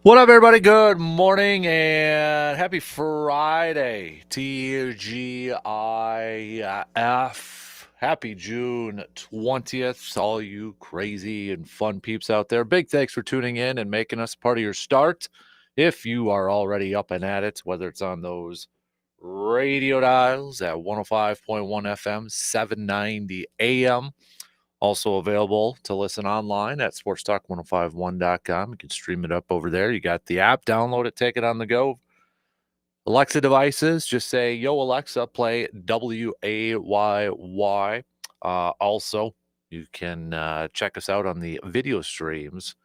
What up, everybody? Good morning and happy Friday. TGIF. Happy June 20th. All you crazy and fun peeps out there. Big thanks for tuning in and making us part of your start. If you are already up and at it, whether it's on those radio dials at 105.1 FM, 790 AM. Also available to listen online at sportstalk1051.com. You can stream it up over there. You got the app, download it, take it on the go. Alexa devices, just say, yo, Alexa, play WAYY. Also, you can check us out on the video streams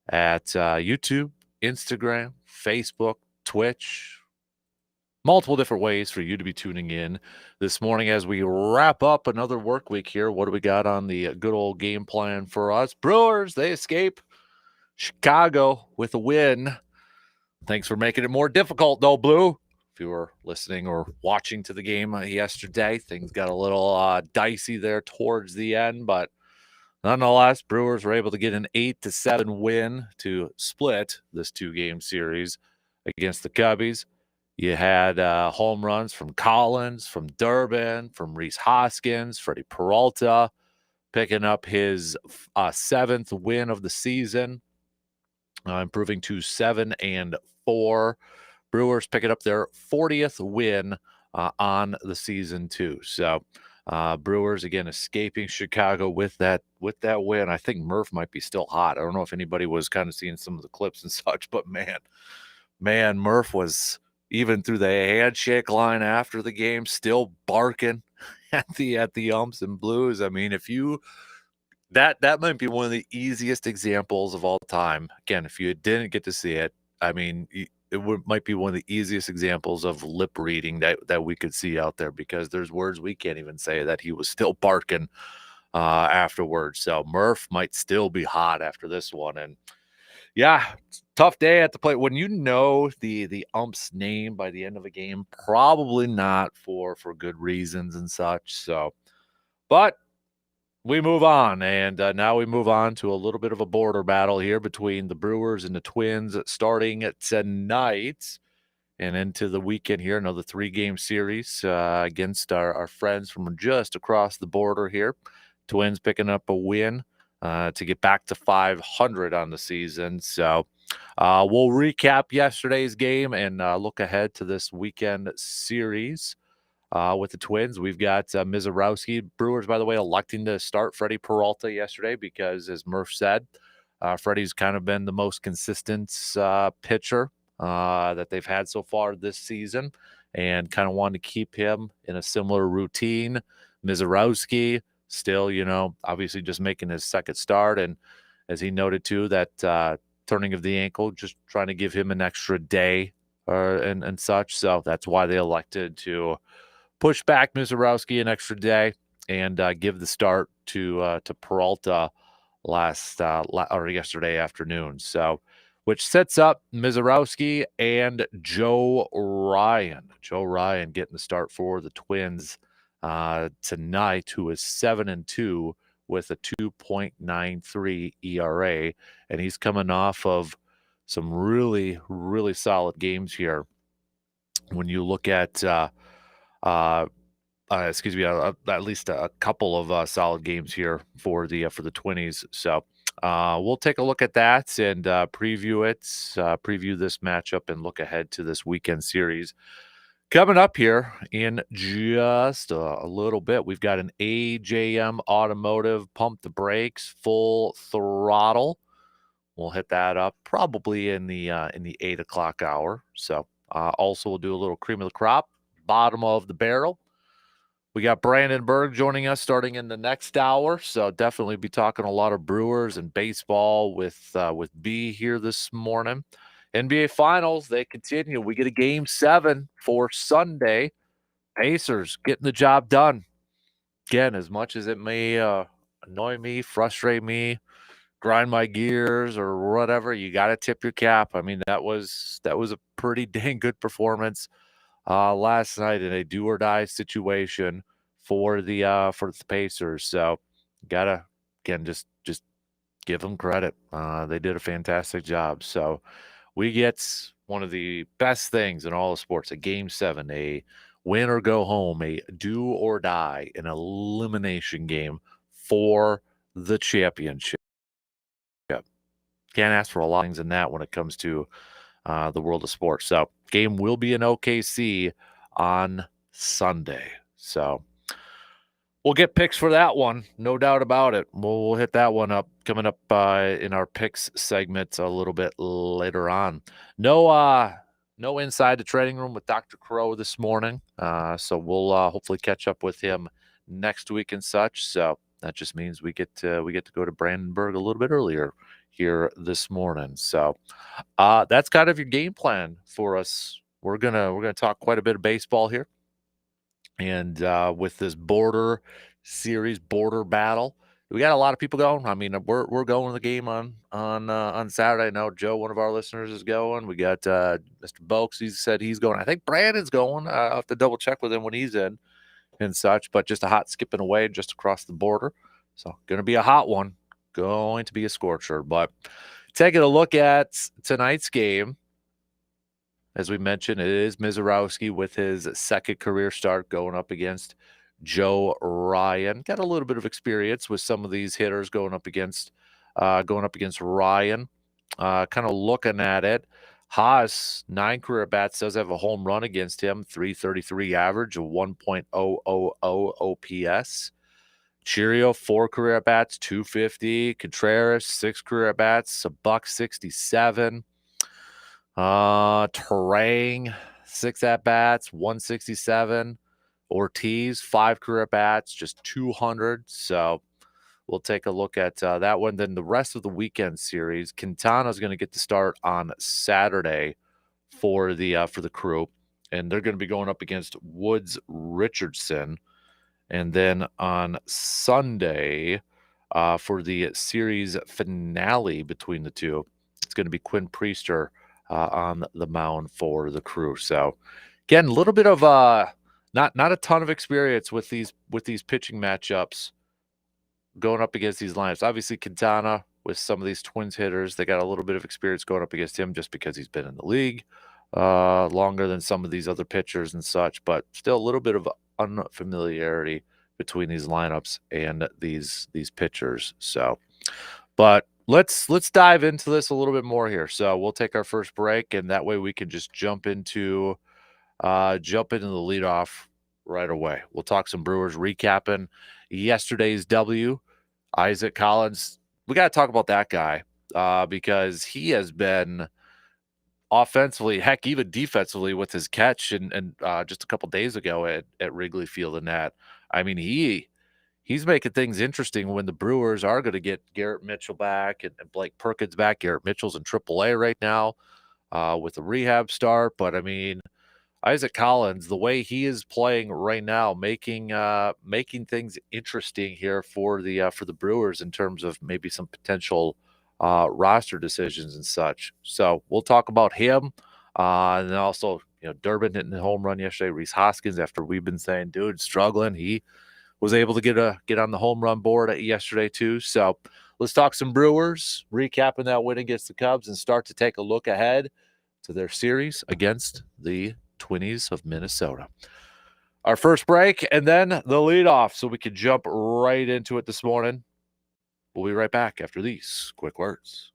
at YouTube, Instagram, Facebook, Twitch, multiple different ways for you to be tuning in this morning as we wrap up another work week here. What do we got on the good old game plan for us? Brewers, they escape Chicago with a win. Thanks for making it more difficult, though, Blue. If you were listening or watching to the game yesterday, things got a little dicey there towards the end, but nonetheless, Brewers were able to get an 8-7 win to split this two-game series against the Cubbies. You had home runs from Collins, from Durbin, from Rhys Hoskins, Freddie Peralta, picking up his seventh win of the season, improving to 7-4. Brewers picking up their 40th win on the season too. So Brewers again escaping Chicago with that win. I think Murph might be still hot. I don't know if anybody was kind of seeing some of the clips and such, but man, Murph was, even through the handshake line after the game, still barking at the umps and blues. I mean, if you that might be one of the easiest examples of all time. Again, if you didn't get to see it, I mean, might be one of the easiest examples of lip reading that we could see out there, because there's words we can't even say that he was still barking afterwards. So Murph might still be hot after this one. And yeah, tough day at the plate. When you know the ump's name by the end of a game, probably not for good reasons and such. So, but we move on, and now we move on to a little bit of a border battle here between the Brewers and the Twins, starting tonight and into the weekend here. Another 3-game series against our friends from just across the border here. Twins picking up a win to get back to 500 on the season. So we'll recap yesterday's game and look ahead to this weekend series with the Twins. We've got Mizorowski. Brewers, by the way, electing to start Freddie Peralta yesterday because, as Murph said, Freddie's kind of been the most consistent pitcher that they've had so far this season, and kind of wanted to keep him in a similar routine. Mizorowski still, obviously just making his second start, and as he noted too, that turning of the ankle, just trying to give him an extra day and such. So that's why they elected to push back Mizorowski an extra day and give the start to Peralta yesterday afternoon. So, which sets up Mizorowski and Joe Ryan. Joe Ryan getting the start for the Twins tonight, who is 7-2 with a 2.93 ERA, and he's coming off of some really, really solid games here. When you look at at least a couple of solid games here for the Twinnies. So we'll take a look at that and preview this matchup and look ahead to this weekend series. Coming up here in just a little bit, we've got an AJM Automotive Pump the Brakes Full Throttle. We'll hit that up probably in the 8 o'clock hour. So also we'll do a little cream of the crop, bottom of the barrel. We got Brandon Berg joining us starting in the next hour, so definitely be talking a lot of Brewers and baseball with B here this morning. NBA Finals, they continue. We get a Game 7 for Sunday. Pacers getting the job done. Again, as much as it may annoy me, frustrate me, grind my gears or whatever, you got to tip your cap. I mean, that was a pretty dang good performance last night in a do or die situation for the Pacers. So gotta again just give them credit. They did a fantastic job. So we get one of the best things in all of sports, a game 7, a win or go home, a do or die, an elimination game for the championship. Can't ask for a lot of things in that when it comes to the world of sports. So, game will be in OKC on Sunday. So, we'll get picks for that one, no doubt about it. We'll hit that one up coming up in our picks segment a little bit later on. No inside the trading room with Dr. Crow this morning. So we'll hopefully catch up with him next week and such. So that just means we get to go to Brandenburg a little bit earlier here this morning. So that's kind of your game plan for us. We're gonna talk quite a bit of baseball here. And with this border series, border battle, we got a lot of people going. I mean, we're going to the game on Saturday. I know Joe, one of our listeners, is going. We got Mr. Bolks. He said he's going. I think Brandon's going. I'll have to double check with him when he's in and such. But just a hot skipping away just across the border. So going to be a hot one. Going to be a scorcher. But taking a look at tonight's game. As we mentioned, it is Mizorowski with his second career start going up against Joe Ryan. Got a little bit of experience with some of these hitters going up against Ryan. Kind of looking at it, Haas 9 career bats, does have a home run against him, 333 average, a 1.000 OPS. Cheerio 4 career at bats, 250. Contreras 6 career at bats, a $167. Terang, 6 at bats, 167. Ortiz, 5 career at bats, just 200. So we'll take a look at that one. Then the rest of the weekend series, Quintana's going to get the start on Saturday for the Crew, and they're going to be going up against Woods Richardson. And then on Sunday, for the series finale between the two, it's going to be Quinn Priester on the mound for the Crew. So again, a little bit of not a ton of experience with these pitching matchups going up against these lineups. Obviously, Quintana with some of these Twins hitters, they got a little bit of experience going up against him just because he's been in the league longer than some of these other pitchers and such, but still a little bit of unfamiliarity between these lineups and these pitchers. So, but let's dive into this a little bit more here. So we'll take our first break, and that way we can just jump into the leadoff right away. We'll talk some Brewers, recapping yesterday's W. Isaac Collins. We got to talk about that guy because he has been offensively, heck, even defensively with his catch and just a couple days ago at Wrigley Field and that. I mean, he's making things interesting when the Brewers are going to get Garrett Mitchell back and Blake Perkins back. Garrett Mitchell's in AAA right now with a rehab start. But, I mean, Isaac Collins, the way he is playing right now, making things interesting here for the Brewers in terms of maybe some potential roster decisions and such. So we'll talk about him, and then also Durbin hitting the home run yesterday. Rhys Hoskins, after we've been saying, dude, struggling, he was able to get on the home run board yesterday too. So let's talk some Brewers, recapping that win against the Cubs, and start to take a look ahead to their series against the Twinnies of Minnesota. Our first break and then the leadoff, so we can jump right into it this morning. We'll be right back after these quick words.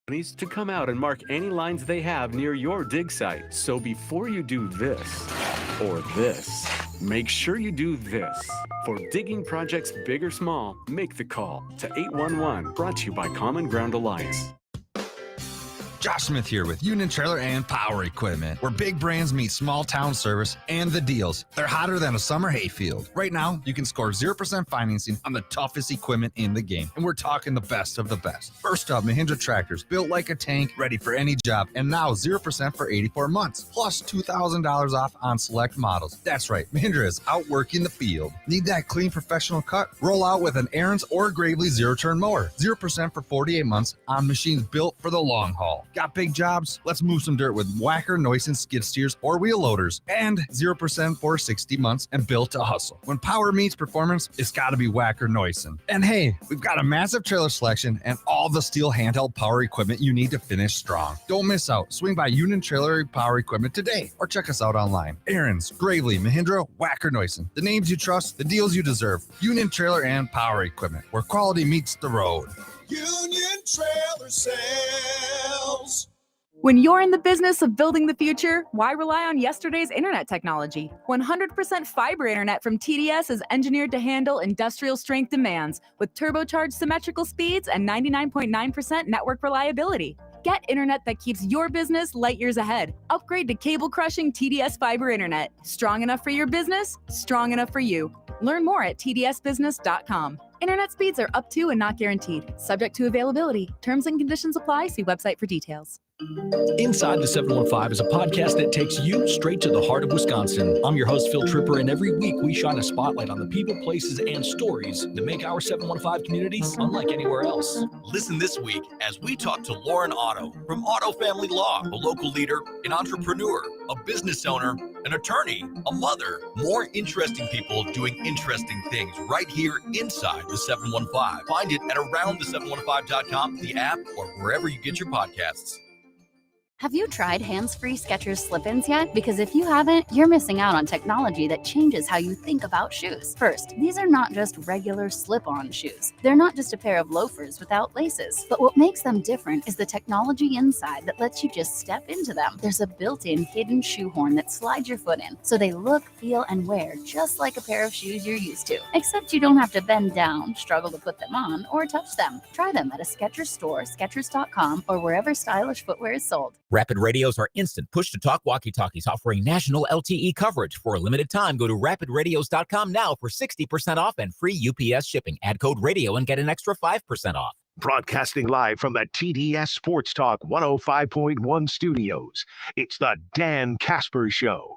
to come out and mark any lines they have near your dig site. So before you do this or this, make sure you do this. For digging projects big or small, make the call to 811, brought to you by Common Ground Alliance. Josh Smith here with Union Trailer and Power Equipment, where big brands meet small town service and the deals. They're hotter than a summer hayfield. Right now, you can score 0% financing on the toughest equipment in the game, and we're talking the best of the best. First up, Mahindra tractors, built like a tank, ready for any job, and now 0% for 84 months, plus $2,000 off on select models. That's right, Mahindra is outworking the field. Need that clean professional cut? Roll out with an Aaron's or Gravely zero-turn mower, 0% for 48 months on machines built for the long haul. Got big jobs? Let's move some dirt with Whacker, Neusen, skid steers, or wheel loaders. And 0% for 60 months and built to hustle. When power meets performance, it's got to be Whacker, Neusen. And hey, we've got a massive trailer selection and all the steel handheld power equipment you need to finish strong. Don't miss out. Swing by Union Trailer Power Equipment today or check us out online. Aaron's, Gravely, Mahindra, Whacker, Neusen. The names you trust, the deals you deserve. Union Trailer and Power Equipment, where quality meets the road. Union Trailer Sales. When you're in the business of building the future, why rely on yesterday's internet technology? 100% fiber internet from TDS is engineered to handle industrial strength demands with turbocharged symmetrical speeds and 99.9% network reliability. Get internet that keeps your business light years ahead. Upgrade to cable-crushing TDS fiber internet. Strong enough for your business, strong enough for you. Learn more at tdsbusiness.com. Internet speeds are up to and not guaranteed. Subject to availability. Terms and conditions apply. See website for details. Inside the 715 is a podcast that takes you straight to the heart of Wisconsin. I'm your host, Phil Trooper, and every week we shine a spotlight on the people, places, and stories that make our 715 communities unlike anywhere else. Listen this week as we talk to Lauren Otto from Otto Family Law, a local leader, an entrepreneur, a business owner, an attorney, a mother. More interesting people doing interesting things right here inside the 715. Find it at aroundthe715.com, the app, or wherever you get your podcasts. Have you tried hands-free Skechers slip-ins yet? Because if you haven't, you're missing out on technology that changes how you think about shoes. First, these are not just regular slip-on shoes. They're not just a pair of loafers without laces. But what makes them different is the technology inside that lets you just step into them. There's a built-in hidden shoehorn that slides your foot in, so they look, feel, and wear just like a pair of shoes you're used to. Except you don't have to bend down, struggle to put them on, or touch them. Try them at a Skechers store, Skechers.com, or wherever stylish footwear is sold. Rapid radios are instant push-to-talk walkie-talkies offering national LTE coverage. For a limited time, go to rapidradios.com now for 60% off and free UPS shipping. Add code radio and get an extra 5% off. Broadcasting live from the TDS Sports Talk 105.1 studios, it's the Dan Kasper Show.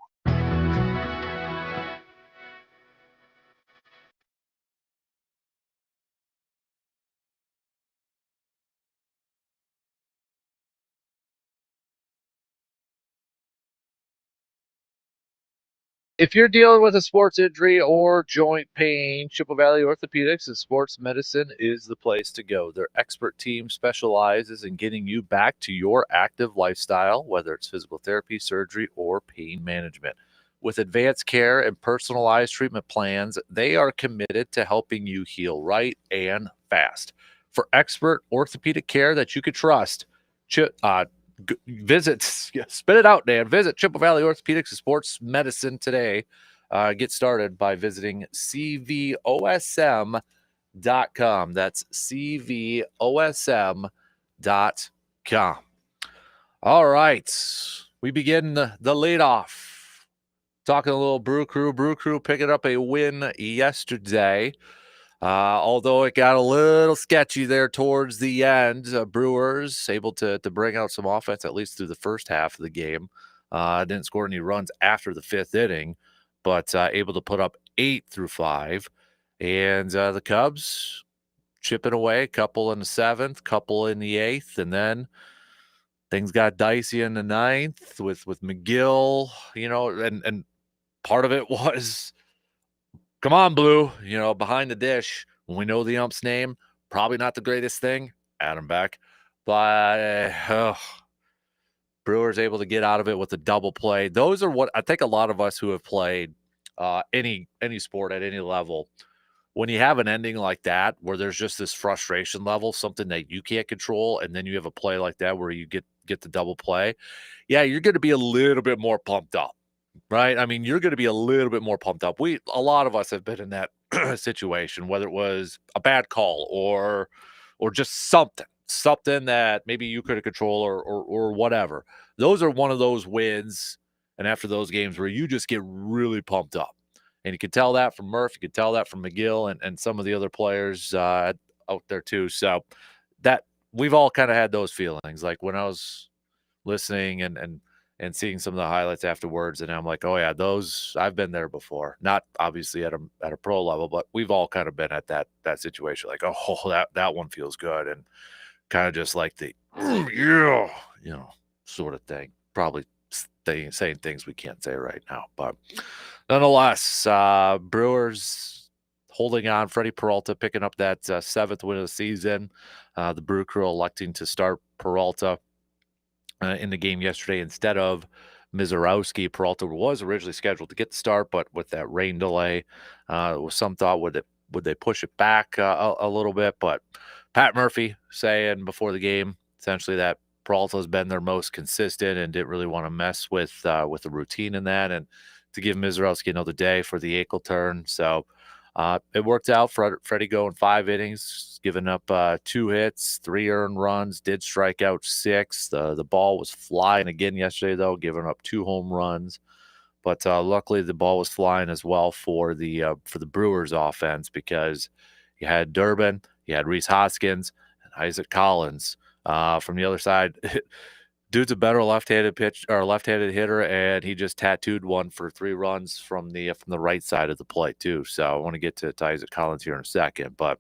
If you're dealing with a sports injury or joint pain, Chippewa Valley Orthopedics and Sports Medicine is the place to go. Their expert team specializes in getting you back to your active lifestyle, whether it's physical therapy, surgery, or pain management. With advanced care and personalized treatment plans, they are committed to helping you heal right and fast. For expert orthopedic care that you can trust, visit Chippewa Valley Orthopedics and Sports Medicine today. Get started by visiting cvosm.com. That's cvosm.com. All right. We begin the lead off. Talking a little Brew Crew. Brew Crew picking up a win yesterday. Although it got a little sketchy there towards the end, Brewers able to bring out some offense, at least through the first half of the game. Didn't score any runs after the fifth inning, but able to put up 8 through 5. And the Cubs chipping away, a couple in the 7th, couple in the 8th, and then things got dicey in the 9th with McGill, and part of it was, come on, Blue, behind the dish. When we know the ump's name, probably not the greatest thing, Adam Beck. But Brewers able to get out of it with a double play. Those are what I think a lot of us who have played any sport at any level when you have an ending like that where there's just this frustration level, something that you can't control, and then you have a play like that where you get the double play, yeah, you're going to be a little bit more pumped up, right? I mean, you're going to be a little bit more pumped up. A lot of us have been in that situation, whether it was a bad call or just something that maybe you could have controlled or whatever. Those are one of those wins, and after those games where you just get really pumped up. And you can tell that from Murph, you can tell that from McGill and some of the other players out there too. So that we've all kind of had those feelings. Like when I was listening and seeing some of the highlights afterwards, and I'm like, oh yeah, those I've been there before. Not obviously at a pro level, but we've all kind of been at that situation. Like, oh, that one feels good, and kind of just like the yeah, sort of thing. Probably saying things we can't say right now, but nonetheless, Brewers holding on. Freddie Peralta picking up that 7th win of the season. The Brew Crew electing to start Peralta in the game yesterday instead of Mizorowski. Peralta was originally scheduled to get the start, but with that rain delay, there was some thought would they push it back a little bit. But Pat Murphy saying before the game essentially that Peralta has been their most consistent and didn't really want to mess with the routine in that, and to give Mizorowski another day for the ankle turn. So it worked out. Freddie going 5 innings, giving up 2 hits, 3 earned runs, did strike out 6. The ball was flying again yesterday, though, giving up 2 home runs. But luckily, the ball was flying as well for the Brewers offense, because you had Durbin, you had Rhys Hoskins, and Isaac Collins. From the other side, dude's a better left-handed hitter, and he just tattooed one for 3 runs from the right side of the plate too. So I want to get to Isaac Collins here in a second, but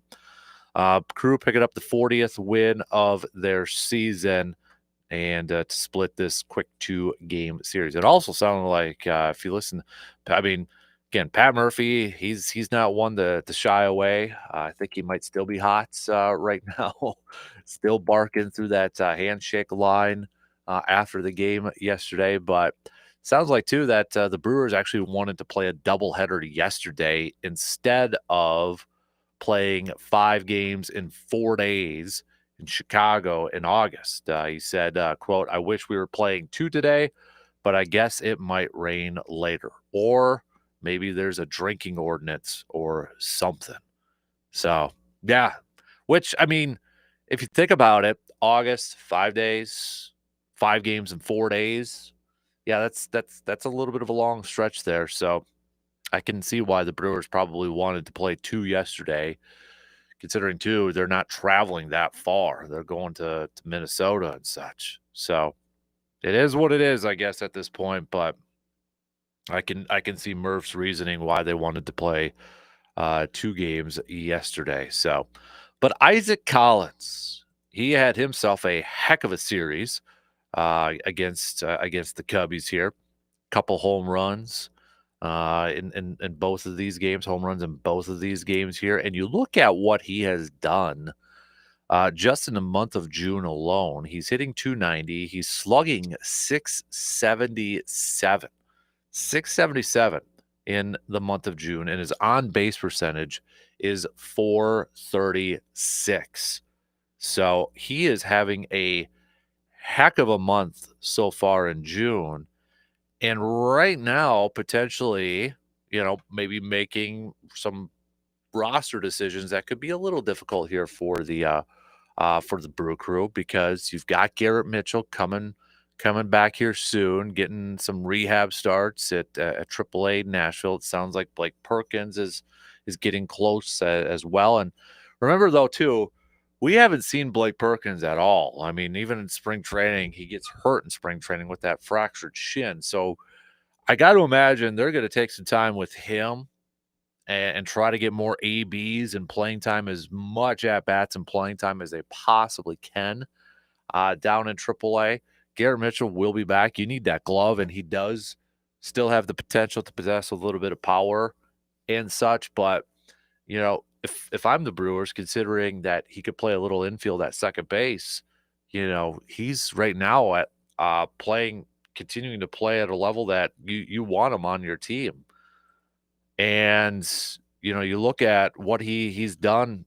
Crew picking up the 40th win of their season, and to split this quick 2-game series. It also sounded like if you listen, I mean, again, Pat Murphy, he's not one to shy away. I think he might still be hot right now, still barking through that handshake line after the game yesterday. But sounds like too that the Brewers actually wanted to play a doubleheader yesterday instead of playing 5 games in 4 days in Chicago in August. He said, quote, "I wish we were playing 2 today, but I guess it might rain later. Or maybe there's a drinking ordinance or something." So, yeah, which, I mean, if you think about it, August, 5 days, 5 games in 4 days. Yeah, that's a little bit of a long stretch there. So I can see why the Brewers probably wanted to play 2 yesterday, considering too they're not traveling that far. They're going to Minnesota and such. So it is what it is, I guess, at this point. But I can see Murph's reasoning why they wanted to play 2 games yesterday. So, but Isaac Collins, he had himself a heck of a series against the Cubbies here. Couple home runs in both of these games, home runs in both of these games here. And you look at what he has done just in the month of June alone. He's hitting 290. He's slugging 677. 677 in the month of June, and his on-base percentage is 436. So he is having a heck of a month so far in June. And right now, potentially, maybe making some roster decisions that could be a little difficult here for the Brew Crew, because you've got Garrett Mitchell coming back here soon, getting some rehab starts at AAA Nashville. It sounds like Blake Perkins is getting close as well. And remember, though, too, we haven't seen Blake Perkins at all. I mean, even in spring training, he gets hurt in spring training with that fractured shin. So I got to imagine they're going to take some time with him and try to get more ABs and playing time, as much at-bats and playing time as they possibly can down in AAA. Garrett Mitchell will be back. You need that glove, and he does still have the potential to possess a little bit of power and such. But, if I'm the Brewers, considering that he could play a little infield at second base, he's right now at continuing to play at a level that you want him on your team. And you look at what he's done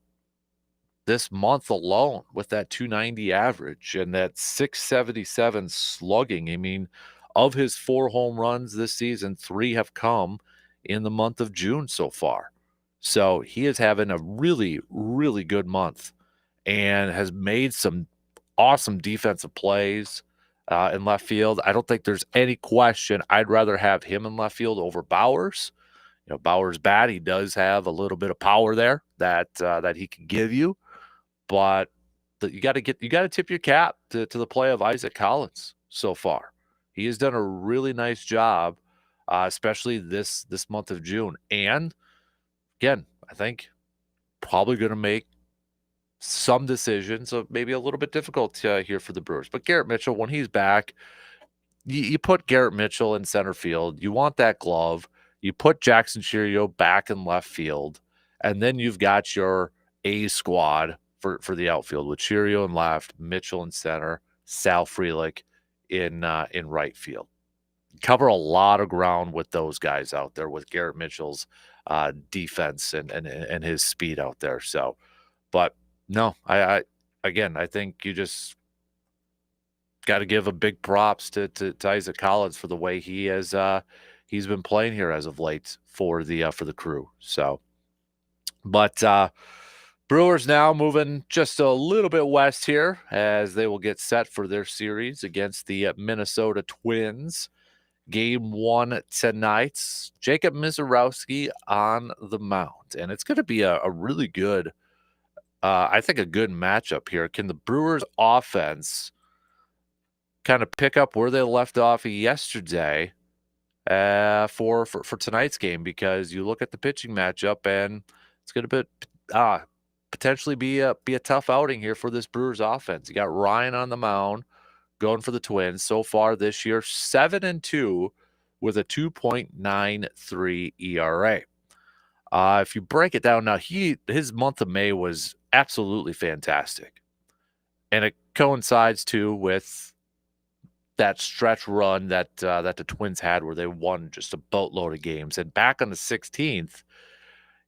this month alone with that 290 average and that 677 slugging. I mean, of his 4 home runs this season, 3 have come in the month of June so far. So he is having a really, really good month and has made some awesome defensive plays in left field. I don't think there's any question. I'd rather have him in left field over Bowers. Bauer's bat, he does have a little bit of power there that he can give you, but you got to tip your cap to the play of Isaac Collins so far. He has done a really nice job, especially this month of June. And again, I think probably going to make some decisions, maybe a little bit difficult here for the Brewers. But Garrett Mitchell, when he's back, you put Garrett Mitchell in center field. You want that glove. You put Jackson Chourio back in left field, and then you've got your A squad for the outfield with Chourio in left, Mitchell in center, Sal Frelick in right field. Cover a lot of ground with those guys out there with Garrett Mitchell's defense and his speed out there. So, but no, I think you just got to give a big props to Isaac Collins for the way he has he's been playing here as of late for the Crew. So, but Brewers now moving just a little bit west here as they will get set for their series against the Minnesota Twins. Game 1 tonight. Jacob Misiorowski on the mound, and it's going to be a really good, I think, a good matchup here. Can the Brewers offense kind of pick up where they left off yesterday for tonight's game? Because you look at the pitching matchup, and it's going to potentially be a tough outing here for this Brewers offense. You got Ryan on the mound going for the Twins so far this year, 7-2 with a 2.93 ERA. If you break it down now, his month of May was absolutely fantastic, and it coincides too with that stretch run that the Twins had where they won just a boatload of games. And back on the 16th,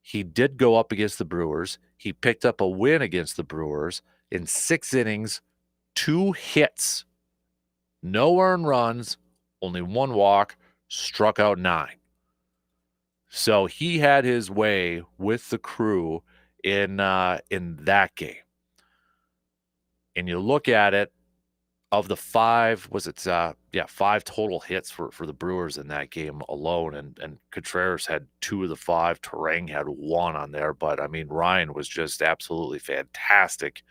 he did go up against the Brewers. He picked up a win against the Brewers in 6 innings, 2 hits, no earned runs, only 1 walk, struck out 9. So he had his way with the Crew in that game. And you look at it, of the 5, 5 total hits for the Brewers in that game alone, and Contreras had 2 of the 5. Terang had 1 on there, but I mean Ryan was just absolutely fantastic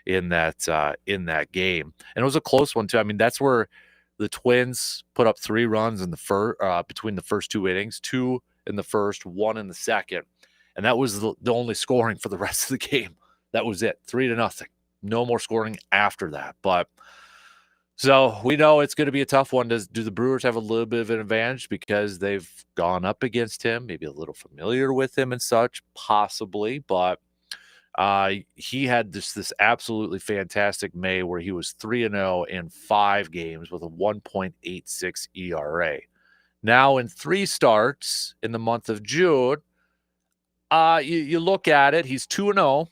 in that game, and it was a close one too. I mean, that's where the Twins put up 3 runs in the between the first 2 innings, 2 in the first, 1 in the second, and that was the only scoring for the rest of the game. That was it, 3-0. No more scoring after that. But so we know it's going to be a tough one. Do the Brewers have a little bit of an advantage because they've gone up against him, maybe a little familiar with him and such, possibly, but he had this absolutely fantastic May where he was 3-0 in 5 games with a 1.86 ERA. Now in 3 starts in the month of June, you look at it, he's 2-0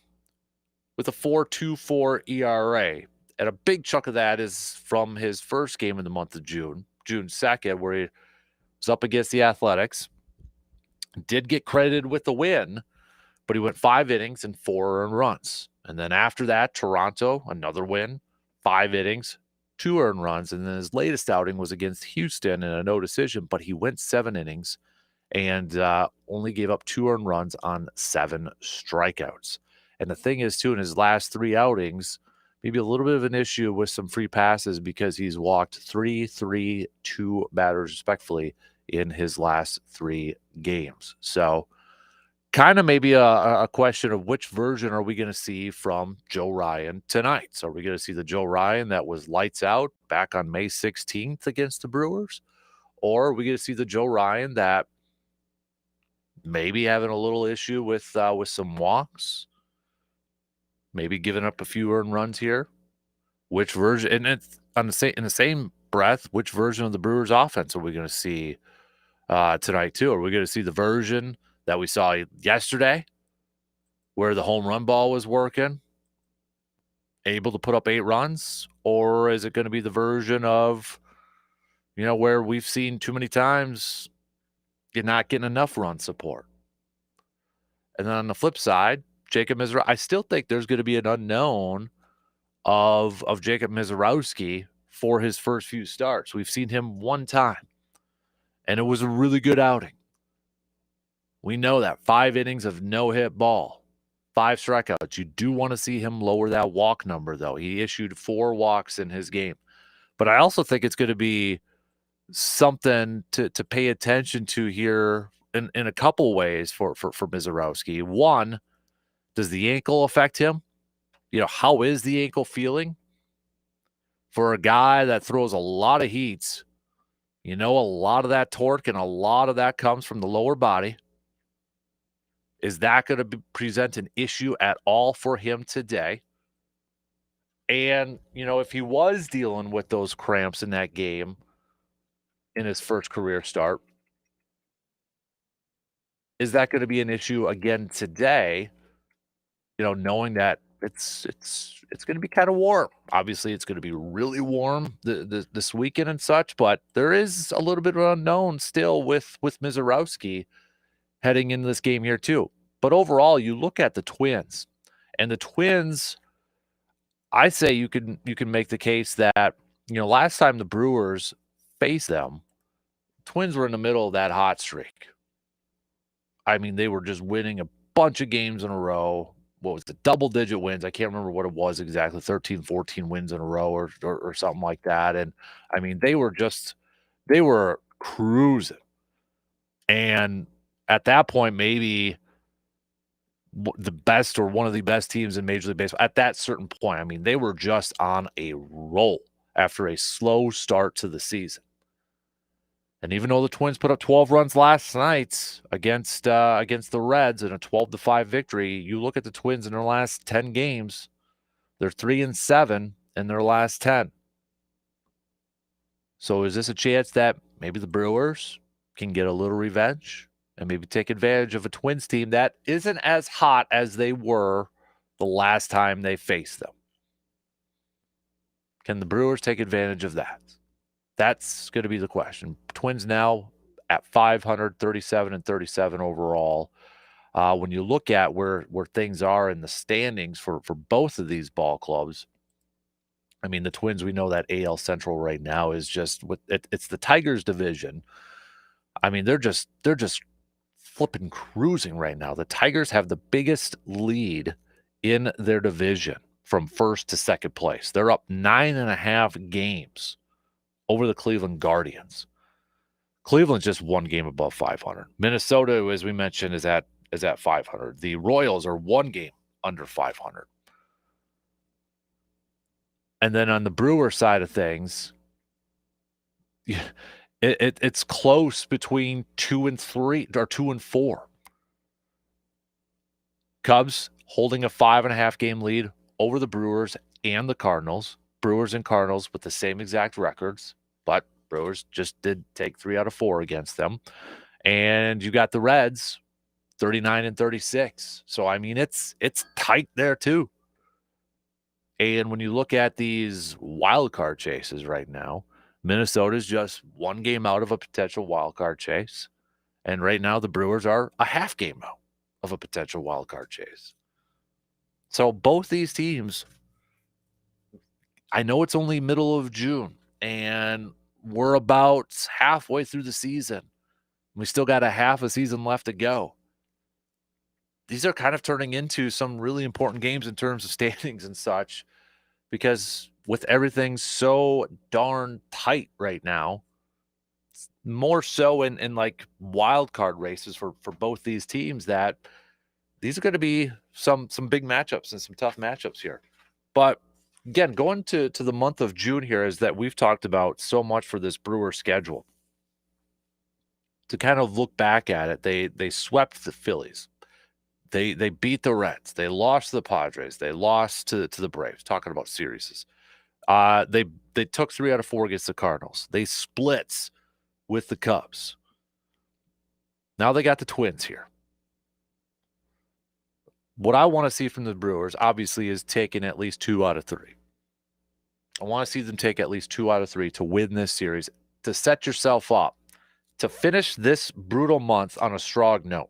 with a 4.24 ERA. And a big chunk of that is from his first game in the month of June 2nd, where he was up against the Athletics. Did get credited with the win, but he went 5 innings and 4 earned runs. And then after that, Toronto, another win, 5 innings, 2 earned runs. And then his latest outing was against Houston in a no decision, but he went 7 innings and only gave up 2 earned runs on 7 strikeouts. And the thing is, too, in his last 3 outings, maybe a little bit of an issue with some free passes because he's walked 3, 2 batters respectfully in his last 3 games. So kind of maybe a question of which version are we going to see from Joe Ryan tonight. So are we going to see the Joe Ryan that was lights out back on May 16th against the Brewers? Or are we going to see the Joe Ryan that maybe having a little issue with some walks? Maybe giving up a few earned runs here. Which version? And it's in the same breath, which version of the Brewers offense are we going to see tonight too? Are we going to see the version that we saw yesterday, where the home run ball was working, able to put up 8 runs? Or is it going to be the version of, where we've seen too many times you're not getting enough run support? And then on the flip side, Jacob Mizorowski, I still think there's going to be an unknown of Jacob Mizorowski for his first few starts. We've seen him one time, and it was a really good outing. We know that 5 innings of no-hit ball, 5 strikeouts. You do want to see him lower that walk number, though. He issued 4 walks in his game. But I also think it's going to be something to pay attention to here in a couple ways for Mizorowski. One, does the ankle affect him? How is the ankle feeling? For a guy that throws a lot of heats, a lot of that torque and a lot of that comes from the lower body. Is that going to present an issue at all for him today? And, if he was dealing with those cramps in that game in his first career start, is that going to be an issue again today? Knowing that it's going to be kind of warm. Obviously, it's going to be really warm this weekend and such, but there is a little bit of unknown still with Mizorowski heading into this game here too. But overall, you look at the Twins, and the Twins, I say you can make the case that, last time the Brewers faced them, Twins were in the middle of that hot streak. I mean, they were just winning a bunch of games in a row. What was the double-digit wins? I can't remember what it was exactly, 13, 14 wins in a row or something like that. And, I mean, they were cruising. And at that point, maybe the best or one of the best teams in Major League Baseball at that certain point. I mean, they were just on a roll after a slow start to the season. And even though the Twins put up 12 runs last night against the Reds in a 12-5 victory, you look at the Twins in their last 10 games, they're 3-7 in their last 10. So is this a chance that maybe the Brewers can get a little revenge and maybe take advantage of a Twins team that isn't as hot as they were the last time they faced them? Can the Brewers take advantage of that? That's going to be the question. Twins now at 500, 37-37 overall. When you look at where things are in the standings for both of these ball clubs, I mean, the Twins, we know that AL Central right now is just it's the Tigers division. I mean, they're just flipping cruising right now. The Tigers have the biggest lead in their division from first to second place. They're up 9.5 games over the Cleveland Guardians. Cleveland's just 1 game above 500. Minnesota, as we mentioned, is at 500. The Royals are 1 game under 500. And then on the Brewer side of things, it's close between 2 and 3 or 2 and 4. Cubs holding a 5.5 game lead over the Brewers and the Cardinals. Brewers and Cardinals with the same exact records, but Brewers just did take 3 out of 4 against them. And you got the Reds 39-36. So I mean, it's tight there too. And when you look at these wild card chases right now, Minnesota's just 1 game out of a potential wild card chase. And right now the Brewers are a half game out of a potential wild card chase. So both these teams, I know it's only middle of June and we're about halfway through the season. We still got a half a season left to go. These are kind of turning into some really important games in terms of standings and such, because with everything so darn tight right now, more so in like wild card races for both these teams, that these are going to be some big matchups and some tough matchups here. But again, going to the month of June here is that we've talked about so much for this Brewer schedule. To kind of look back at it, they swept the Phillies. They beat the Reds. They lost to the Padres. They lost to the Braves. Talking about series. They took 3 out of 4 against the Cardinals. They split with the Cubs. Now they got the Twins here. What I want to see from the Brewers, obviously, is taking at least 2 out of 3. I want to see them take at least 2 out of 3 to win this series, to set yourself up, to finish this brutal month on a strong note,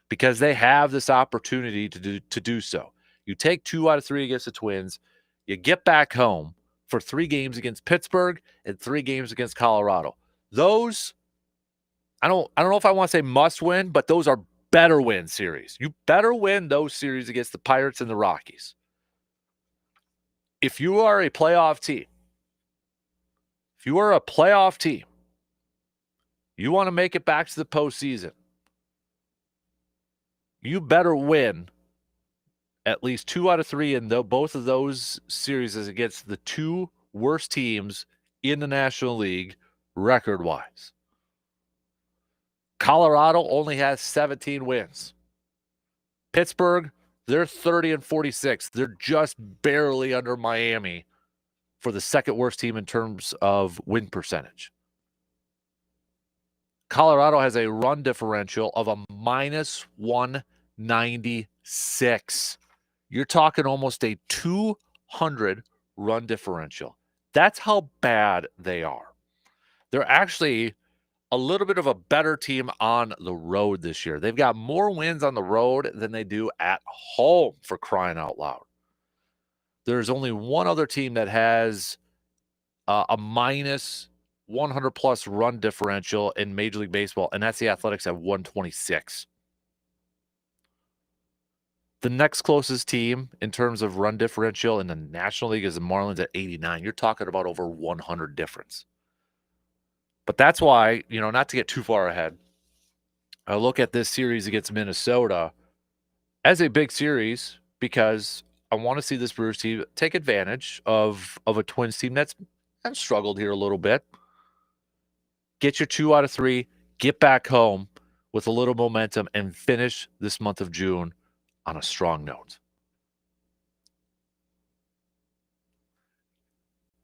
because they have this opportunity to do so. You take 2 out of 3 against the Twins, you get back home for 3 games against Pittsburgh and 3 games against Colorado. Those, I don't know if I want to say must win, but those are better win series. You better win those series against the Pirates and the Rockies. If you are a playoff team, you want to make it back to the postseason, you better win at least 2 out of 3 in both of those series against the 2 worst teams in the National League record-wise. Colorado only has 17 wins. Pittsburgh, they're 30-46. They're just barely under Miami for the second worst team in terms of win percentage. Colorado has a run differential of a minus 196. You're talking almost a 200 run differential. That's how bad they are. They're actually a little bit of a better team on the road this year. They've got more wins on the road than they do at home, for crying out loud. There's only one other team that has a minus 100-plus run differential in Major League Baseball, and that's the Athletics at 126. The next closest team in terms of run differential in the National League is the Marlins at 89. You're talking about over 100 difference. But that's why, not to get too far ahead, I look at this series against Minnesota as a big series because I want to see this Brewers team take advantage of a Twins team that's struggled here a little bit. Get your 2 out of 3, get back home with a little momentum, and finish this month of June on a strong note.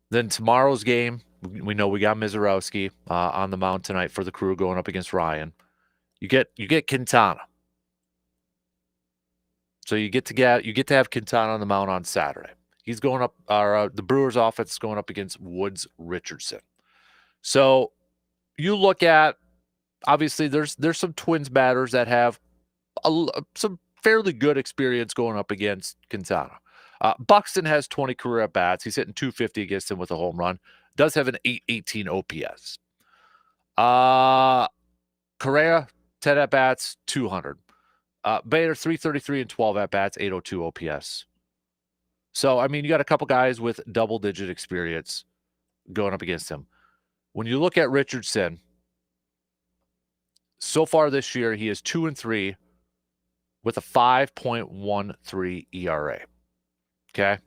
Then tomorrow's game, we know we got Mizorowski on the mound tonight for the Crew going up against Ryan. You get Quintana. So you get to have Quintana on the mound on Saturday. He's going up. The Brewers' offense is going up against Woods Richardson. So you look at, obviously there's some Twins batters that have some fairly good experience going up against Quintana. Buxton has 20 career at bats. He's hitting 250 against him with a home run. Does have an 818 OPS. Correa, 10 at bats, 200. Bader, 333 and 12 at bats, 802 OPS. So, you got a couple guys with double-digit experience going up against him. When you look at Richardson, so far this year, he is 2-3 with a 5.13 ERA. Okay?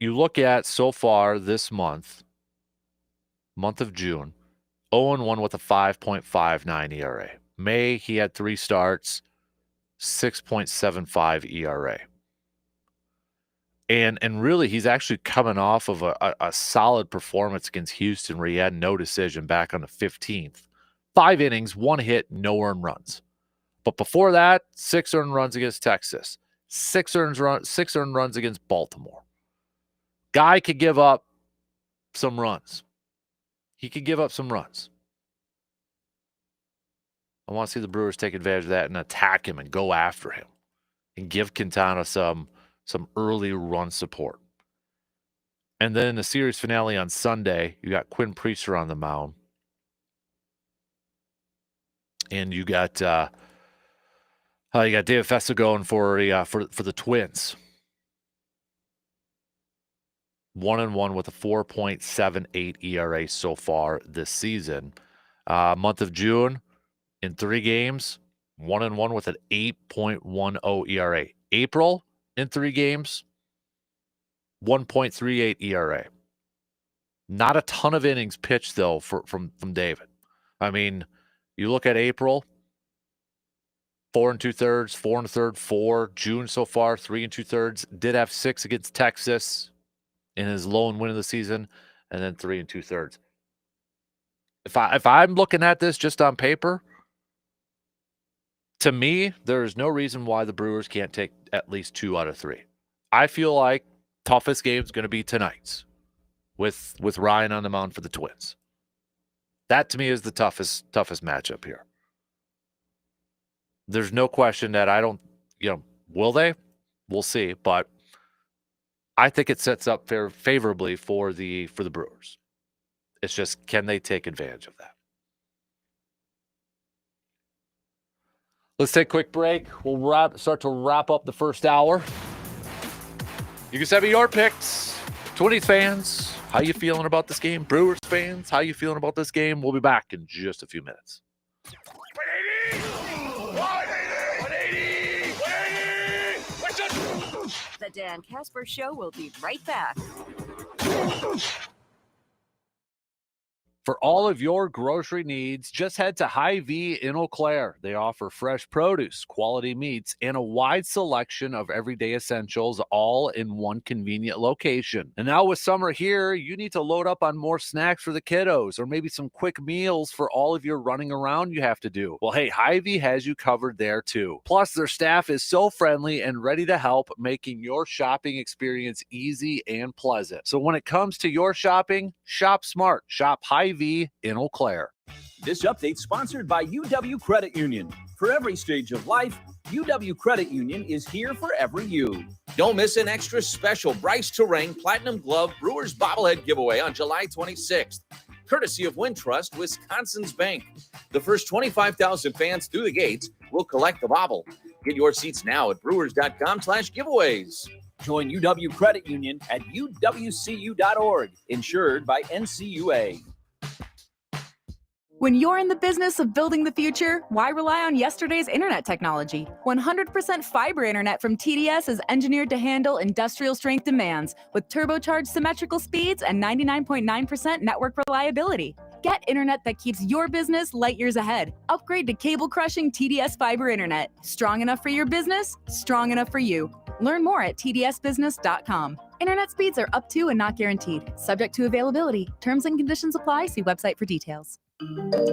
You look at so far this month of June, 0-1 with a 5.59 ERA. May, he had 3 starts, 6.75 ERA. And really, he's actually coming off of a solid performance against Houston where he had no decision back on the 15th. 5 innings, 1 hit, no earned runs. But before that, 6 earned runs against Texas, 6 earned runs against Baltimore. Guy could give up some runs. He could give up some runs. I want to see the Brewers take advantage of that and attack him and go after him and give Quintana some early run support. And then in the series finale on Sunday, you got Quinn Priester on the mound. And you got David Festa going for the Twins. 1-1 with a 4.78 ERA so far this season. Month of June, in 3 games, 1-1 with an 8.10 ERA. April, in 3 games, 1.38 ERA. Not a ton of innings pitched, though, from David. You look at April, 4 2/3, 4 1/3, 4. June so far, 3 2/3. Did have 6 against Texas in his lone win of the season, and then 3 2/3. If I'm looking at this just on paper, To me, there is no reason why the Brewers can't take at least 2 out of 3. I feel like toughest game is going to be tonight's with Ryan on the mound for the Twins. That to me is the toughest matchup here. There's no question that I don't, will they? We'll see, but I think it sets up favorably for the Brewers. It's just, can they take advantage of that? Let's take a quick break. We'll start to wrap up the first hour. You can send me your picks. Twins fans, how you feeling about this game? Brewers fans, how you feeling about this game? We'll be back in just a few minutes. 180! The Dan Kasper Show will be right back. For all of your grocery needs, just head to Hy-Vee in Eau Claire. They offer fresh produce, quality meats, and a wide selection of everyday essentials, all in one convenient location. And now with summer here, you need to load up on more snacks for the kiddos, or maybe some quick meals for all of your running around you have to do. Well, hey, Hy-Vee has you covered there too. Plus, their staff is so friendly and ready to help, making your shopping experience easy and pleasant. So when it comes to your shopping, shop smart. Shop Hy-Vee in Eau Claire. This update sponsored by UW Credit Union. For every stage of life, UW Credit Union is here for every you. Don't miss an extra special Bryce Terang Platinum Glove Brewers Bobblehead giveaway on July 26th, courtesy of Wintrust, Wisconsin's Bank. The first 25,000 fans through the gates will collect the bobble. Get your seats now at brewers.com/giveaways. Join UW Credit Union at uwcu.org, insured by NCUA. When you're in the business of building the future, why rely on yesterday's internet technology? 100% fiber internet from TDS is engineered to handle industrial strength demands with turbocharged symmetrical speeds and 99.9% network reliability. Get internet that keeps your business light years ahead. Upgrade to cable-crushing TDS fiber internet. Strong enough for your business, strong enough for you. Learn more at tdsbusiness.com. Internet speeds are up to and not guaranteed. Subject to availability. Terms and conditions apply. See website for details.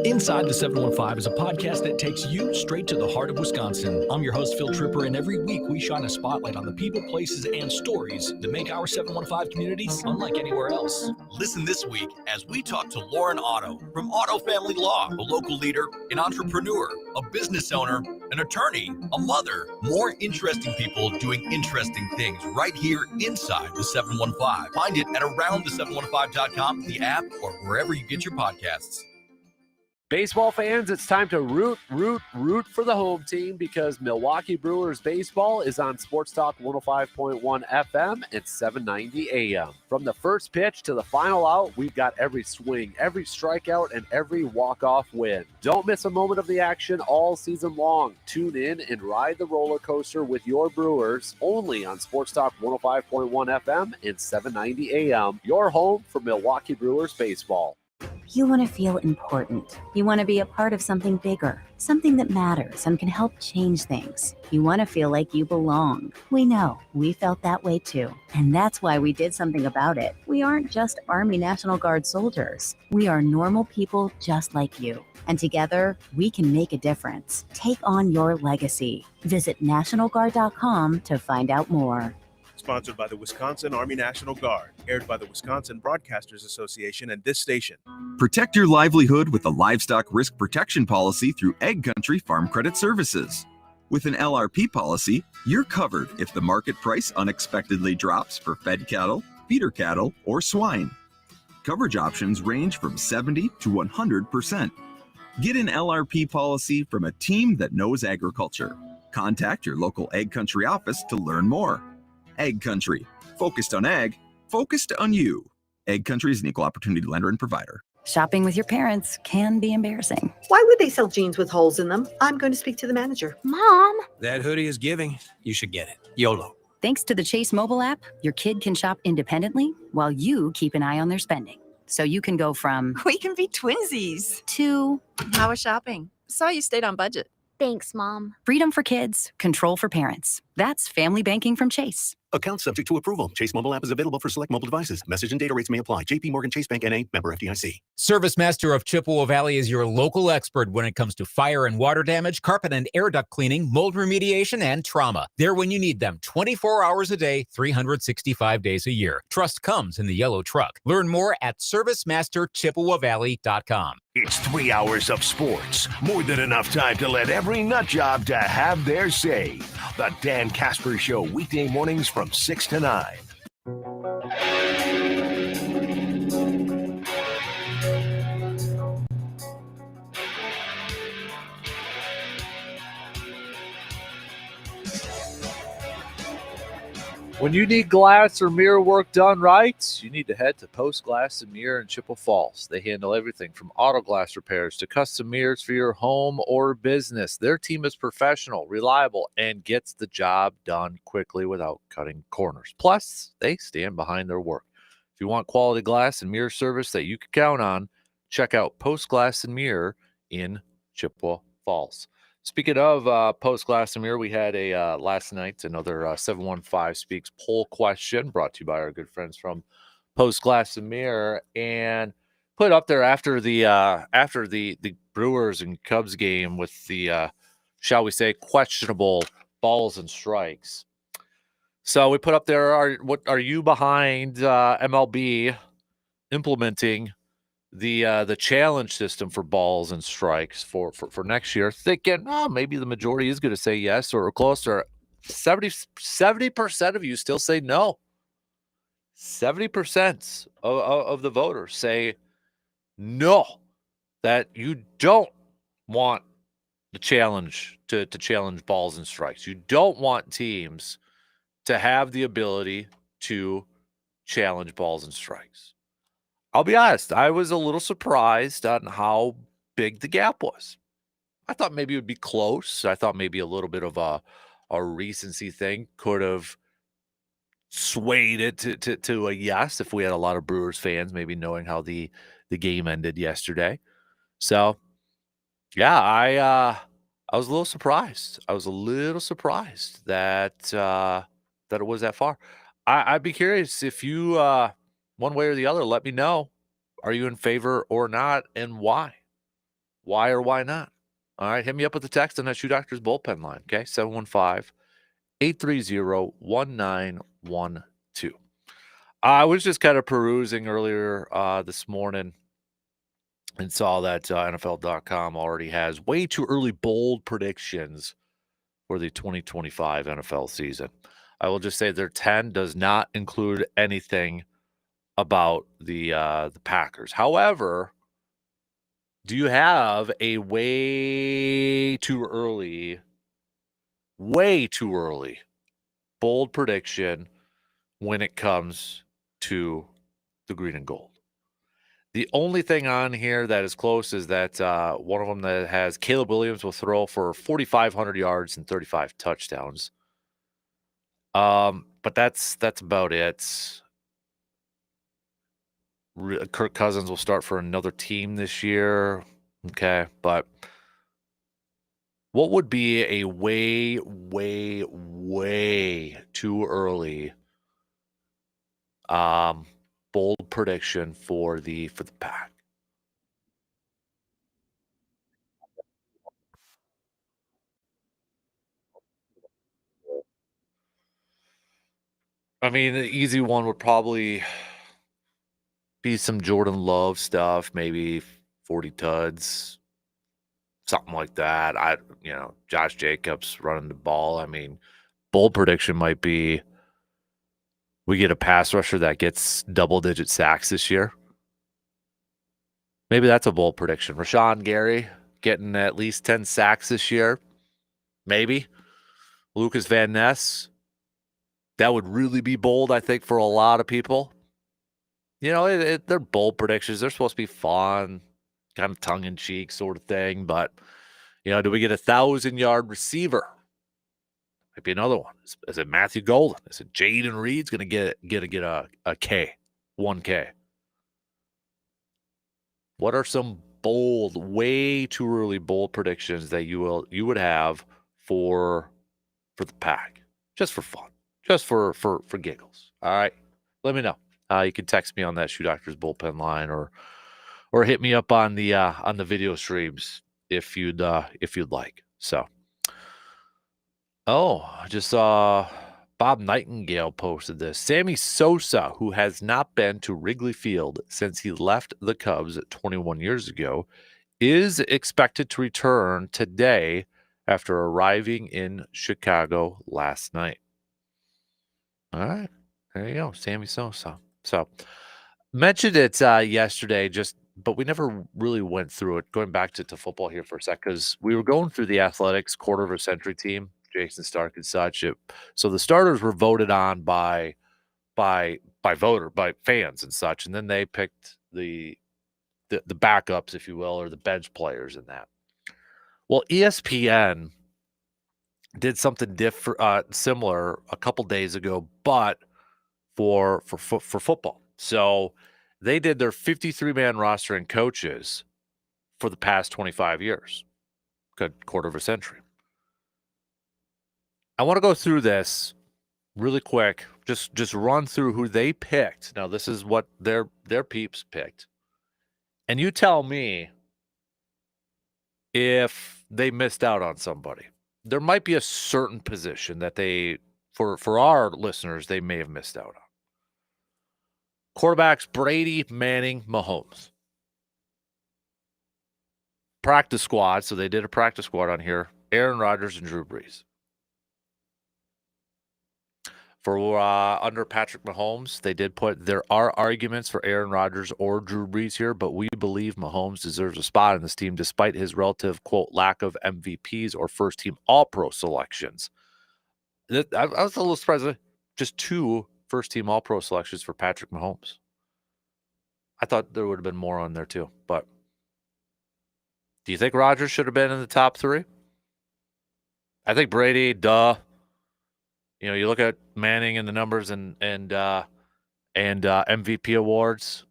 Inside the 715 is a podcast that takes you straight to the heart of Wisconsin. I'm your host, Phil Tripper, and every week we shine a spotlight on the people, places, and stories that make our 715 communities unlike anywhere else. Listen this week as we talk to Lauren Otto from Otto Family Law, a local leader, an entrepreneur, a business owner, an attorney, a mother. More interesting people doing interesting things right here inside the 715. Find it at aroundthe715.com, the app, or wherever you get your podcasts. Baseball fans, it's time to root for the home team because Milwaukee Brewers baseball is on Sports Talk 105.1 FM and 790 AM. From the first pitch to the final out, we've got every swing, every strikeout, and every walk-off win. Don't miss a moment of the action all season long. Tune in and ride the roller coaster with your Brewers only on Sports Talk 105.1 FM and 790 AM. Your home for Milwaukee Brewers baseball. You want to feel important. You want to be a part of something bigger, something that matters and can help change things. You want to feel like you belong. We know. We felt that way too. And that's why we did something about it. We aren't just Army National Guard soldiers. We are normal people just like you. And together, we can make a difference. Take on your legacy. Visit NationalGuard.com to find out more. Sponsored by the Wisconsin Army National Guard, aired by the Wisconsin Broadcasters Association and this station. Protect your livelihood with a livestock risk protection policy through Egg Country Farm Credit Services. With an LRP policy, you're covered if the market price unexpectedly drops for fed cattle, feeder cattle, or swine. Coverage options range from 70 to 100%. Get an LRP policy from a team that knows agriculture. Contact your local Egg Country office to learn more. Egg Country, focused on ag, focused on you. Egg Country is an equal opportunity lender and provider. Shopping with your parents can be embarrassing. Why would they sell jeans with holes in them? I'm going to speak to the manager. Mom! That hoodie is giving. You should get it. YOLO. Thanks to the Chase mobile app, your kid can shop independently while you keep an eye on their spending. So you can go from, we can be twinsies, to, how was shopping? Saw you stayed on budget. Thanks, Mom. Freedom for kids, control for parents. That's family banking from Chase. Account subject to approval. Chase mobile app is available for select mobile devices. Message and data rates may apply. JP Morgan Chase Bank N.A. Member FDIC. Service Master of Chippewa Valley is your local expert when it comes to fire and water damage, carpet and air duct cleaning, mold remediation, and trauma. They're when you need them 24 hours a day, 365 days a year. Trust comes in the yellow truck. Learn more at ServiceMasterChippewaValley.com. It's 3 hours of sports. More than enough time to let every nut job to have their say. The Dan Kasper Show, weekday mornings from 6 to 9. When you need glass or mirror work done right, you need to head to Post Glass and Mirror in Chippewa Falls. They handle everything from auto glass repairs to custom mirrors for your home or business. Their team is professional, reliable, and gets the job done quickly without cutting corners. Plus, they stand behind their work. If you want quality glass and mirror service that you can count on, check out Post Glass and Mirror in Chippewa Falls. Speaking of Post Glass and Mirror, we had a last night another 715 Speaks poll question brought to you by our good friends from Post Glass and Mirror, and put up there after the Brewers and Cubs game with the shall we say questionable balls and strikes. So we put up there, are you behind MLB implementing the challenge system for balls and strikes for next year, thinking, maybe the majority is going to say yes or closer. 70% of you still say no. 70% of the voters say no, that you don't want the challenge to challenge balls and strikes. You don't want teams to have the ability to challenge balls and strikes. I'll be honest, I was a little surprised on how big the gap was. I thought maybe it would be close. I thought maybe a little bit of a recency thing could have swayed it to a yes if we had a lot of Brewers fans maybe knowing how the game ended yesterday. So, yeah, I was a little surprised. I was a little surprised that it was that far. I'd be curious if you one way or the other, let me know. Are you in favor or not, and why? Why or why not? All right, hit me up with the text on that Shoe Doctor's bullpen line, okay? 715-830-1912. I was just kind of perusing earlier this morning and saw that NFL.com already has way too early bold predictions for the 2025 NFL season. I will just say their 10 does not include anything about the Packers. However, do you have a way too early bold prediction when it comes to the green and gold? The only thing on here that is close is that one of them that has Caleb Williams will throw for 4,500 yards and 35 touchdowns. But that's about it. Kirk Cousins will start for another team this year. Okay, but what would be a way too early bold prediction for the Pack? I mean, the easy one would probably be some Jordan Love stuff, maybe 40 tuds, something like that. Josh Jacobs running the ball. I mean, bold prediction might be we get a pass rusher that gets double-digit sacks this year. Maybe that's a bold prediction. Rashawn Gary getting at least 10 sacks this year. Maybe. Lucas Van Ness. That would really be bold, I think, for a lot of people. They're bold predictions. They're supposed to be fun, kind of tongue-in-cheek sort of thing. But, do we get a 1,000-yard receiver? Might be another one. Is it Matthew Golden? Is it Jaden Reed's going to get a K, 1K? What are some bold, way too early bold predictions that you would have for the Pack, just for fun? just for giggles. All right, let me know. You can text me on that Shoe Doctors bullpen line, or hit me up on the video streams if you'd like. So, I just saw Bob Nightingale posted this. Sammy Sosa, who has not been to Wrigley Field since he left the Cubs 21 years ago, is expected to return today after arriving in Chicago last night. All right, there you go, Sammy Sosa. So, mentioned it yesterday, but we never really went through it. Going back to football here for a sec, because we were going through the Athletics quarter of a century team, Jason Stark and such. So the starters were voted on by fans and such, and then they picked the backups, if you will, or the bench players in that. Well, ESPN did something different, similar a couple days ago, but for football. So they did their 53-man roster and coaches for the past 25 years, good quarter of a century. I want to go through this really quick. Just run through who they picked. Now, this is what their peeps picked, and you tell me if they missed out on somebody. There might be a certain position that they, for our listeners, they may have missed out on. Quarterbacks: Brady, Manning, Mahomes. Practice squad, so they did a practice squad on here: Aaron Rodgers and Drew Brees. For under Patrick Mahomes, they did put, there are arguments for Aaron Rodgers or Drew Brees here, but we believe Mahomes deserves a spot in this team despite his relative, quote, lack of MVPs or first-team All-Pro selections. I was a little surprised. Just 2 first-team All-Pro selections for Patrick Mahomes. I thought there would have been more on there too, but do you think Rodgers should have been in the top 3? I think Brady, duh. You know, you look at Manning and the numbers and MVP awards,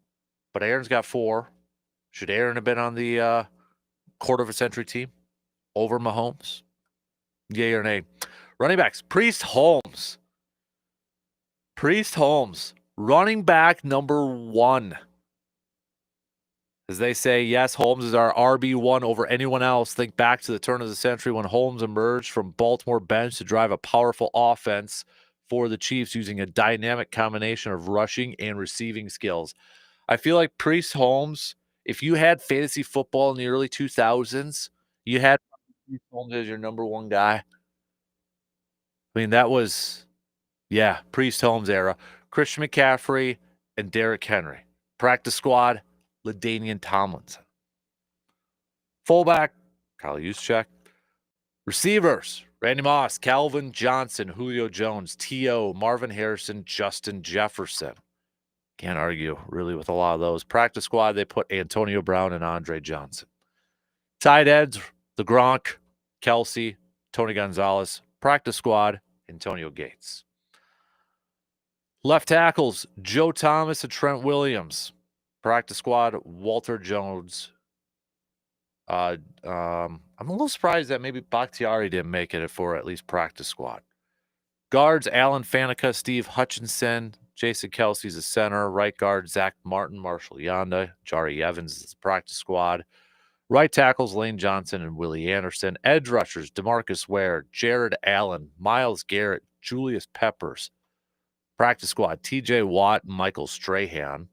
but Aaron's got 4. Should Aaron have been on the quarter of a century team over Mahomes? Yay or nay? Running backs: Priest Holmes. Priest Holmes, running back number 1. As they say, yes, Holmes is our RB1 over anyone else. Think back to the turn of the century when Holmes emerged from Baltimore bench to drive a powerful offense for the Chiefs using a dynamic combination of rushing and receiving skills. I feel like Priest Holmes, if you had fantasy football in the early 2000s, you had Priest Holmes as your number 1 guy. I mean, that was, Priest Holmes era. Christian McCaffrey and Derrick Henry. Practice squad: LaDainian Tomlinson. Fullback: Kyle Juszczyk. Receivers: Randy Moss, Calvin Johnson, Julio Jones, T.O., Marvin Harrison, Justin Jefferson. Can't argue really with a lot of those. Practice squad, they put Antonio Brown and Andre Johnson. Tight ends: the Gronk, Kelsey, Tony Gonzalez. Practice squad: Antonio Gates. Left tackles: Joe Thomas and Trent Williams. Practice squad: Walter Jones. I'm a little surprised that maybe Bakhtiari didn't make it for at least practice squad. Guards: Alan Faneca, Steve Hutchinson, Jason Kelsey's a center. Right guard: Zach Martin, Marshall Yanda, Jari Evans is the practice squad. Right tackles: Lane Johnson and Willie Anderson. Edge rushers: DeMarcus Ware, Jared Allen, Myles Garrett, Julius Peppers. Practice squad: TJ Watt and Michael Strahan.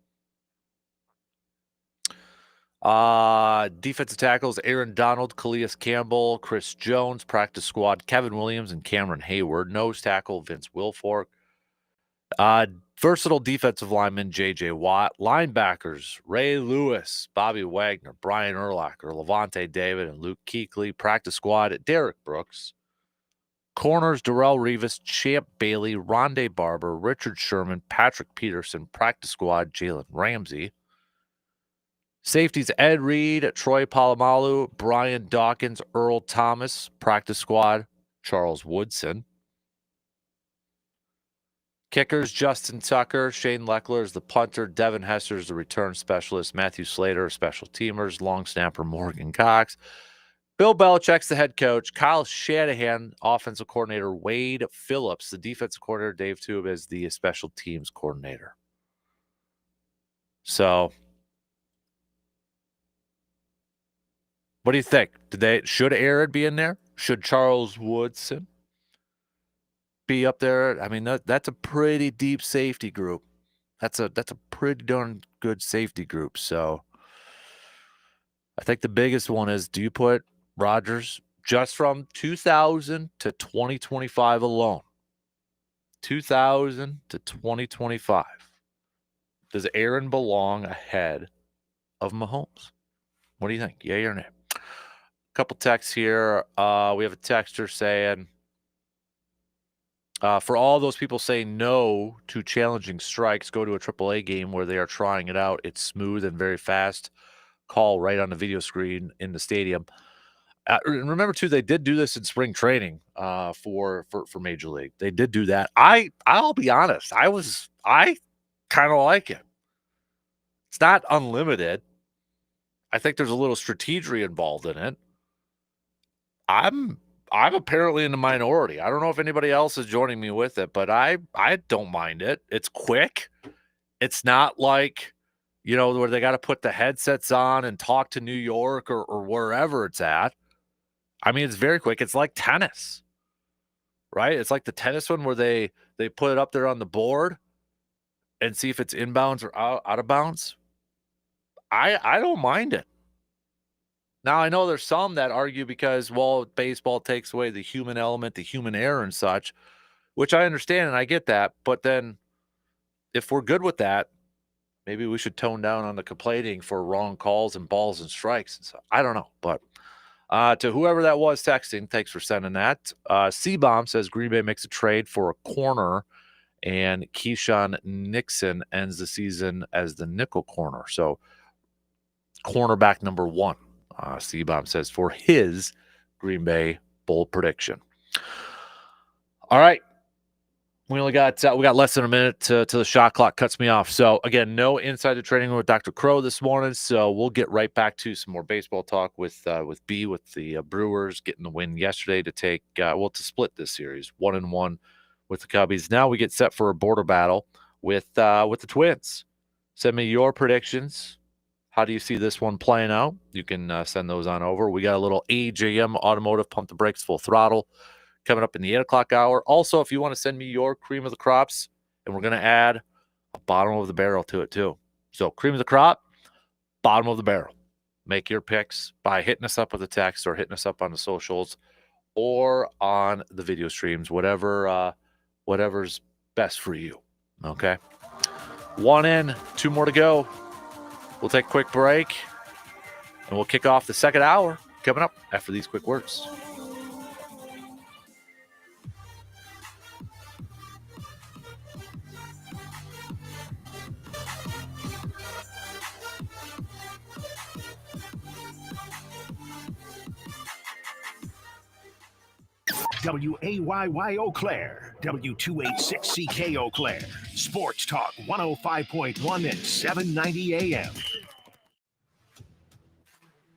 Defensive tackles: Aaron Donald, Calais Campbell, Chris Jones. Practice squad: Kevin Williams and Cameron Hayward. Nose tackle: Vince Wilfork. Versatile defensive lineman: J.J. Watt. Linebackers: Ray Lewis, Bobby Wagner, Brian Urlacher, Levante David, and Luke Kuechly. Practice squad: Derek Brooks. Corners: Darrell Revis, Champ Bailey, Rondé Barber, Richard Sherman, Patrick Peterson. Practice squad: Jalen Ramsey. Safeties: Ed Reed, Troy Polamalu, Brian Dawkins, Earl Thomas. Practice squad: Charles Woodson. Kickers: Justin Tucker, Shane Leckler is the punter, Devin Hester is the return specialist, Matthew Slater, special teamers, long snapper Morgan Cox. Bill Belichick's the head coach. Kyle Shanahan, offensive coordinator. Wade Phillips, the defensive coordinator. Dave Tube is the special teams coordinator. So, what do you think? Should Aaron be in there? Should Charles Woodson be up there? I mean, that's a pretty deep safety group. That's a pretty darn good safety group. So, I think the biggest one is, do you put Rodgers just from 2000 to 2025 alone? 2000 to 2025. Does Aaron belong ahead of Mahomes? What do you think? Yay or nay? A couple texts here. We have a texter saying, for all those people saying no to challenging strikes, go to a AAA game where they are trying it out. It's smooth and very fast. Call right on the video screen in the stadium. Remember too, they did do this in spring training for Major League. They did do that. I'll be honest. I kind of like it. It's not unlimited. I think there's a little strategy involved in it. I'm apparently in the minority. I don't know if anybody else is joining me with it, but I don't mind it. It's quick. It's not like, where they got to put the headsets on and talk to New York or wherever it's at. I mean, it's very quick. It's like tennis, right? It's like the tennis one where they put it up there on the board and see if it's inbounds or out of bounds. I don't mind it. Now, I know there's some that argue because, baseball takes away the human element, the human error and such, which I understand and I get that. But then if we're good with that, maybe we should tone down on the complaining for wrong calls and balls and strikes and stuff. I don't know. But to whoever that was texting, thanks for sending that. C-Bomb says Green Bay makes a trade for a corner and Keyshawn Nixon ends the season as the nickel corner. So cornerback number 1. C-Bomb says for his Green Bay bold prediction. All right. We got less than a minute to the shot clock cuts me off. So, again, no Inside the Training Room with Dr. Crow this morning. So, we'll get right back to some more baseball talk with B, with the Brewers getting the win yesterday to take, to split this series 1-1 with the Cubbies. Now we get set for a border battle with the Twins. Send me your predictions. How do you see this one playing out? You can send those on over. We got a little AJM Automotive Pump the Brakes Full Throttle coming up in the 8 o'clock hour. Also, if you want to send me your cream of the crops, and we're going to add a bottom of the barrel to it too. So cream of the crop, bottom of the barrel. Make your picks by hitting us up with a text or hitting us up on the socials or on the video streams, whatever's best for you. Okay. 1 in, 2 more to go. We'll take a quick break, and we'll kick off the second hour coming up after these quick words. WAYY Eau Claire, W286CK Eau Claire, Sports Talk 105.1 and 790 AM.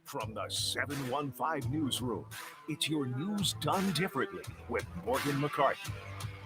From the 715 Newsroom, it's your news done differently with Morgan McCarthy.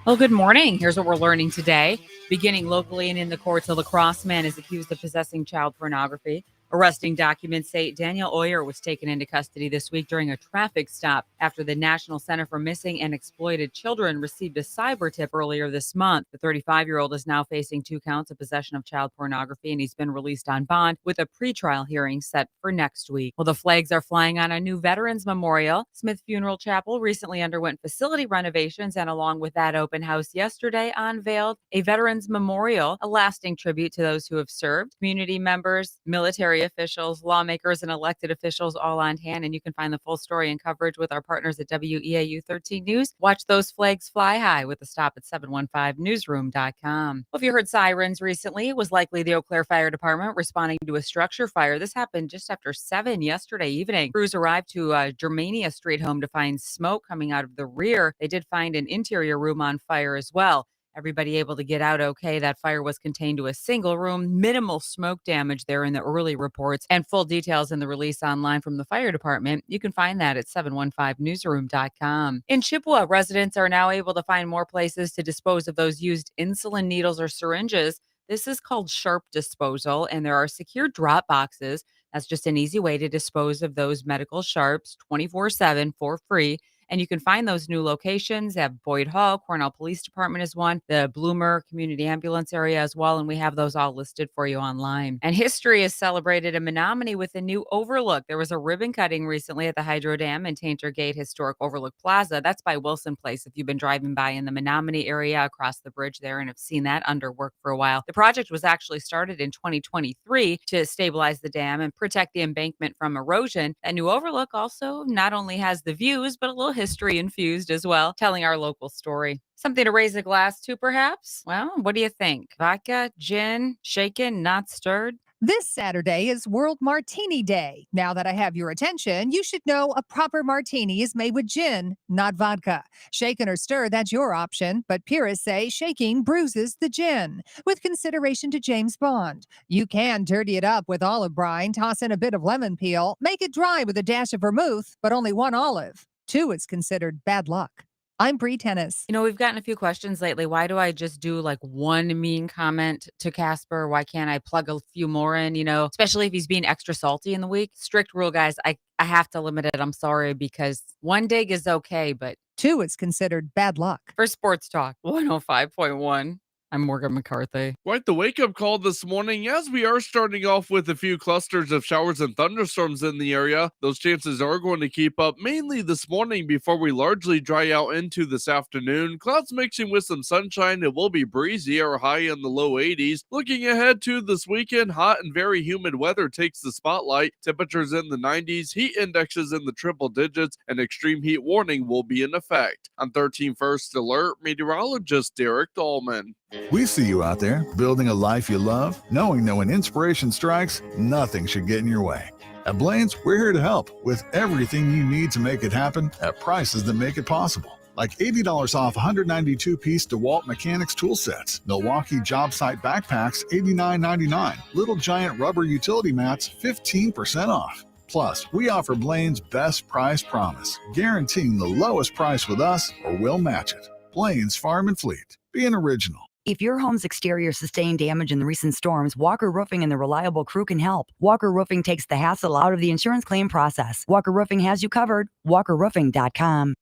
Well, good morning. Here's what we're learning today. Beginning locally and in the courts, a lacrosse man is accused of possessing child pornography. Arresting documents say Daniel Oyer was taken into custody this week during a traffic stop after the National Center for Missing and Exploited Children received a cyber tip earlier this month. The 35-year-old is now facing 2 counts of possession of child pornography, and he's been released on bond with a pretrial hearing set for next week. Well, the flags are flying on a new Veterans Memorial. Smith Funeral Chapel recently underwent facility renovations, and along with that open house yesterday, unveiled a Veterans Memorial, a lasting tribute to those who have served. Community members, military officials, lawmakers, and elected officials all on hand. And you can find the full story and coverage with our partners at WEAU 13 News. Watch those flags fly high with a stop at 715newsroom.com. Well, if you heard sirens recently, it was likely the Eau Claire Fire Department responding to a structure fire. This happened just after 7 yesterday evening. Crews arrived to Germania Street home to find smoke coming out of the rear. They did find an interior room on fire as well. Everybody able to get out okay. That fire was contained to a single room, minimal smoke damage there in the early reports, and full details in the release online from the fire department. You can find that at 715newsroom.com. In Chippewa, residents are now able to find more places to dispose of those used insulin needles or syringes. This is called sharp disposal, and there are secure drop boxes. That's just an easy way to dispose of those medical sharps 24/7 for free. And you can find those new locations at Boyd Hall. Cornell Police Department is one, the Bloomer Community Ambulance area as well. And we have those all listed for you online. And history is celebrated in Menominee with a new overlook. There was a ribbon cutting recently at the Hydro Dam and Tainter Gate Historic Overlook Plaza. That's by Wilson Place. If you've been driving by in the Menominee area across the bridge there and have seen that under work for a while. The project was actually started in 2023 to stabilize the dam and protect the embankment from erosion. That new overlook also not only has the views, but a little history infused as well, telling our local story. Something to raise a glass to, perhaps? Well, what do you think? Vodka, gin, shaken, not stirred? This Saturday is World Martini Day. Now that I have your attention, you should know a proper martini is made with gin, not vodka. Shaken or stir, that's your option, but purists say shaking bruises the gin. With consideration to James Bond, you can dirty it up with olive brine, toss in a bit of lemon peel, make it dry with a dash of vermouth, but only one olive. 2 is considered bad luck. I'm Bree Tennis. You know, we've gotten a few questions lately. Why do I just do like one mean comment to Casper? Why can't I plug a few more in, especially if he's being extra salty in the week? Strict rule, guys. I have to limit it. I'm sorry, because one dig is okay, but 2 is considered bad luck. For Sports Talk 105.1, I'm Morgan McCarthy. Quite the wake-up call this morning, as we are starting off with a few clusters of showers and thunderstorms in the area. Those chances are going to keep up mainly this morning before we largely dry out into this afternoon. Clouds mixing with some sunshine. It will be breezy, or high in the low 80s. Looking ahead to this weekend, hot and very humid weather takes the spotlight. Temperatures in the 90s, heat indexes in the triple digits, and extreme heat warning will be in effect. On 13 First Alert, meteorologist Derek Dahlman. We see you out there building a life you love, knowing that when inspiration strikes, nothing should get in your way. At Blaine's, we're here to help with everything you need to make it happen at prices that make it possible. Like $80 off 192-piece DeWalt Mechanics tool sets, Milwaukee job site backpacks $89.99, Little Giant rubber utility mats 15% off. Plus, we offer Blaine's best price promise, guaranteeing the lowest price with us or we'll match it. Blaine's Farm and Fleet. Be an original. If your home's exterior sustained damage in the recent storms, Walker Roofing and the reliable crew can help. Walker Roofing takes the hassle out of the insurance claim process. Walker Roofing has you covered. WalkerRoofing.com.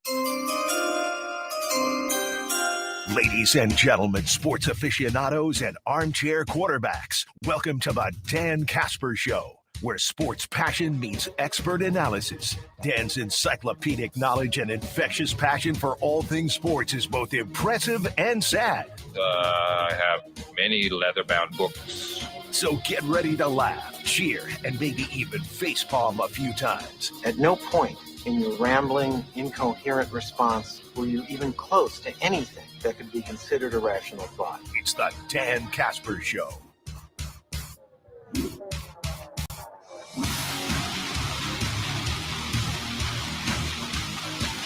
Ladies and gentlemen, sports aficionados and armchair quarterbacks, welcome to the Dan Kasper Show, where sports passion meets expert analysis. Dan's encyclopedic knowledge and infectious passion for all things sports is both impressive and sad. I have many leather-bound books. So get ready to laugh, cheer, and maybe even facepalm a few times. At no point in your rambling, incoherent response were you even close to anything that could be considered a rational thought. It's the Dan Kasper Show.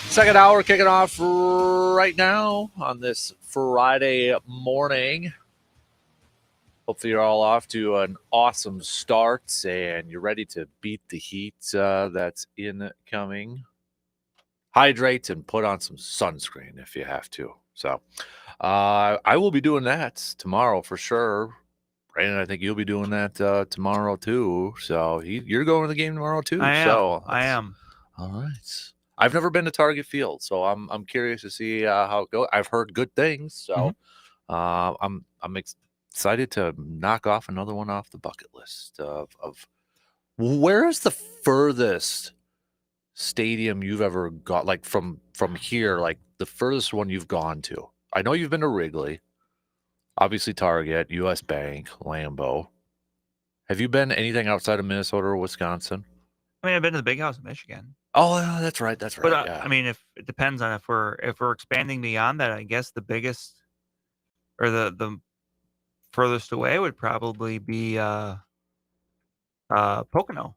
Second hour kicking off right now on this Friday morning. Hopefully you're all off to an awesome start and you're ready to beat the heat that's incoming. Hydrate and put on some sunscreen if you have to. So I will be doing that tomorrow for sure. Brandon, I think you'll be doing that tomorrow too. So you're going to the game tomorrow too. I am. All right. I've never been to Target Field, so I'm curious to see how it goes. I've heard good things, so I'm excited to knock off another one off the bucket list of where is the furthest stadium you've ever got, like from here, like the furthest one you've gone to. I know you've been to Wrigley, obviously Target, US Bank, Lambeau. Have you been anything outside of Minnesota or Wisconsin? I mean, I've been to the Big House in Michigan. Oh, that's right. But yeah. I mean, if it depends on if we're expanding beyond that, I guess the biggest or the furthest away would probably be Pocono.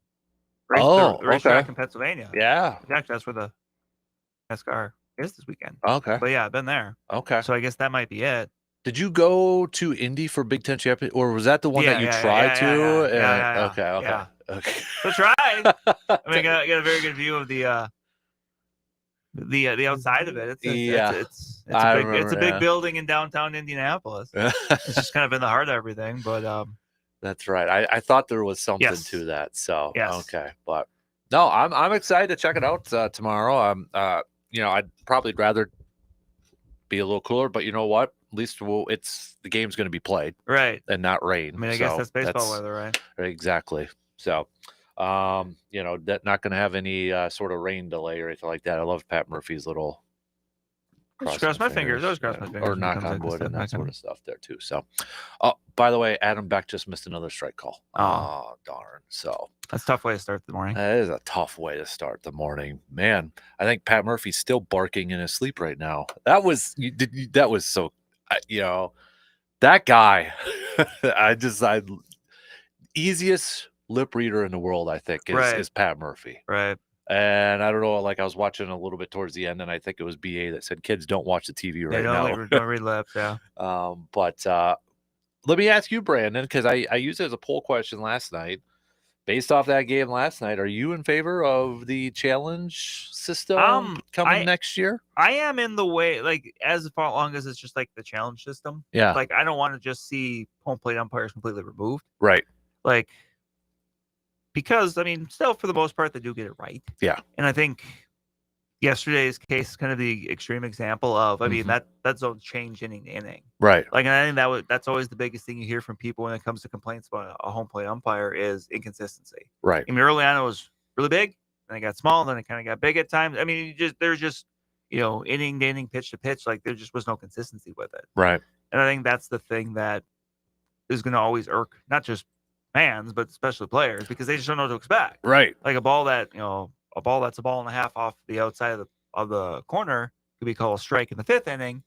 Racetrack in Pennsylvania. Yeah. Actually, that's where the NASCAR is this weekend. Okay. But yeah, I've been there. Okay. So I guess that might be it. Did you go to Indy for Big Ten Championship, or was that the one that you tried to? Okay. So tried. I mean, got a very good view of the outside of it. It's a big building in downtown Indianapolis. It's just kind of in the heart of everything, but that's right. I thought there was something to that. So okay, but no, I'm excited to check it out tomorrow. I'd probably rather be a little cooler, but you know what? At least the game's going to be played, right, and not rain. I mean, I guess that's baseball weather, right? Exactly. So, that not going to have any sort of rain delay or anything like that. I love Pat Murphy's little cross my fingers. Always cross my fingers. Or knock on wood and that sort of stuff there too. So, by the way, Adam Beck just missed another strike call. Oh, darn. So that's a tough way to start the morning. That is a tough way to start the morning, man. I think Pat Murphy's still barking in his sleep right now. That was so, that guy. Easiest lip reader in the world, I think, is Pat Murphy. Right. And I don't know, like I was watching a little bit towards the end, and I think it was BA that said, "Kids, don't watch the TV right now. Don't read lips." Yeah. But let me ask you, Brandon, because I used it as a poll question last night. Based off that game last night, are you in favor of the challenge system coming next year? I am in the way, like as long as it's just like the challenge system. Yeah. Like I don't want to just see home plate umpires completely removed. Right. Like. Because, I mean, still, for the most part, they do get it right. Yeah. And I think yesterday's case is kind of the extreme example of, I mean, that zone's change inning to inning. Right. Like, and I think that's always the biggest thing you hear from people when it comes to complaints about a home plate umpire is inconsistency. Right. I mean, early on, it was really big, then it got small, then it kind of got big at times. I mean, there's just, inning to inning, pitch to pitch, like there just was no consistency with it. Right. And I think that's the thing that is going to always irk, not just fans, but especially players, because they just don't know what to expect. Right. Like a ball that's a ball and a half off the outside of the corner could be called a strike in the 5th inning,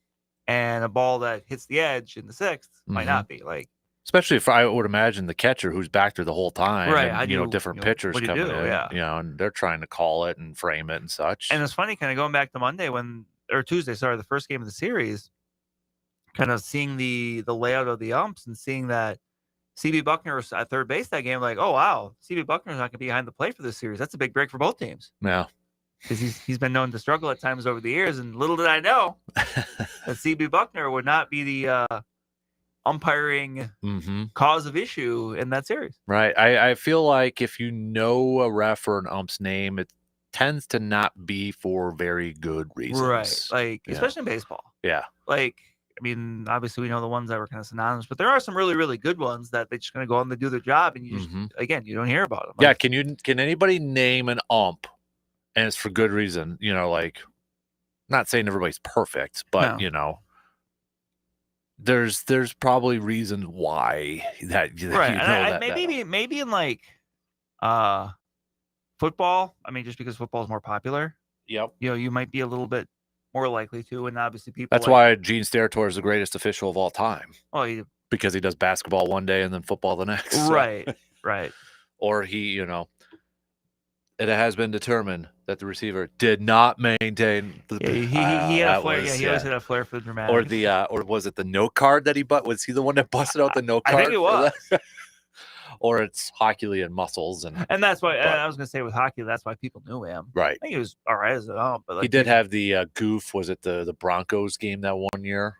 and a ball that hits the edge in the 6th might not be. Like, especially if I would imagine the catcher who's back there the whole time, right? And, different pitchers coming in, and they're trying to call it and frame it and such. And it's funny, kind of going back to Tuesday, the first game of the series, kind of seeing the layout of the umps and seeing that CB Buckner was at third base that game. Like, oh wow, CB Buckner's not going to be behind the plate for this series. That's a big break for both teams. Yeah, because he's been known to struggle at times over the years, and little did I know that CB Buckner would not be the umpiring cause of issue in that series. Right. I feel like if you know a ref or an ump's name, it tends to not be for very good reasons. Right. Like, especially in baseball. Yeah. Like, I mean, obviously we know the ones that were kind of synonymous, but there are some really, really good ones that they just going to go out and they do their job, and you just, again, you don't hear about them. Yeah. Can anybody name an ump, and it's for good reason? Like, not saying everybody's perfect, but there's probably reasons why that. Right. Maybe in like football. I mean, just because football is more popular. Yep. You might be a little bit more likely to, and obviously people. That's why Gene Steratore is the greatest official of all time. Oh, because he does basketball one day and then football the next. Right, right. Or he, it has been determined that the receiver did not maintain the. He had a flair. He always had a flair for the dramatic. Or was it the note card that he was he the one that busted out the note card? I think it was. Or it's Herculean muscles, and that's why I was going to say with hockey, that's why people knew him. Right. I think he was all right as an ump, but he did have the goof. Was it the Broncos game that one year?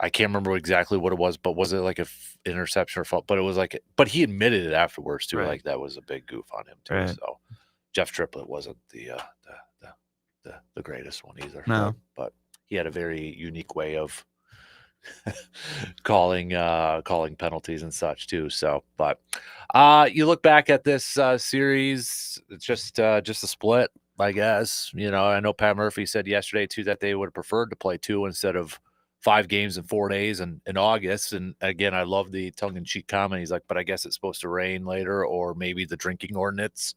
I can't remember exactly what it was, but was it like a interception or fault? But it was but he admitted it afterwards too. Right. Like that was a big goof on him too. Right. So Jeff Triplett wasn't the greatest one either. No, but he had a very unique way of calling penalties and such too. So, but you look back at this series, it's just a split, I guess. I know Pat Murphy said yesterday too that they would have preferred to play 2 instead of 5 games in 4 days in August. And again, I love the tongue-in-cheek comment. He's like, but I guess it's supposed to rain later, or maybe the drinking ordinance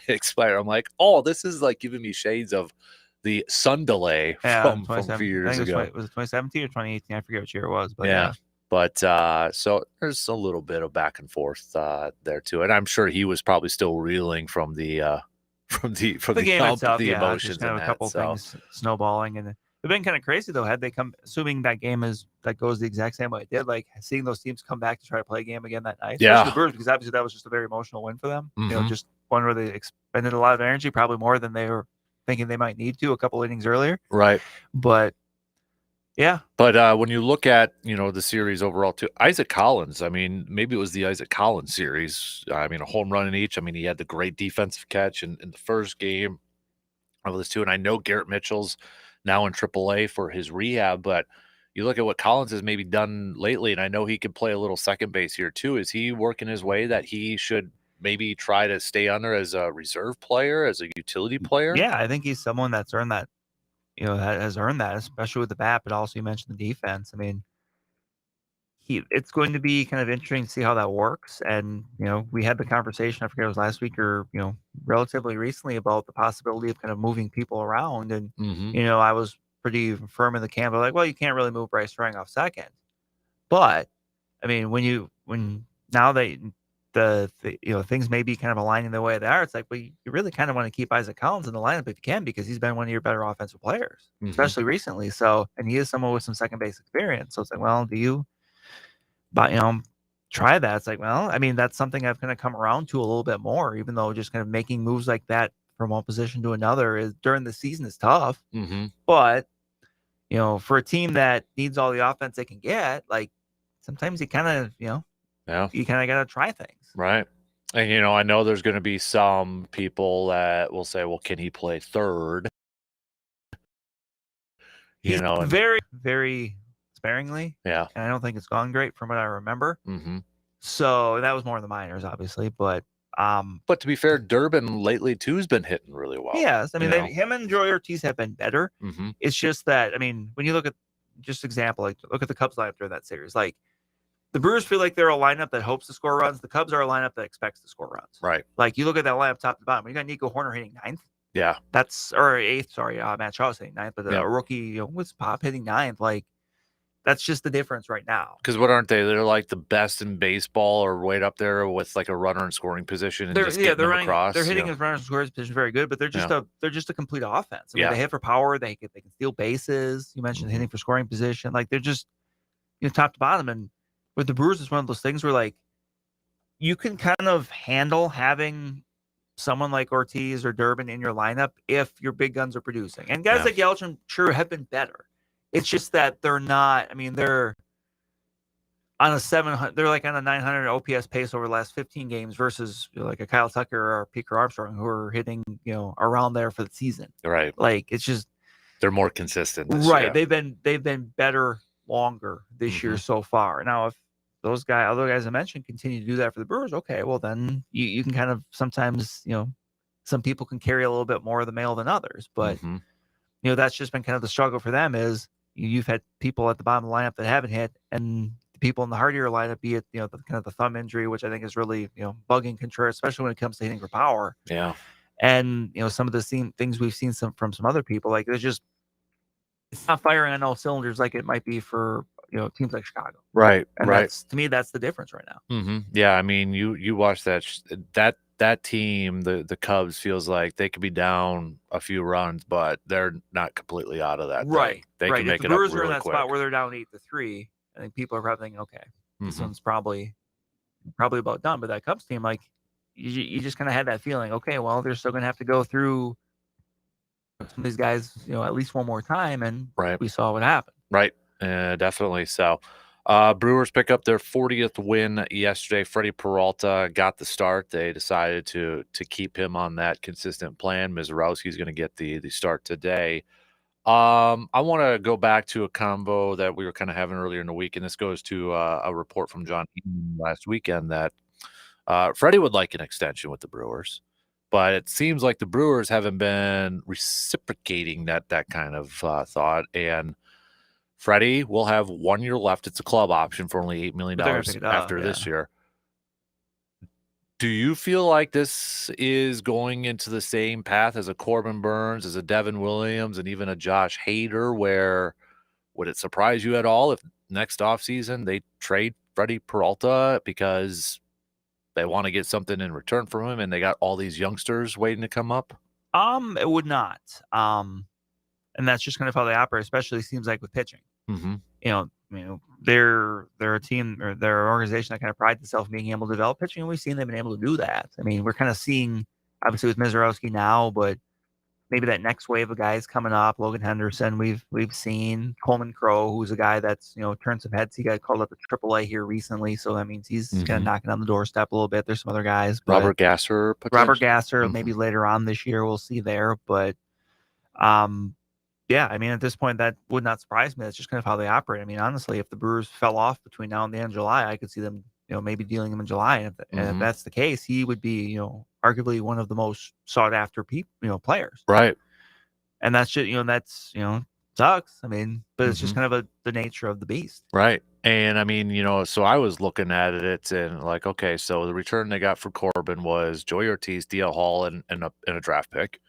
expire. I'm like, oh, this is like giving me shades of the sun delay from a few years ago. Was it 2017 or 2018? I forget which year it was. But yeah. But so there's a little bit of back and forth there too, and I'm sure he was probably still reeling from the game itself, the emotions, kind of a couple things snowballing, and It'd been kind of crazy though, had they come, assuming that game that goes the exact same way it did, like seeing those teams come back to try to play a game again that night. Yeah. Especially the Brewers, because obviously that was just a very emotional win for them. Mhm. Just one where they expended a lot of energy, probably more than they were thinking they might need to a couple innings earlier. Right. But yeah. But when you look at, the series overall too, Isaac Collins, I mean, maybe it was the Isaac Collins series. I mean, a home run in each. I mean, he had the great defensive catch in the first game of this too. And I know Garrett Mitchell's now in AAA for his rehab, but you look at what Collins has maybe done lately, and I know he could play a little second base here too. Is he working his way that he should maybe try to stay under as a reserve player, as a utility player? Yeah, I think he's someone that's earned that, has earned that, especially with the bat, but also you mentioned the defense. I mean, it's going to be kind of interesting to see how that works. And, we had the conversation, I forget it was last week or, relatively recently, about the possibility of kind of moving people around. And, I was pretty firm in the camp of like, well, you can't really move Bryce Strang off second. But, I mean, when now the things may be kind of aligning the way they are, it's like, well, you really kind of want to keep Isaac Collins in the lineup if you can, because he's been one of your better offensive players, especially recently. So, and he is someone with some second base experience. So it's like, well, do you, but try that? It's like, well, I mean, that's something I've kind of come around to a little bit more, even though just kind of making moves like that from one position to another is during the season is tough. But for a team that needs all the offense they can get, like sometimes you kind of, you kind of got to try things. Right. And, I know there's going to be some people that will say, well, can he play third? He's very, very sparingly. Yeah. And I don't think it's gone great from what I remember. Mm-hmm. So that was more in the minors, obviously. But to be fair, Durbin lately too has been hitting really well. Yes. I mean, him and Joey Ortiz have been better. Mm-hmm. It's just that, I mean, when you look at just example, like look at the Cubs lineup during that series, like the Brewers feel like they're a lineup that hopes to score runs. The Cubs are a lineup that expects to score runs. Right. Like you look at that lineup top to bottom. When you got Nico Horner hitting ninth. Yeah. Or eighth, sorry. Matt Shaw's hitting ninth, but a rookie, with Pop hitting ninth, like that's just the difference right now. Because what aren't they? They're like the best in baseball, or right up there with like a runner in scoring position. And They're they're running across. They're hitting his runners in scoring position very good, but they're just a complete offense. I mean, they hit for power. They can steal bases. You mentioned hitting for scoring position. Like they're just top to bottom. And with the Brewers, it's one of those things where like you can kind of handle having someone like Ortiz or Durbin in your lineup if your big guns are producing. And guys like Yelich, I'm sure, have been better. It's just that they're not. I mean, they're on a 700. They're like on a 900 OPS pace over the last 15 games versus like a Kyle Tucker or Peter Armstrong who are hitting around there for the season. Right. Like it's just they're more consistent. Right. They've been better longer this year so far. Now, if those other guys I mentioned, continue to do that for the Brewers, okay, well then you can kind of sometimes some people can carry a little bit more of the mail than others, but that's just been kind of the struggle for them is. You've had people at the bottom of the lineup that haven't hit, and the people in the heart of your lineup, be it the kind of the thumb injury, which I think is really bugging Contreras, especially when it comes to hitting for power. Yeah, and some of the things we've seen from some other people, like it's not firing on all cylinders like it might be for teams like Chicago. Right, and right. That's, to me, that's the difference right now. Mm-hmm. Yeah, I mean, you watch that team, the Cubs, feels like they could be down a few runs, but they're not completely out of that. Right. They can make if it the Brewers up are in really that quick. spot where they're down 8-3, I think people are probably thinking, okay, this one's probably about done. But that Cubs team, like you just kind of had that feeling, okay, well, they're still going to have to go through some of these guys, at least one more time, and we saw what happened. Right. Definitely. So. Brewers pick up their 40th win yesterday. Freddie Peralta got the start. They decided to keep him on that consistent plan. Mizorowski's going to get the start today. I want to go back to a combo that we were kind of having earlier in the week, and this goes to a report from John last weekend that Freddie would like an extension with the Brewers, but it seems like the Brewers haven't been reciprocating that kind of thought. And Freddie will have 1 year left. It's a club option for only $8 million after this year. Do you feel like this is going into the same path as a Corbin Burns, as a Devin Williams, and even a Josh Hader, where would it surprise you at all if next offseason they trade Freddie Peralta because they want to get something in return from him and they got all these youngsters waiting to come up? It would not. and that's just kind of how they operate. Especially seems like with pitching. Mm-hmm. They're a team or they're an organization that kind of prides itself in being able to develop pitching, and we've seen they've been able to do that. I mean, we're kind of seeing obviously with Mizorowski now, but maybe that next wave of guys coming up. Logan Henderson, we've seen Coleman Crow, who's a guy that's turned some heads. He got called up to AAA here recently, so that means he's kind of knocking on the doorstep a little bit. There's some other guys, but Robert Gasser, maybe later on this year we'll see there. But yeah, I mean, at this point, that would not surprise me. That's just kind of how they operate. I mean, honestly, if the Brewers fell off between now and the end of July, I could see them, maybe dealing him in July. And if that's the case, he would be, arguably one of the most sought after players. Right. And that's just, sucks. I mean, but it's just kind of the nature of the beast. Right. And I mean, so I was looking at it and like, okay, so the return they got for Corbin was Joey Ortiz, DL Hall, and a draft pick.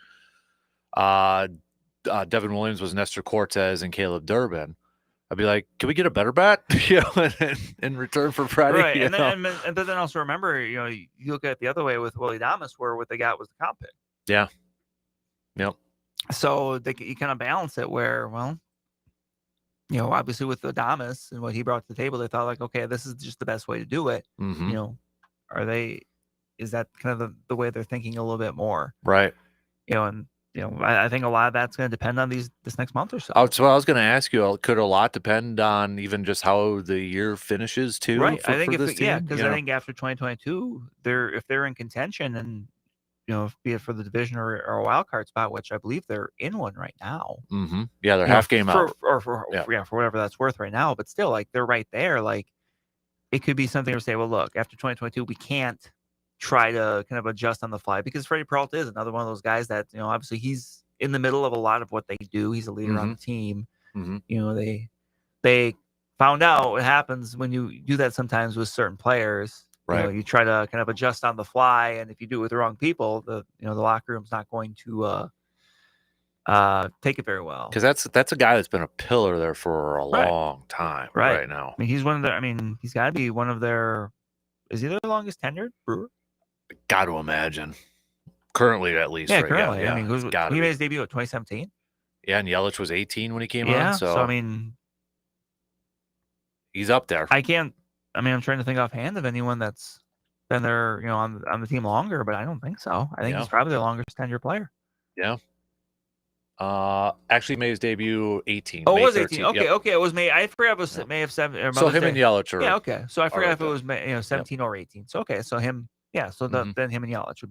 Devin Williams was Nestor Cortez and Caleb Durbin. I'd be like, can we get a better bat? In return for Freddie. Right. But then also remember, you look at it the other way with Willie Damas, where what they got was the comp pick. Yeah. Yep. So you kind of balance it where, well, obviously with Adames and what he brought to the table, they thought like, okay, this is just the best way to do it. Is that kind of the way they're thinking a little bit more? Right. I think a lot of that's going to depend on this next month or so. Oh, so I was going to ask you, could a lot depend on even just how the year finishes too? Right. I think because I think after 2022, if they're in contention and be it for the division or a wild card spot, which I believe they're in one right now. Mm-hmm. Yeah, they're half game out. For whatever that's worth right now. But still, like they're right there. Like it could be something to say, well, look, after 2022, we can't try to kind of adjust on the fly because Freddie Peralta is another one of those guys that obviously he's in the middle of a lot of what they do. He's a leader on the team. They found out what happens when you do that sometimes with certain players. Right. You try to kind of adjust on the fly, and if you do it with the wrong people, the locker room's not going to take it very well. Because that's a guy that's been a pillar there for a long time right now. I mean, he's one of their. I mean, he's got to be one of their. Is he their longest tenured Brewer? Got to imagine. Currently, at least. Yeah, right? currently. Yeah, I mean, he made his debut in 2017. Yeah, and Yelich was 18 when he came on. So I mean, he's up there. I'm trying to think offhand of anyone that's been there, on the team longer, but I don't think so. I think he's probably the longest tenured player. Yeah. Actually made his debut 18. Oh, May it was 13th. 18. Okay, okay. It was May. I forgot it was May of 7. So him and Yelich are. Yeah, okay. So I forgot if it there. was May, 17 or 18. So okay, so him. Yeah, so then him and Yelich would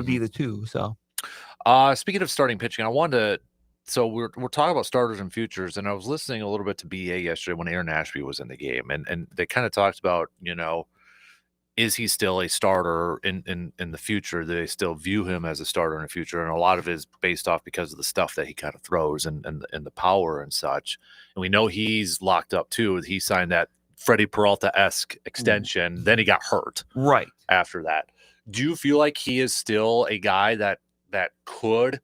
be the two. So. Speaking of starting pitching, I wanted to. So we're talking about starters and futures, and I was listening a little bit to BA yesterday when Aaron Ashby was in the game, and they kind of talked about, is he still a starter in the future? Do they still view him as a starter in the future? And a lot of it is based off because of the stuff that he kind of throws and the power and such. And we know he's locked up too. He signed that Freddie Peralta-esque extension. Then he got hurt right after that. Do you feel like he is still a guy that could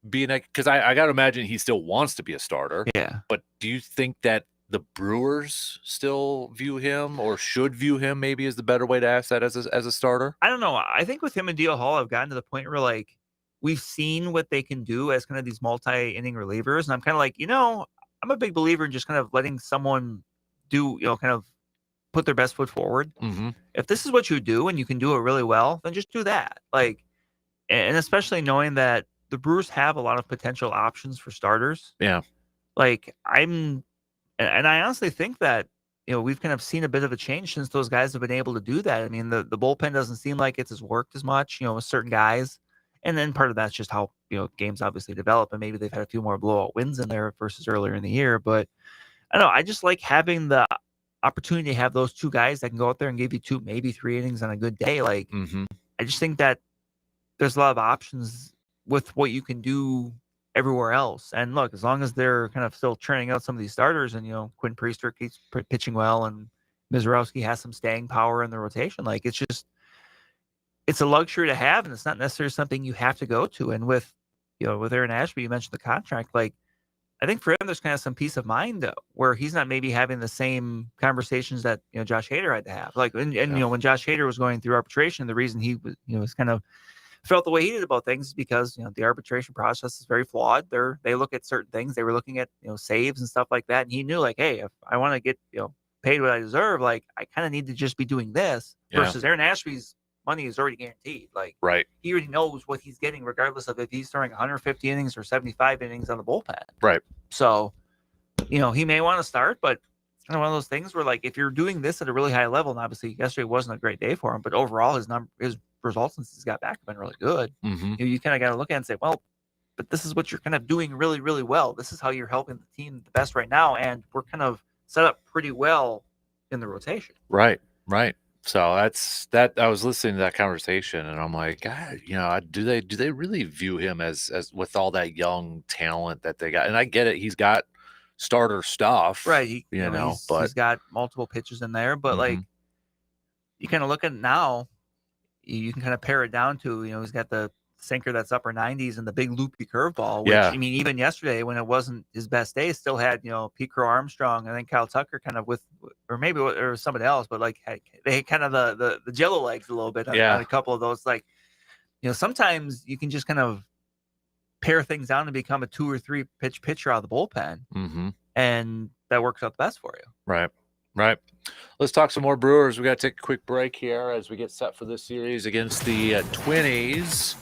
be because I got to imagine he still wants to be a starter. Yeah. But do you think that the Brewers still view him or should view him maybe is the better way to ask that as a starter? I don't know. I think with him and DL Hall, I've gotten to the point where like we've seen what they can do as kind of these multi-inning relievers. And I'm kind of like, I'm a big believer in just kind of letting someone do, kind of put their best foot forward. Mm-hmm. If this is what you do and you can do it really well, then just do that. Like, and especially knowing that the Brewers have a lot of potential options for starters. Yeah. Like and I honestly think that, we've kind of seen a bit of a change since those guys have been able to do that. I mean, the bullpen doesn't seem like it's worked as much, with certain guys. And then part of that's just how, games obviously develop. And maybe they've had a few more blowout wins in there versus earlier in the year. But I don't know. I just like having the opportunity to have those two guys that can go out there and give you 2, maybe 3 innings on a good day. Like, I just think that there's a lot of options with what you can do everywhere else. And look, as long as they're kind of still churning out some of these starters and, Quinn Priester keeps pitching well and Mizorowski has some staying power in the rotation, like it's a luxury to have, and it's not necessarily something you have to go to. And with Aaron Ashby, you mentioned the contract, like I think for him, there's kind of some peace of mind where he's not maybe having the same conversations that, Josh Hader had to have. Like, and when Josh Hader was going through arbitration, the reason he was, was kind of felt the way he did about things is because, the arbitration process is very flawed. They look at certain things. They were looking at, saves and stuff like that. And he knew, like, hey, if I want to get, paid what I deserve, like, I kind of need to just be doing this versus Aaron Ashby's money is already guaranteed. Like, right. He already knows what he's getting, regardless of if he's throwing 150 innings or 75 innings on the bullpen. Right. So, he may want to start, but it's kind of one of those things where, like, if you're doing this at a really high level, and obviously yesterday wasn't a great day for him, but overall his results since he's got back have been really good. Mm-hmm. You kind of got to look at it and say, well, but this is what you're kind of doing really, really well. This is how you're helping the team the best right now, and we're kind of set up pretty well in the rotation. Right. So that's that. I was listening to that conversation, and I'm like, God, do they really view him as with all that young talent that they got? And I get it, he's got starter stuff, right? But he's got multiple pitches in there, but like, you kind of look at it now, you can kind of pare it down to, he's got the sinker that's upper 90s and the big loopy curveball, which I mean, even yesterday when it wasn't his best day, still had, Pete Crow Armstrong and then Kyle Tucker kind of or somebody else, but like they had kind of the jello legs a little bit on a couple of those. Like, sometimes you can just kind of pare things down and become a 2 or 3 pitch pitcher out of the bullpen, and that works out the best for you. Right. Let's talk some more Brewers. We got to take a quick break here as we get set for this series against the Twinnies.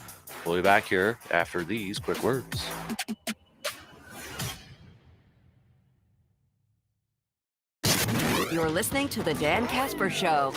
We'll be back here after these quick words. You're listening to the Dan Kasper Show.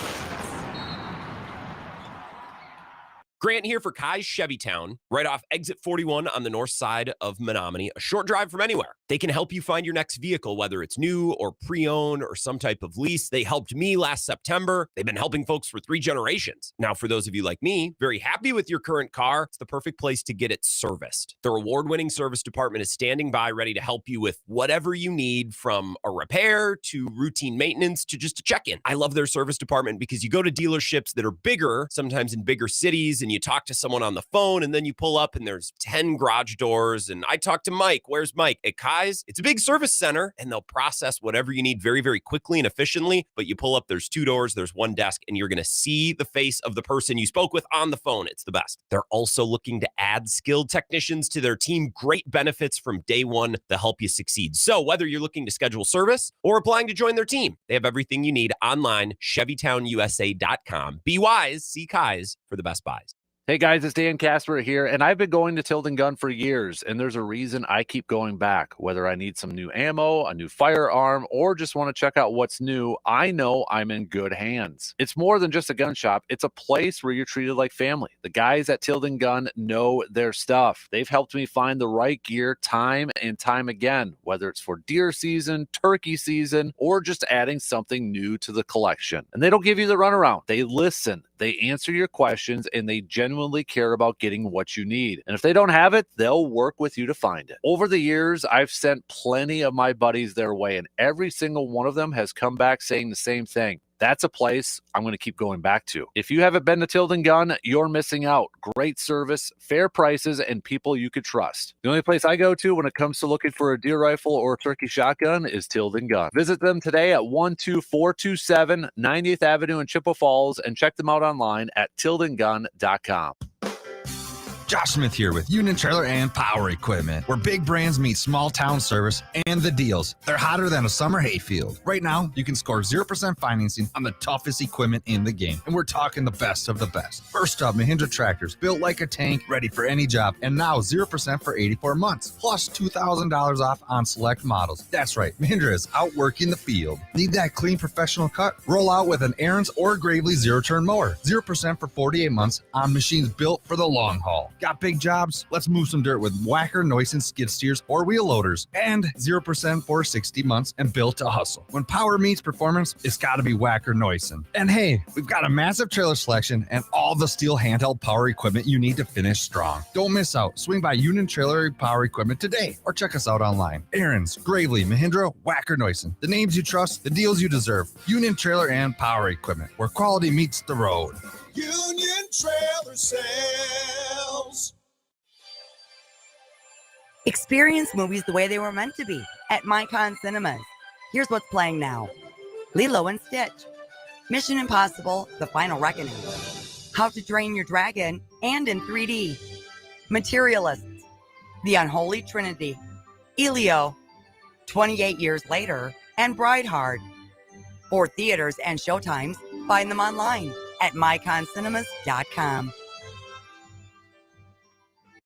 Grant here for Kai's Chevytown, right off exit 41 on the north side of Menominee, a short drive from anywhere. They can help you find your next vehicle, whether it's new or pre-owned or some type of lease. They helped me last September. They've been helping folks for 3 generations. Now, for those of you like me, very happy with your current car, it's the perfect place to get it serviced. Their award-winning service department is standing by, ready to help you with whatever you need, from a repair to routine maintenance to just a check-in. I love their service department because you go to dealerships that are bigger, sometimes in bigger cities, and you talk to someone on the phone, and then you pull up and there's 10 garage doors. And I talked to Mike. Where's Mike? At Kai's, it's a big service center, and they'll process whatever you need very, very quickly and efficiently. But you pull up, there's 2 doors, there's 1 desk, and you're going to see the face of the person you spoke with on the phone. It's the best. They're also looking to add skilled technicians to their team. Great benefits from day one to help you succeed. So whether you're looking to schedule service or applying to join their team, they have everything you need online, ChevytownUSA.com. Be wise, see Kai's for the best buys. Hey guys, it's Dan Kasper here, and I've been going to Tilden Gun for years, and there's a reason I keep going back. Whether I need some new ammo, a new firearm, or just want to check out what's new, I know I'm in good hands. It's more than just a gun shop. It's a place where you're treated like family. The guys at Tilden Gun know their stuff. They've helped me find the right gear time and time again, whether it's for deer season, turkey season, or just adding something new to the collection. And they don't give you the runaround. They listen. They answer your questions, and they genuinely care about getting what you need. And if they don't have it, they'll work with you to find it. Over the years, I've sent plenty of my buddies their way, and every single one of them has come back saying the same thing. That's a place I'm going to keep going back to. If you haven't been to Tilden Gun, you're missing out. Great service, fair prices, and people you could trust. The only place I go to when it comes to looking for a deer rifle or a turkey shotgun is Tilden Gun. Visit them today at 12427 90th Avenue in Chippewa Falls and check them out online at tildengun.com. Josh Smith here with Union Trailer and Power Equipment, where big brands meet small town service and the deals. They're hotter than a summer hayfield. Right now, you can score 0% financing on the toughest equipment in the game, and we're talking the best of the best. First up, Mahindra tractors, built like a tank, ready for any job, and now 0% for 84 months, plus $2,000 off on select models. That's right, Mahindra is outworking the field. Need that clean professional cut? Roll out with an Aaron's or Gravely zero-turn mower, 0% for 48 months on machines built for the long haul. Got big jobs? Let's move some dirt with Whacker, Neusen skid steers or wheel loaders, and 0% for 60 months and built to hustle. When power meets performance, it's got to be Whacker Neusen. And hey, we've got a massive trailer selection and all the steel handheld power equipment you need to finish strong. Don't miss out. Swing by Union Trailer Power Equipment today or check us out online. Aaron's, Gravely, Mahindra, Whacker Neusen. The names you trust, the deals you deserve. Union Trailer and Power Equipment, where quality meets the road. Union Trailer Sales. Experience movies the way they were meant to be at MyCon Cinemas. Here's what's playing now. Lilo and Stitch, Mission Impossible, The Final Reckoning, How to Train Your Dragon, and in 3D. Materialists, The Unholy Trinity, Elio, 28 Years Later, and Bridehard. For theaters and showtimes, find them online at myconcinemas.com.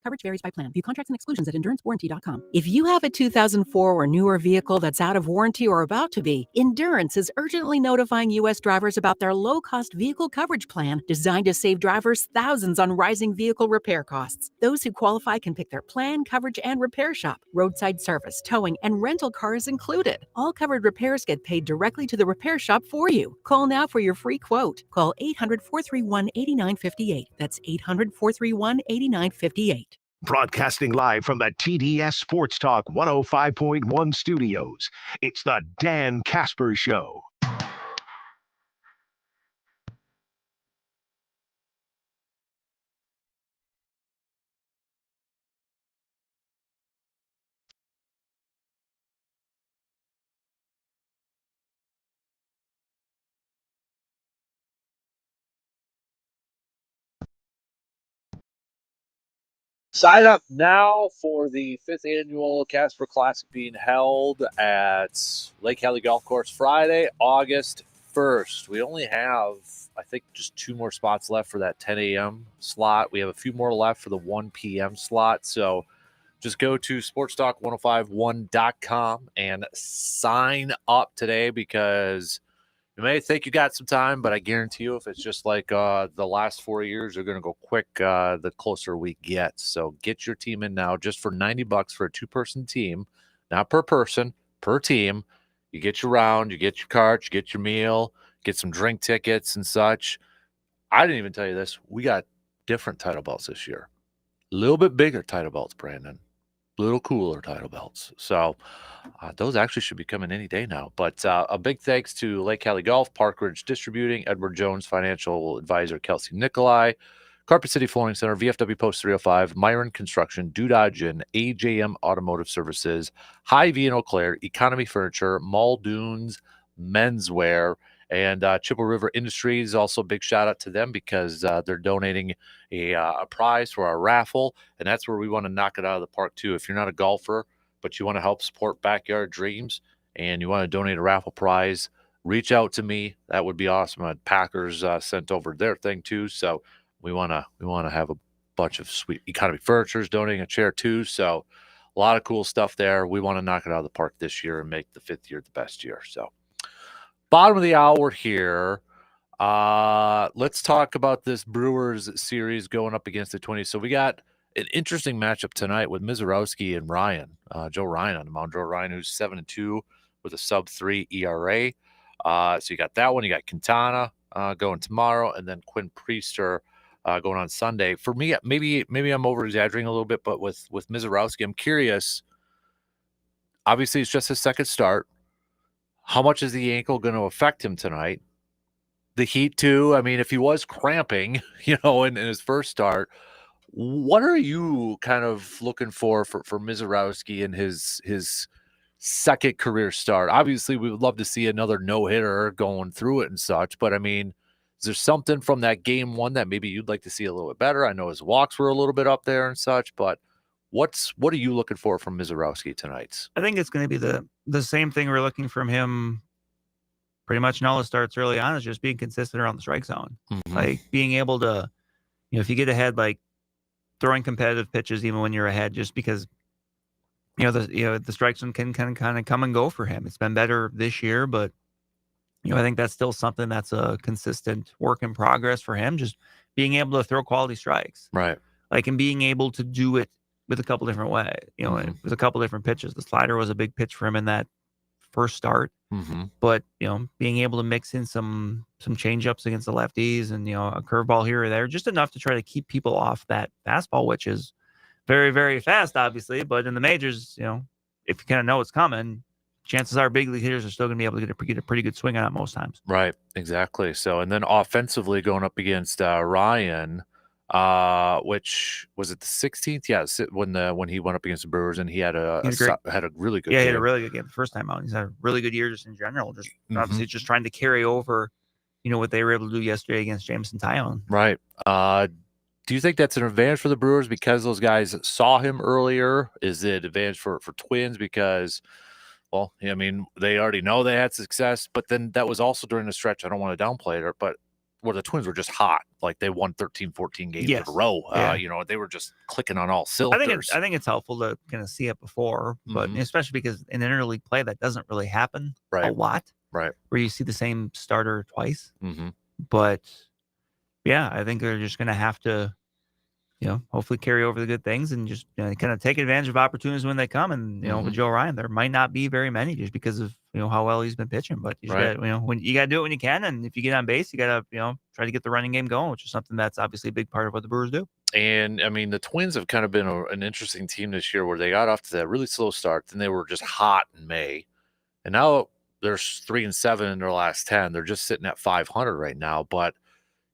Coverage varies by plan. View contracts and exclusions at endurancewarranty.com. If you have a 2004 or newer vehicle that's out of warranty or about to be, Endurance is urgently notifying U.S. drivers about their low-cost vehicle coverage plan designed to save drivers thousands on rising vehicle repair costs. Those who qualify can pick their plan, coverage, and repair shop. Roadside service, towing, and rental cars included. All covered repairs get paid directly to the repair shop for you. Call now for your free quote. Call 800-431-8958. That's 800-431-8958. Broadcasting live from the TDS Sports Talk 105.1 studios, it's the Dan Kasper Show. Sign up now for the 5th annual Casper Classic being held at Lake Hallie Golf Course Friday, August 1st. We only have, I think, just 2 more spots left for that 10 a.m. slot. We have a few more left for the 1 p.m. slot. So just go to sportstalk1051.com and sign up today, because you may think you got some time, but I guarantee you if it's just like the last 4 years, they're going to go quick the closer we get. So get your team in now just for $90 for a 2-person team, not per person, per team. You get your round, you get your cart, you get your meal, get some drink tickets and such. I didn't even tell you this. We got different title belts this year. A little bit bigger title belts, Brandon. Little cooler title belts. So those actually should be coming any day now. But a big thanks to Lake Hallie Golf, Park Ridge Distributing, Edward Jones Financial Advisor Kelsey Nikolai, Carpet City Flooring Center, VFW Post 305, Myron Construction, Dudage and AJM Automotive Services, Hy-Vee in Eau Claire, Economy Furniture, Muldoon's Menswear, and Chippewa River Industries. Also, big shout out to them because they're donating a prize for our raffle, and that's where we want to knock it out of the park too. If you're not a golfer, but you want to help support Backyard Dreams and you want to donate a raffle prize, reach out to me. That would be awesome. Packers sent over their thing too, so we want to have a bunch of sweet Economy Furniture's donating a chair too. So a lot of cool stuff there. We want to knock it out of the park this year and make the 5th year the best year. So bottom of the hour here. Let's talk about this Brewers series going up against the 20s. So we got an interesting matchup tonight with Mizorowski and Ryan, Joe Ryan on the mound. Joe Ryan, who's 7-2 with a sub-3 ERA. So you got that one. You got Quintana going tomorrow, and then Quinn Priester going on Sunday. For me, maybe I'm over-exaggerating a little bit, but with Mizorowski, I'm curious. Obviously, it's just his second start. How much is the ankle going to affect him tonight? The heat too. I mean, if he was cramping, in his first start, what are you kind of looking for Mizorowski in his second career start? Obviously, we would love to see another no-hitter going through it and such, but I mean, is there something from that game one that maybe you'd like to see a little bit better? I know his walks were a little bit up there and such, but what are you looking for from Mizorowski tonight? I think it's going to be the same thing we're looking from him pretty much in all the starts early on, is just being consistent around the strike zone. Mm-hmm. Like being able to, if you get ahead, like throwing competitive pitches even when you're ahead, just because the strike zone can kind of come and go for him. It's been better this year, but I think that's still something that's a consistent work in progress for him. Just being able to throw quality strikes, right? Like, and being able to do it with a couple different ways, and with a couple different pitches. The slider was a big pitch for him in that first start, but being able to mix in some change-ups against the lefties and a curveball here or there, just enough to try to keep people off that fastball, which is very, very fast, obviously. But in the majors, if you kind of know it's coming, chances are big league hitters are still going to be able to get a pretty good swing on it most times. Right, exactly. So, and then offensively going up against Ryan, which was it the 16th? Yes, when he went up against the Brewers, and he had a really good game. He had a really good game the first time out. He's had a really good year just in general. Just obviously just trying to carry over what they were able to do yesterday against Jameson Tyone. Right. Do you think that's an advantage for the Brewers because those guys saw him earlier? Is it advantage for Twins because, well, I mean, they already know they had success, but then that was also during the stretch. I don't want to downplay it, but where the Twins were just hot. Like they won 13, 14 games in a row. Yeah. They were just clicking on all cylinders. I think it's helpful to kind of see it before, but especially because in interleague play, that doesn't really happen a lot. Right. Where you see the same starter twice. Mm-hmm. But yeah, I think they're just going to have to, hopefully carry over the good things and just kind of take advantage of opportunities when they come. And, with Joe Ryan, there might not be very many just because of, how well he's been pitching. But you just gotta, when you got to do it when you can. And if you get on base, you got to, try to get the running game going, which is something that's obviously a big part of what the Brewers do. And, I mean, the Twins have kind of been an interesting team this year where they got off to that really slow start. Then they were just hot in May. And now they're 3-7 in their last 10. They're just sitting at 500 right now. But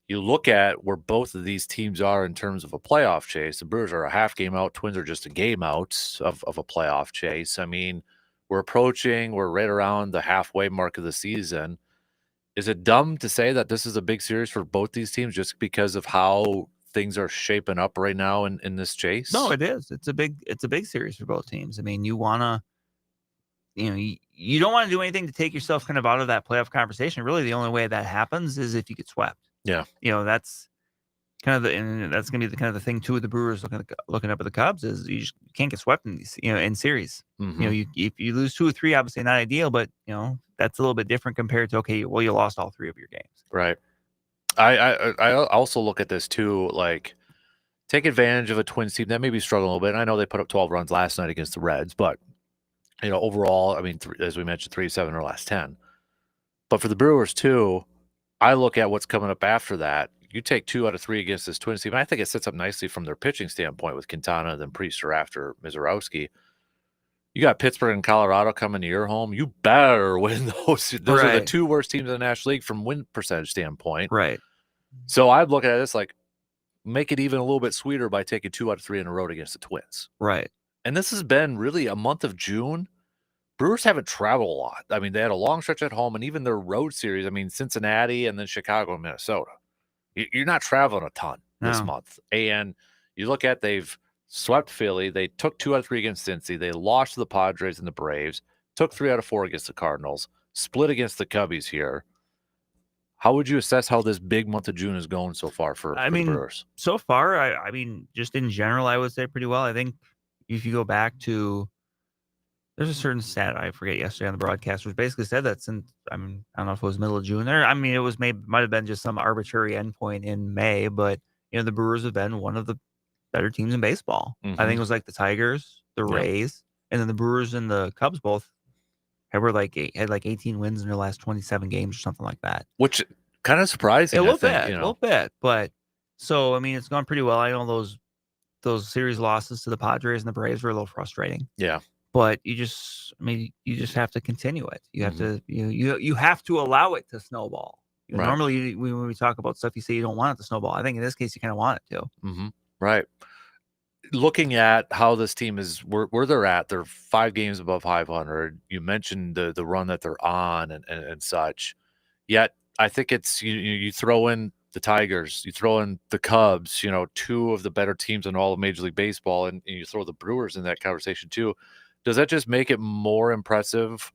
you look at where both of these teams are in terms of a playoff chase. The Brewers are a half game out. Twins are just a game out of a playoff chase. I mean, we're right around the halfway mark of the season. Is it dumb to say that this is a big series for both these teams just because of how things are shaping up right now in this chase? No, it is. It's a big series for both teams. I mean, you want to, you don't want to do anything to take yourself kind of out of that playoff conversation. Really, the only way that happens is if you get swept. Yeah. That's kind of and that's going to be the kind of the thing too with the Brewers looking up at the Cubs is you can't get swept in these, in series. Mm-hmm. If you lose 2 or 3, obviously not ideal, but that's a little bit different compared to, okay, well, you lost all 3 of your games. Right. I also look at this too, like take advantage of a Twins team that maybe struggling a little bit. And I know they put up 12 runs last night against the Reds, but overall, I mean, as we mentioned, 3-7 or last 10. But for the Brewers too, I look at what's coming up after that. You take 2 out of 3 against this Twins team. And I think it sets up nicely from their pitching standpoint with Quintana and then Priester after Mizorowski. You got Pittsburgh and Colorado coming to your home. You better win those. Those are the 2 worst teams in the National League from win percentage standpoint. Right. So I'd look at this like make it even a little bit sweeter by taking 2 out of 3 in a row against the Twins. Right. And this has been really a month of June. Brewers haven't traveled a lot. I mean, they had a long stretch at home, and even their road series, I mean, Cincinnati and then Chicago and Minnesota. You're not traveling a ton this month. And you look at they've swept Philly. They took 2 out of 3 against Cincy. They lost to the Padres and the Braves. Took 3 out of 4 against the Cardinals. Split against the Cubbies here. How would you assess how this big month of June is going so far for the Brewers? So far, I mean, just in general, I would say pretty well. I think if you go back to there's a certain stat I forget yesterday on the broadcast, which basically said that since I don't know if it was middle of June or it was might have been just some arbitrary endpoint in May, but the Brewers have been one of the better teams in baseball. Mm-hmm. I think it was like the Tigers, the Rays, and then the Brewers and the Cubs both had 18 wins in their last 27 games or something like that. Which kind of surprising. A little bit, but so I mean it's gone pretty well. I know those series losses to the Padres and the Braves were a little frustrating. Yeah. But you just have to continue it. You have to, you have to allow it to snowball. Normally, when we talk about stuff, you say you don't want it to snowball. I think in this case, you kind of want it to. Mm-hmm. Right. Looking at how this team is, where they're at, they're 5 games above 500. You mentioned the run that they're on and such. Yet, I think it's you throw in the Tigers, you throw in the Cubs, 2 of the better teams in all of Major League Baseball, and you throw the Brewers in that conversation too. Does that just make it more impressive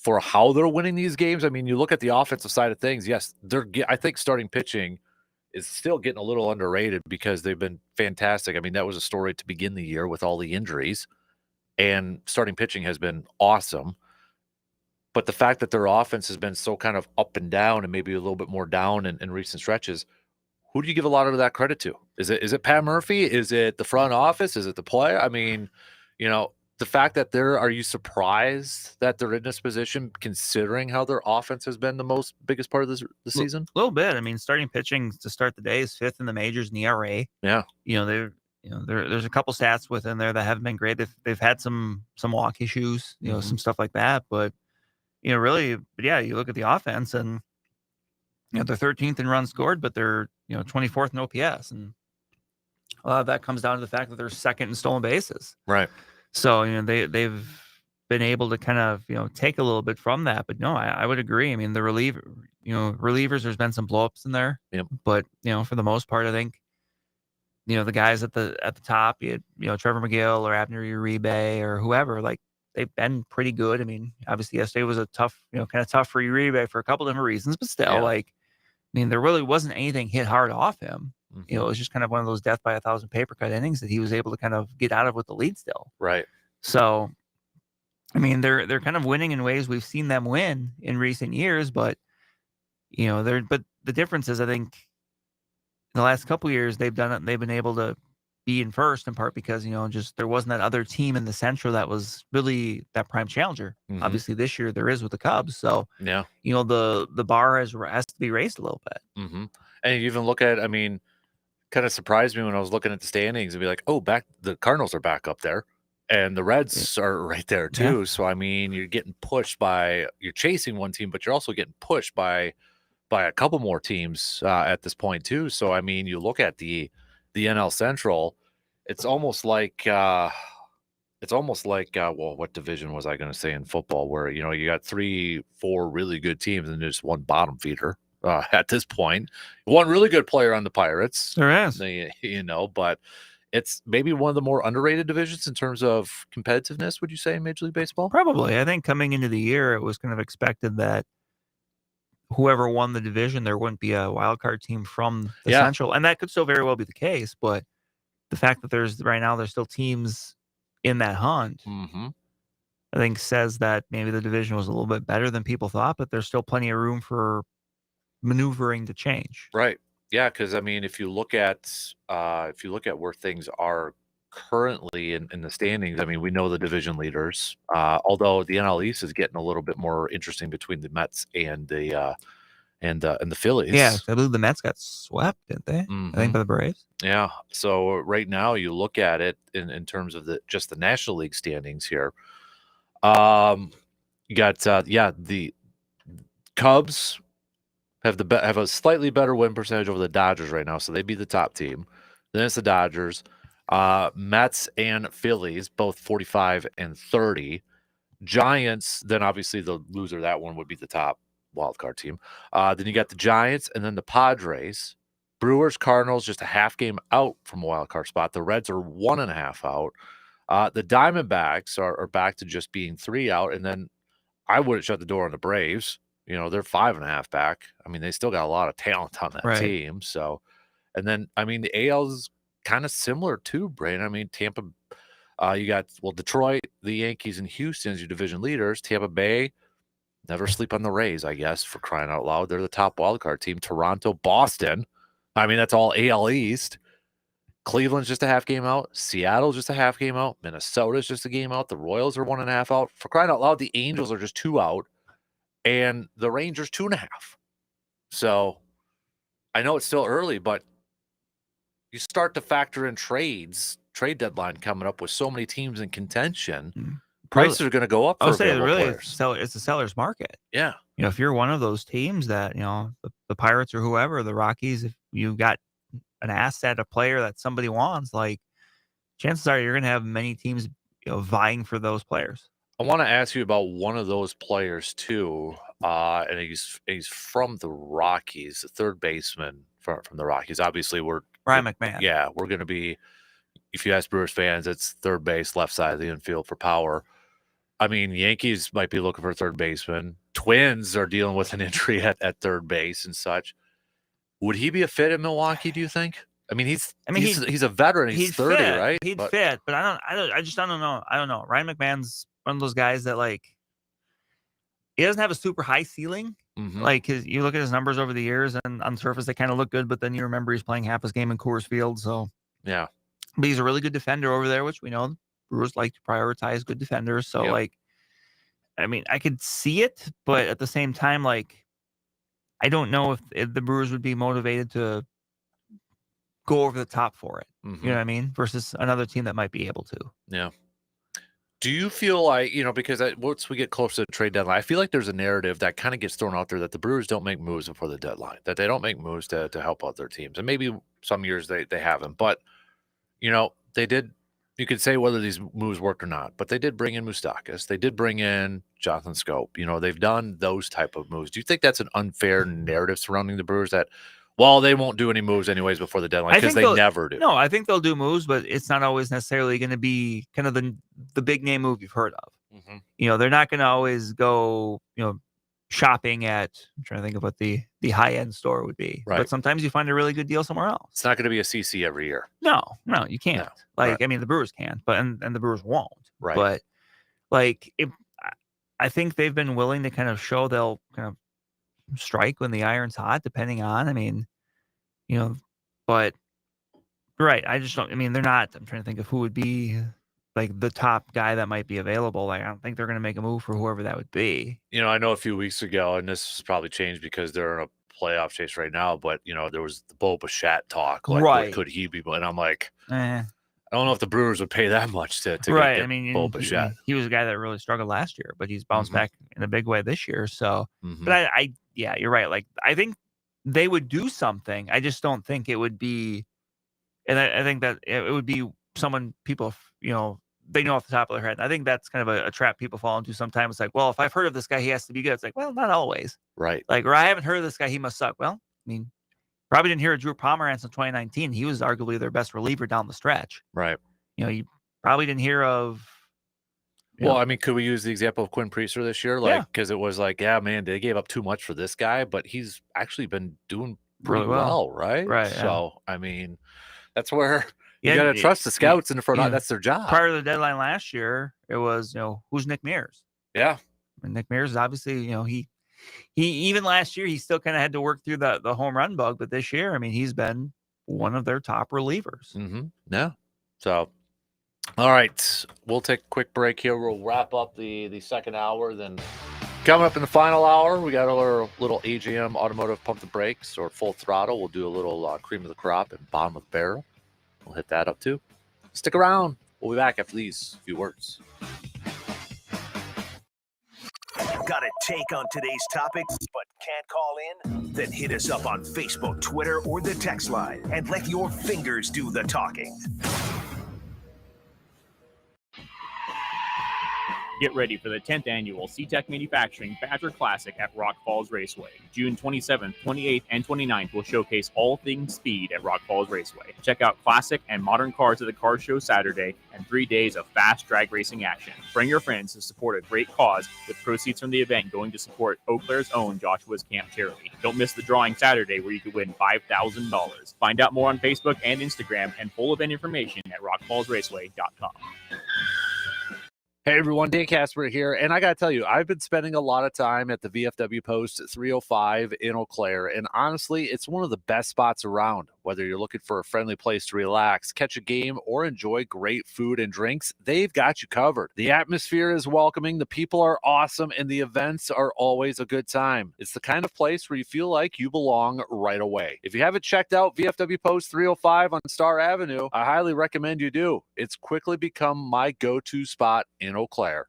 for how they're winning these games? I mean, you look at the offensive side of things. Yes, I think starting pitching is still getting a little underrated because they've been fantastic. I mean, that was a story to begin the year with all the injuries, and starting pitching has been awesome. But the fact that their offense has been so kind of up and down and maybe a little bit more down in recent stretches, who do you give a lot of that credit to? Is it Pat Murphy? Is it the front office? Is it the player? I mean, the fact that are you surprised that they're in this position considering how their offense has been the biggest part of the season? A little bit. I mean, starting pitching to start the day is 5th in the majors in ERA. Yeah. There's a couple stats within there that haven't been great. They've had some walk issues, some stuff like that. But, really, you look at the offense and, they're 13th in runs scored, but they're, 24th in OPS. And a lot of that comes down to the fact that they're 2nd in stolen bases. Right. So, they've been able to kind of, take a little bit from that. But no, I would agree. I mean, the relievers, there's been some blowups in there. Yep. But, for the most part, I think, the guys at the top, you had, Trevor McGill or Abner Uribe or whoever, like, they've been pretty good. I mean, obviously yesterday was a tough, kind of tough for Uribe for a couple different reasons, but still, like, I mean, there really wasn't anything hit hard off him. It was just kind of one of those death by 1,000 paper cut innings that he was able to kind of get out of with the lead still. Right. So, I mean, they're kind of winning in ways we've seen them win in recent years, but but the difference is, I think, in the last couple of years they've done it. They've been able to be in first, in part because just there wasn't that other team in the Central that was really that prime challenger. Obviously, this year there is with the Cubs. So Yeah. the bar has to be raised a little bit. And you even look at, I mean, kind of surprised me when I was looking at the standings and be like, oh, the Cardinals are back up there. And the Reds are right there too. Yeah. So I mean, you're chasing one team, but you're also getting pushed by a couple more teams at this point too. So I mean, you look at the NL Central, it's almost like well, what division was I going to say in football, where you got 3-4 really good teams and just one bottom feeder at this point. One really good player on the Pirates. There is, but it's maybe one of the more underrated divisions in terms of competitiveness, would you say, in Major League Baseball? Probably. I think coming into the year, it was kind of expected that whoever won the division, there wouldn't be a wild card team from the Central. And that could still very well be the case. But the fact that there's still teams in that hunt, I think says that maybe the division was a little bit better than people thought, but there's still plenty of room for maneuvering to change. Right. Yeah, because I mean, if you look at where things are currently in the standings, I mean, we know the division leaders. Although the NL East is getting a little bit more interesting between the Mets and the Phillies. Yeah, I believe the Mets got swept, didn't they? I think by the Braves. Yeah. So right now, you look at it in terms of the National League standings here. You got the Cubs have a slightly better win percentage over the Dodgers right now, so they'd be the top team. Then it's the Dodgers, Mets and Phillies, both 45 and 30. Giants, then obviously the loser of that one would be the top wild card team. Then you got the Giants and then the Padres. Brewers, Cardinals, just a half game out from a wild card spot. The Reds are 1.5 out. The Diamondbacks are back to just being 3 out, and then I wouldn't shut the door on the Braves. They're 5.5 back. I mean, they still got a lot of talent on that team. So, and then, I mean, the AL is kind of similar too, Brain. I mean, Tampa, you got, Detroit, the Yankees, and Houston as your division leaders. Tampa Bay, never sleep on the Rays, I guess, for crying out loud. They're the top wildcard team. Toronto, Boston. I mean, that's all AL East. Cleveland's just a half game out. Seattle's just a half game out. Minnesota's just a game out. The Royals are 1.5 out. For crying out loud, the Angels are just 2 out. And the Rangers 2.5. So I know it's still early, but you start to factor in trade deadline coming up with so many teams in contention. Prices are going to go up. I would say it's a seller's market. Yeah. If you're one of those teams that, the Pirates or whoever, the Rockies, if you got an asset, a player that somebody wants, like, chances are you're going to have many teams, vying for those players. I want to ask you about one of those players too, and he's from the Rockies, the third baseman from the Rockies. Obviously, Ryan McMahon. Yeah, we're going to be. If you ask Brewers fans, it's third base, left side of the infield for power. I mean, Yankees might be looking for a third baseman. Twins are dealing with an injury at third base and such. Would he be a fit in Milwaukee? Do you think? I mean, he's a veteran. He's 30, fit. right? He'd fit, but I just don't know. I don't know. Ryan McMahon's one of those guys that, like, he doesn't have a super high ceiling. Like, you look at his numbers over the years, and on surface they kind of look good, but then you remember he's playing half his game in Coors Field. So yeah, but he's a really good defender over there, which we know Brewers like to prioritize good defenders. So like, I mean, I could see it, but at the same time, like, I don't know if the Brewers would be motivated to go over the top for it. You know what I mean? Versus another team that might be able to. Yeah. Do you feel like, because once we get close to the trade deadline, I feel like there's a narrative that kind of gets thrown out there that the Brewers don't make moves before the deadline, that they don't make moves to help out their teams. And maybe some years they haven't. But, they did You could say whether these moves worked or not, but they did bring in Moustakas. They did bring in Jonathan Scope. They've done those type of moves. Do you think that's an unfair narrative surrounding the Brewers that, well, they won't do any moves anyways before the deadline because they never do? No, I think they'll do moves, but it's not always necessarily going to be kind of the big name move you've heard of. Mm-hmm. They're not going to always go, shopping at, I'm trying to think of what the high-end store would be. Right. But sometimes you find a really good deal somewhere else. It's not going to be a CC every year. No, you can't. No. Like, I mean, the Brewers can, but and the Brewers won't. Right. But like, I think they've been willing to kind of show they'll kind of strike when the iron's hot, depending on, but right. I just don't, they're not, I'm trying to think of who would be like the top guy that might be available. Like, I don't think they're going to make a move for whoever that would be. I know a few weeks ago, and this has probably changed because they're in a playoff chase right now, but there was the Bo Bichette talk. Like, right. What could he be? And I'm like, I don't know if the Brewers would pay that much to right. get Bo Bichette. He was a guy that really struggled last year, but he's bounced back in a big way this year. So, Mm-hmm. but yeah, you're right. Like, I think they would do something. I just don't think it would be, and I think that it would be someone people, they know off the top of their head. I think that's kind of a trap people fall into sometimes. It's like, well, if I've heard of this guy, he has to be good. It's like, well, not always. Right. Like, or I haven't heard of this guy, he must suck. Well, probably didn't hear of Drew Pomeranz in 2019. He was arguably their best reliever down the stretch. Right. You probably didn't hear of. Well, could we use the example of Quinn Priester this year? Like, because it was like, yeah, man, they gave up too much for this guy, but he's actually been doing pretty really well, right? Right. So, that's where you got to trust the scouts in the front. That's their job. Prior to the deadline last year, it was, who's Nick Mears? Yeah. And Nick Mears is obviously, he even last year, he still kind of had to work through the home run bug. But this year, he's been one of their top relievers. Mm-hmm. Yeah. So, all right, we'll take a quick break here. We'll wrap up the second hour. Then coming up in the final hour, we got our little AGM automotive pump the brakes or full throttle. We'll do a little cream of the crop and bottom of the barrel. We'll hit that up too. Stick around. We'll be back after these few words. Got a take on today's topics but can't call in? Then hit us up on Facebook, Twitter, or the text line and let your fingers do the talking. Get ready for the 10th annual SeaTech Manufacturing Badger Classic at Rock Falls Raceway. June 27th, 28th, and 29th will showcase all things speed at Rock Falls Raceway. Check out classic and modern cars at the car show Saturday and 3 days of fast drag racing action. Bring your friends to support a great cause with proceeds from the event going to support Eau Claire's own Joshua's Camp charity. Don't miss the drawing Saturday where you could win $5,000. Find out more on Facebook and Instagram and full event information at rockfallsraceway.com. Hey everyone, Dan Kasper here, and I gotta tell you, I've been spending a lot of time at the VFW Post 305 in Eau Claire, and honestly, it's one of the best spots around. Whether you're looking for a friendly place to relax, catch a game, or enjoy great food and drinks, they've got you covered. The atmosphere is welcoming, the people are awesome, and the events are always a good time. It's the kind of place where you feel like you belong right away. If you haven't checked out VFW Post 305 on Star Avenue, I highly recommend you do. It's quickly become my go-to spot in Eau Claire.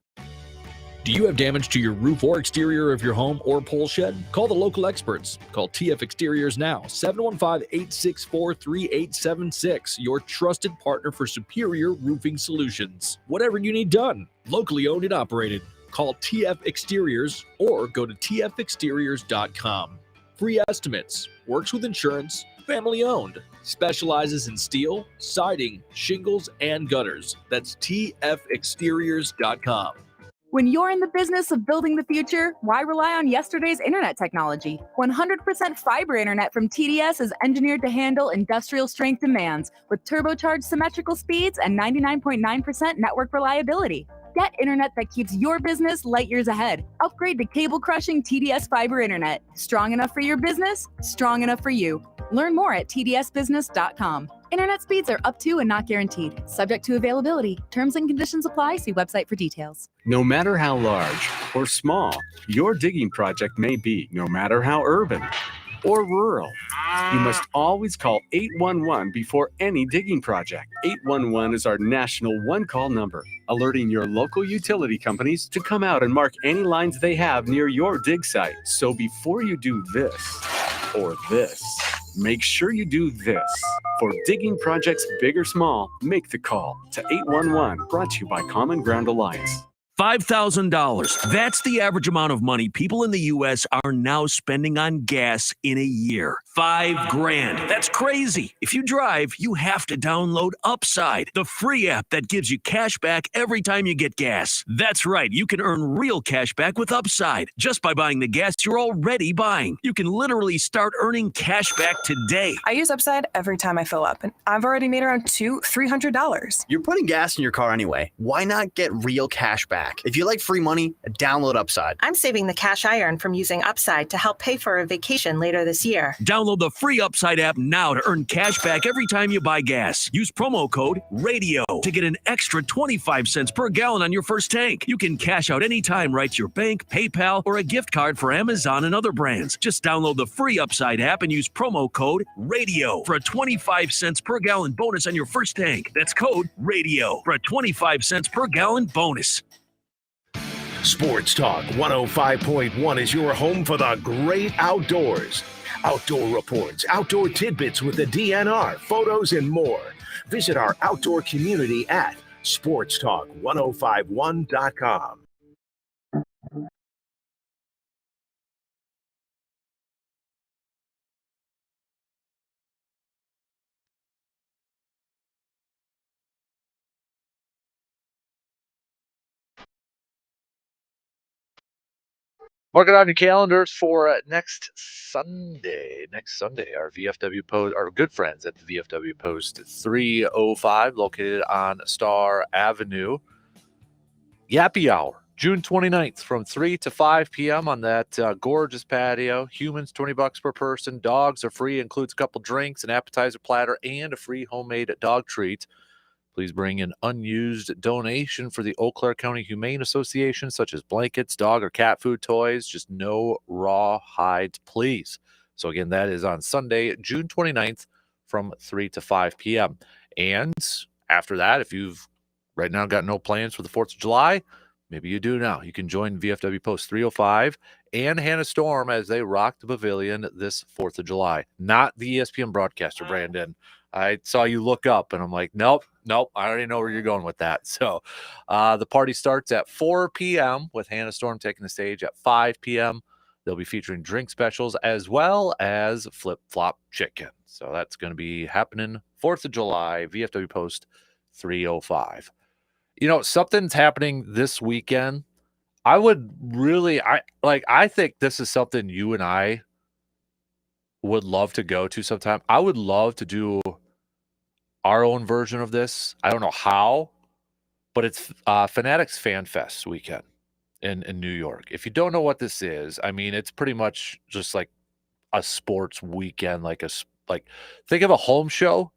Do you have damage to your roof or exterior of your home or pole shed? Call the local experts. Call TF Exteriors now, 715-864-3876, your trusted partner for superior roofing solutions. Whatever you need done, locally owned and operated. Call TF Exteriors or go to tfexteriors.com. Free estimates, works with insurance, family owned, specializes in steel, siding, shingles, and gutters. That's tfexteriors.com. When you're in the business of building the future, why rely on yesterday's internet technology? 100% fiber internet from TDS is engineered to handle industrial strength demands with turbocharged symmetrical speeds and 99.9% network reliability. Get internet that keeps your business light years ahead. Upgrade to cable-crushing TDS fiber internet. Strong enough for your business, strong enough for you. Learn more at tdsbusiness.com. Internet speeds are up to and not guaranteed. Subject to availability. Terms and conditions apply. See website for details. No matter how large or small your digging project may be, no matter how urban or rural, you must always call 811 before any digging project. 811 is our national one-call number, alerting your local utility companies to come out and mark any lines they have near your dig site. So before you do this or this, make sure you do this. For digging projects big or small, make the call to 811, brought to you by Common Ground Alliance. $5,000. That's the average amount of money people in the U.S. are now spending on gas in a year. $5,000. That's crazy. If you drive, you have to download Upside, the free app that gives you cash back every time you get gas. That's right. You can earn real cash back with Upside just by buying the gas you're already buying. You can literally start earning cash back today. I use Upside every time I fill up, and I've already made around $300. You're putting gas in your car anyway. Why not get real cash back? If you like free money, download Upside. I'm saving the cash I earn from using Upside to help pay for a vacation later this year. Download the free Upside app now to earn cash back every time you buy gas. Use promo code RADIO to get an extra 25 cents per gallon on your first tank. You can cash out anytime right to your bank, PayPal, or a gift card for Amazon and other brands. Just download the free Upside app and use promo code RADIO for a 25 cents per gallon bonus on your first tank. That's code RADIO for a 25 cents per gallon bonus. Sports Talk 105.1 is your home for the great outdoors. Outdoor reports, outdoor tidbits with the DNR, photos, and more. Visit our outdoor community at sportstalk1051.com. Mark it on your calendars for next Sunday. Next Sunday, our VFW post, our good friends at the VFW Post 305, located on Star Avenue. Yappy Hour, June 29th, from 3 to 5 p.m. on that gorgeous patio. Humans, $20 per person. Dogs are free. Includes a couple drinks, an appetizer platter, and a free homemade dog treat. Please bring an unused donation for the Eau Claire County Humane Association, such as blankets, dog or cat food toys. Just no raw hides, please. So again, that is on Sunday, June 29th from 3 to 5 p.m. And after that, if you've right now got no plans for the 4th of July, maybe you do now. You can join VFW Post 305 and Hannah Storm as they rock the pavilion this 4th of July. Not the ESPN broadcaster, Brandon. I saw you look up, and I'm like, nope, I already know where you're going with that. So the party starts at 4 p.m. with Hannah Storm taking the stage at 5 p.m. They'll be featuring drink specials as well as flip-flop chicken. So that's going to be happening 4th of July, VFW Post 305. You know, something's happening this weekend. I think this is something you and I would love to go to sometime. I would love to do our own version of this. I don't know how, but it's Fanatics Fan Fest weekend in New York. If you don't know what this is, I mean, it's pretty much just like a sports weekend, like think of a home show,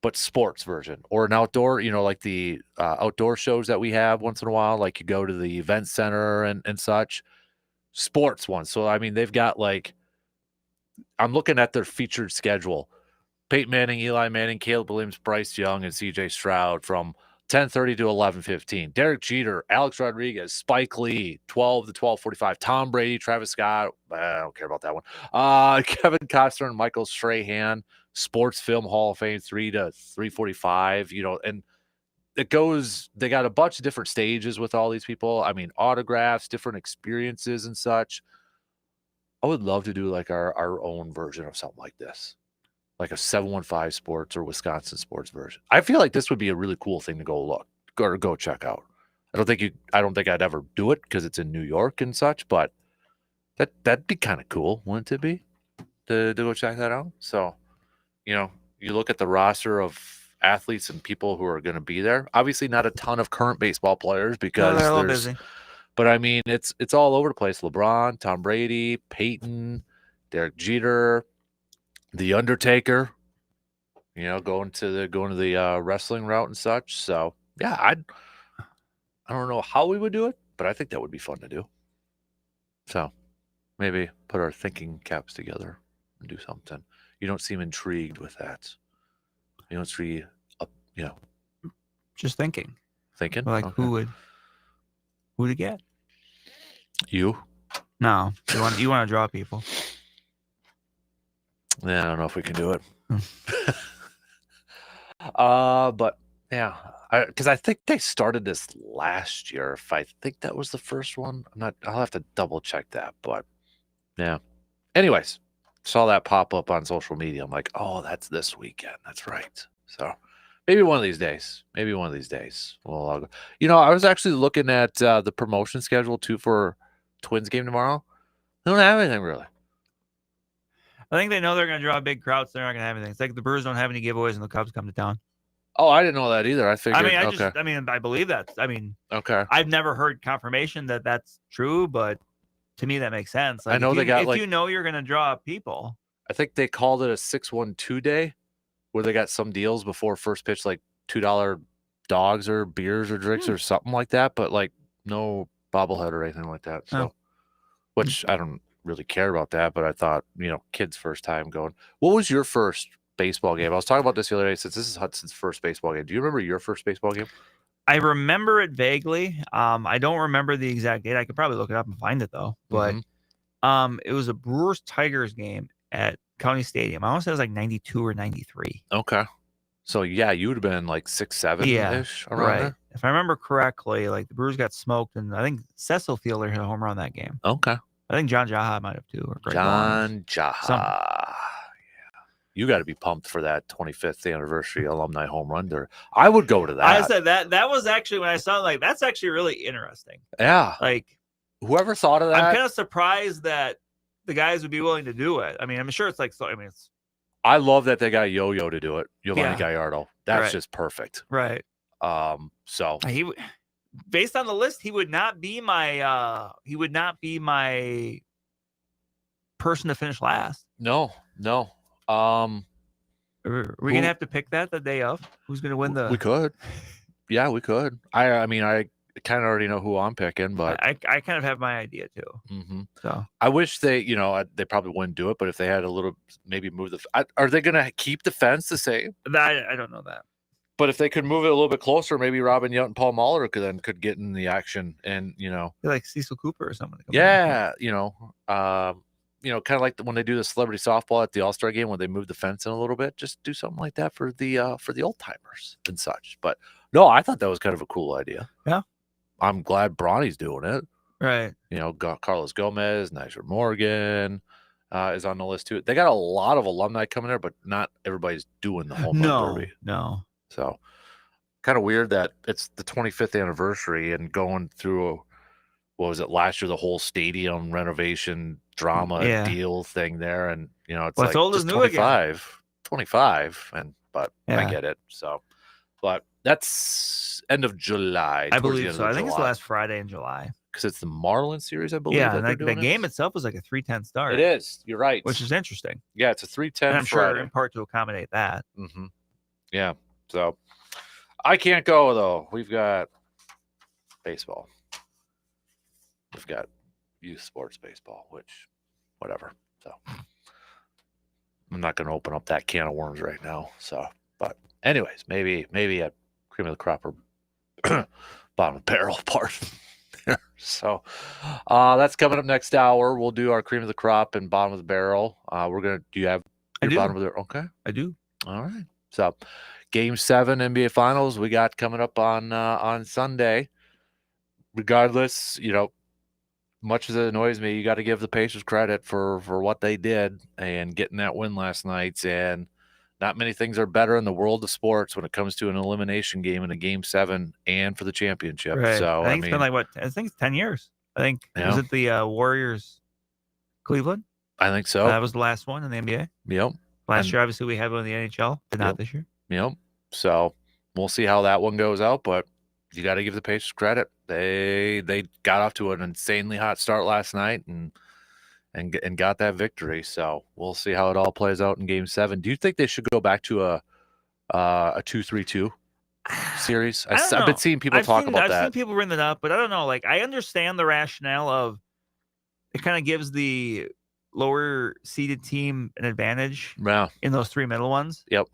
but sports version, or an outdoor, like the outdoor shows that we have once in a while, like you go to the event center and such, sports ones. So, I mean, they've got I'm looking at their featured schedule. Peyton Manning, Eli Manning, Caleb Williams, Bryce Young, and C.J. Stroud from 10:30 to 11:15. Derek Jeter, Alex Rodriguez, Spike Lee, 12 to 12:45. Tom Brady, Travis Scott. I don't care about that one. Kevin Costner and Michael Strahan, Sports Film Hall of Fame, 3 to 3:45. And it goes. They got a bunch of different stages with all these people. I mean, autographs, different experiences, and such. I would love to do like our own version of something like this, like a 715 Sports or Wisconsin Sports version. I feel like this would be a really cool thing to go check out. I don't think I'd ever do it because it's in New York and such, but that'd be kind of cool, wouldn't it be? To go check that out. So, you look at the roster of athletes and people who are going to be there. Obviously, not a ton of current baseball players because they're a little busy. But I mean, it's all over the place. LeBron, Tom Brady, Peyton, Derek Jeter, The Undertaker, going to the wrestling route and such. So yeah, I don't know how we would do it, but I think that would be fun to do. So maybe put our thinking caps together and do something. You don't seem intrigued with that. You don't see, Just thinking. Thinking? Like Okay. Who to get? You? No, you want to draw people. Yeah, I don't know if we can do it. But yeah, because I think they started this last year. If I think that was the first one, I'll have to double check that. But yeah. Anyways, saw that pop up on social media. I'm like, oh, that's this weekend. That's right. So maybe one of these days. Well, I'll go. I was actually looking at the promotion schedule too for Twins game tomorrow. They don't have anything really. I think they know they're going to draw a big crowd, so they're not going to have anything. It's like the Brewers don't have any giveaways when the Cubs come to town. Oh, I didn't know that either. I figured. I believe that. Okay. I've never heard confirmation that that's true, but to me that makes sense. I know if you know you're going to draw people. I think they called it a 612 day, where they got some deals before first pitch, like $2 dogs or beers or drinks or something like that, but like no bobblehead or anything like that. So, which I don't really care about that, but I thought, kids' first time going. What was your first baseball game? I was talking about this the other day since this is Hudson's first baseball game. Do you remember your first baseball game? I remember it vaguely. I don't remember the exact date. I could probably look it up and find it though. But it was a Brewers-Tigers game at County Stadium. I want to say it was like 92 or 93. Okay. So yeah, you would have been like 6, 7-ish around there. If I remember correctly, like the Brewers got smoked, and I think Cecil Fielder hit a home run that game. Okay. I think John Jaha might have too. Or Greg John Barnes. Jaha. Yeah. You got to be pumped for that 25th anniversary alumni home run there. I would go to that. I said that was actually when I saw it, like that's actually really interesting. Yeah. Like whoever thought of that. I'm kind of surprised that the guys would be willing to do it. I mean, I'm sure it's like it's. I love that they got Yo-Yo to do it. Giovanni Gallardo. That's just perfect. Right. So based on the list, he would not be my person to finish last. No. Are we gonna have to pick that the day of? Who's gonna win the? We could. Yeah, we could. I mean, I kind of already know who I'm picking, but I kind of have my idea too. Mm-hmm. So I wish they they probably wouldn't do it, but if they had a little, maybe move are they gonna keep the fence the same? I don't know that. But if they could move it a little bit closer, maybe Robin Yount and Paul Mahler could get in the action, and like Cecil Cooper or someone. Yeah, kind of like when they do the celebrity softball at the All-Star game when they move the fence in a little bit. Just do something like that for the old timers and such. But no, I thought that was kind of a cool idea. Yeah, I'm glad Bronny's doing it. Right. Carlos Gomez, Niger Morgan is on the list too. They got a lot of alumni coming there, but not everybody's doing the home run derby. No. So kind of weird that it's the 25th anniversary and going through, what was it last year, the whole stadium renovation drama deal thing there. And, it's like old just is new again. 25. But I Yeah. get it. So, but that's end of July. I towards the believe end so. of I think it's the July. last Friday in July. Because it's the Marlins series, I believe. Yeah, that and they're the doing game it. itself was like a 3:10 start. It is. You're right. Which is interesting. Yeah, it's a 3:10 And I'm sure Friday. in part to accommodate that. Mm-hmm. Yeah. So I can't go though. We've got baseball. We've got youth sports baseball, which whatever. So I'm not going to open up that can of worms right now. So, but anyways, maybe at cream of the crop or bottom of the barrel part. So that's coming up next hour. We'll do our cream of the crop and bottom of the barrel. Do you have your bottom of the okay? I do. All right. So Game 7 NBA Finals we got coming up on Sunday. Regardless, much as it annoys me, you got to give the Pacers credit for what they did and getting that win last night. And not many things are better in the world of sports when it comes to an elimination game in a Game 7 and for the championship. Right. So I think it's been like I think it's 10 years. I think was it the Warriors Cleveland? I think so. That was the last one in the NBA. Yep. Last year, obviously, we had one in the NHL, but not this year. Yep. So we'll see how that one goes out, but you got to give the Pacers credit. They got off to an insanely hot start last night and got that victory. So we'll see how it all plays out in Game 7. Do you think they should go back to a 2-3-2 series? I've been seeing people talk about that. I've seen people bring that up, but I don't know. Like, I understand the rationale of it kind of gives the lower seeded team an advantage in those three middle ones. Yep.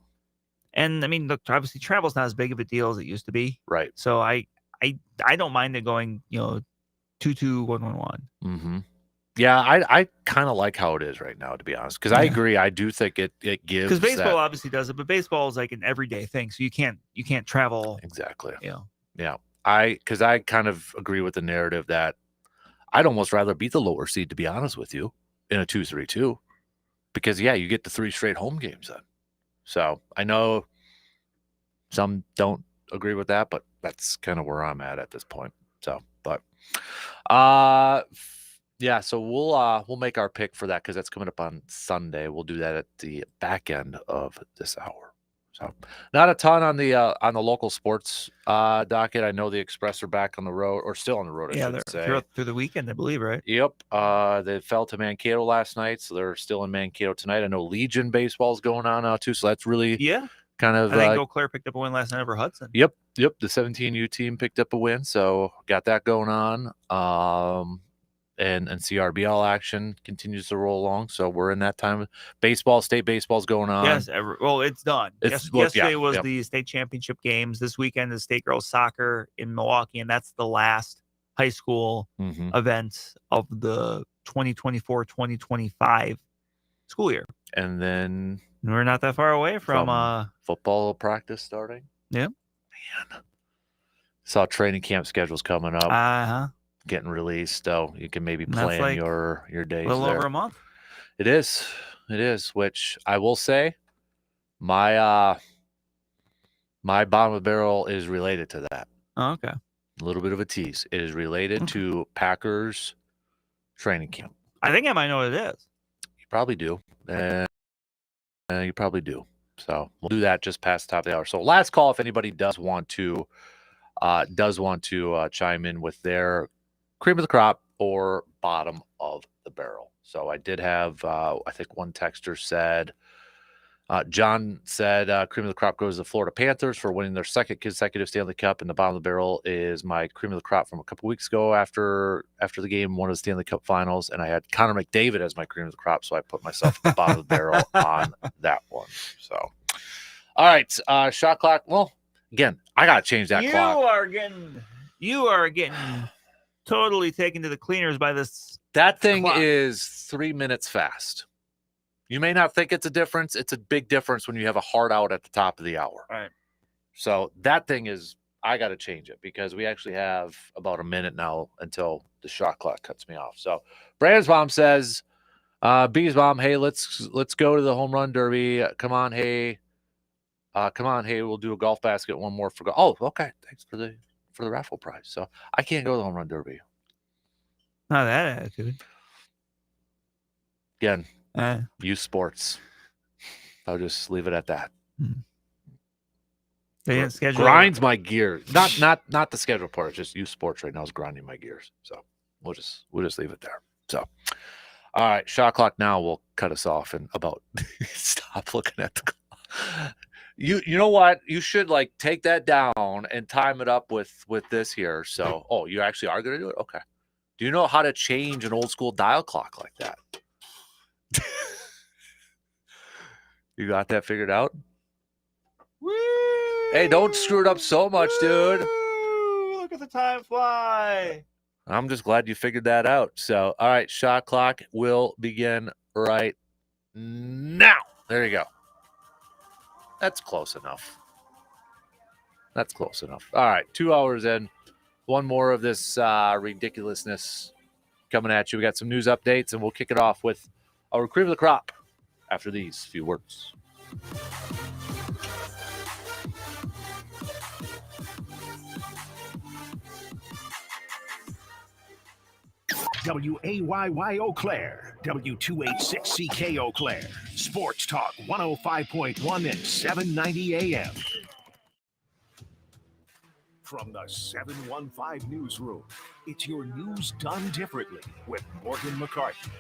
And I mean, look, obviously travel's not as big of a deal as it used to be. Right. So I don't mind it going, 2-2-1-1-1. Mm-hmm. Yeah, I kind of like how it is right now, to be honest, because I agree. I do think it gives, Because baseball that, obviously does it, but baseball is like an everyday thing, so you can't travel. Exactly. Yeah. Yeah. I kind of agree with the narrative that I'd almost rather beat the lower seed, to be honest with you, in a 2-3-2, because you get the 3 straight home games then. So I know some don't agree with that, but that's kind of where I'm at this point. So, but yeah, so we'll make our pick for that because that's coming up on Sunday. We'll do that at the back end of this hour. So not a ton on the local sports docket. I know the Express are back on the road, or still on the road, I should say. Through the weekend, I believe, right? Yep. They fell to Mankato last night, so they're still in Mankato tonight. I know Legion baseball is going on now too, so that's really kind of. I think Eau Claire picked up a win last night over Hudson. Yep. The 17U team picked up a win, so got that going on. And CRBL action continues to roll along, so we're in that time. State baseball's going on. Yes, it's done. Yesterday was the state championship games. This weekend is state girls soccer in Milwaukee, and that's the last high school event of the 2024-2025 school year. And then we're not that far away from football practice starting. Yeah. Man. Saw training camp schedules coming up. Getting released, so you can maybe plan your days. A little over a month. It is, which I will say, my bottom of the barrel is related to that. Oh, okay. A little bit of a tease. It is related to Packers training camp. I think I might know what it is. You probably do. You probably do. So we'll do that just past the top of the hour. So last call if anybody does want to chime in with their cream of the crop or bottom of the barrel. So I did have, I think one texter said, John said, cream of the crop goes to the Florida Panthers for winning their second consecutive Stanley Cup, and the bottom of the barrel is my cream of the crop from a couple weeks ago after the game, one of the Stanley Cup finals, and I had Connor McDavid as my cream of the crop, so I put myself at the bottom of the barrel on that one. So, all right, shot clock. Well, again, I got to change that clock. You are getting totally taken to the cleaners by this. That thing is 3 minutes fast. You may not think it's a difference. It's a big difference when you have a hard out at the top of the hour. Right. So that thing is, I got to change it because we actually have about a minute now until the shot clock cuts me off. So Brandsbaum says, Beesbaum, hey, let's go to the home run derby. Come on, hey. We'll do a golf basket. One more for golf. Oh, okay. Thanks for the raffle prize. So I can't go to the home run derby. Not that attitude. Again, youth sports. I'll just leave it at that. They didn't schedule grinds my gears. Not the schedule part. It's just youth sports right now is grinding my gears. So we'll just leave it there. So all right, shot clock now will cut us off in about stop looking at the clock. You know what? You should take that down and time it up with this here. So, you actually are going to do it? Okay. Do you know how to change an old school dial clock like that? You got that figured out? Woo! Hey, don't screw it up so much, dude. Look at the time fly. I'm just glad you figured that out. So, all right, shot clock will begin right now. There you go. That's close enough. All right, 2 hours in. One more of this ridiculousness coming at you. We got some news updates, and we'll kick it off with our cream of the crop after these few words. WAYY Eau Claire, W286CK Eau Claire, Sports Talk 105.1 and 790 AM. From the 715 Newsroom, it's your news done differently with Morgan McCarthy.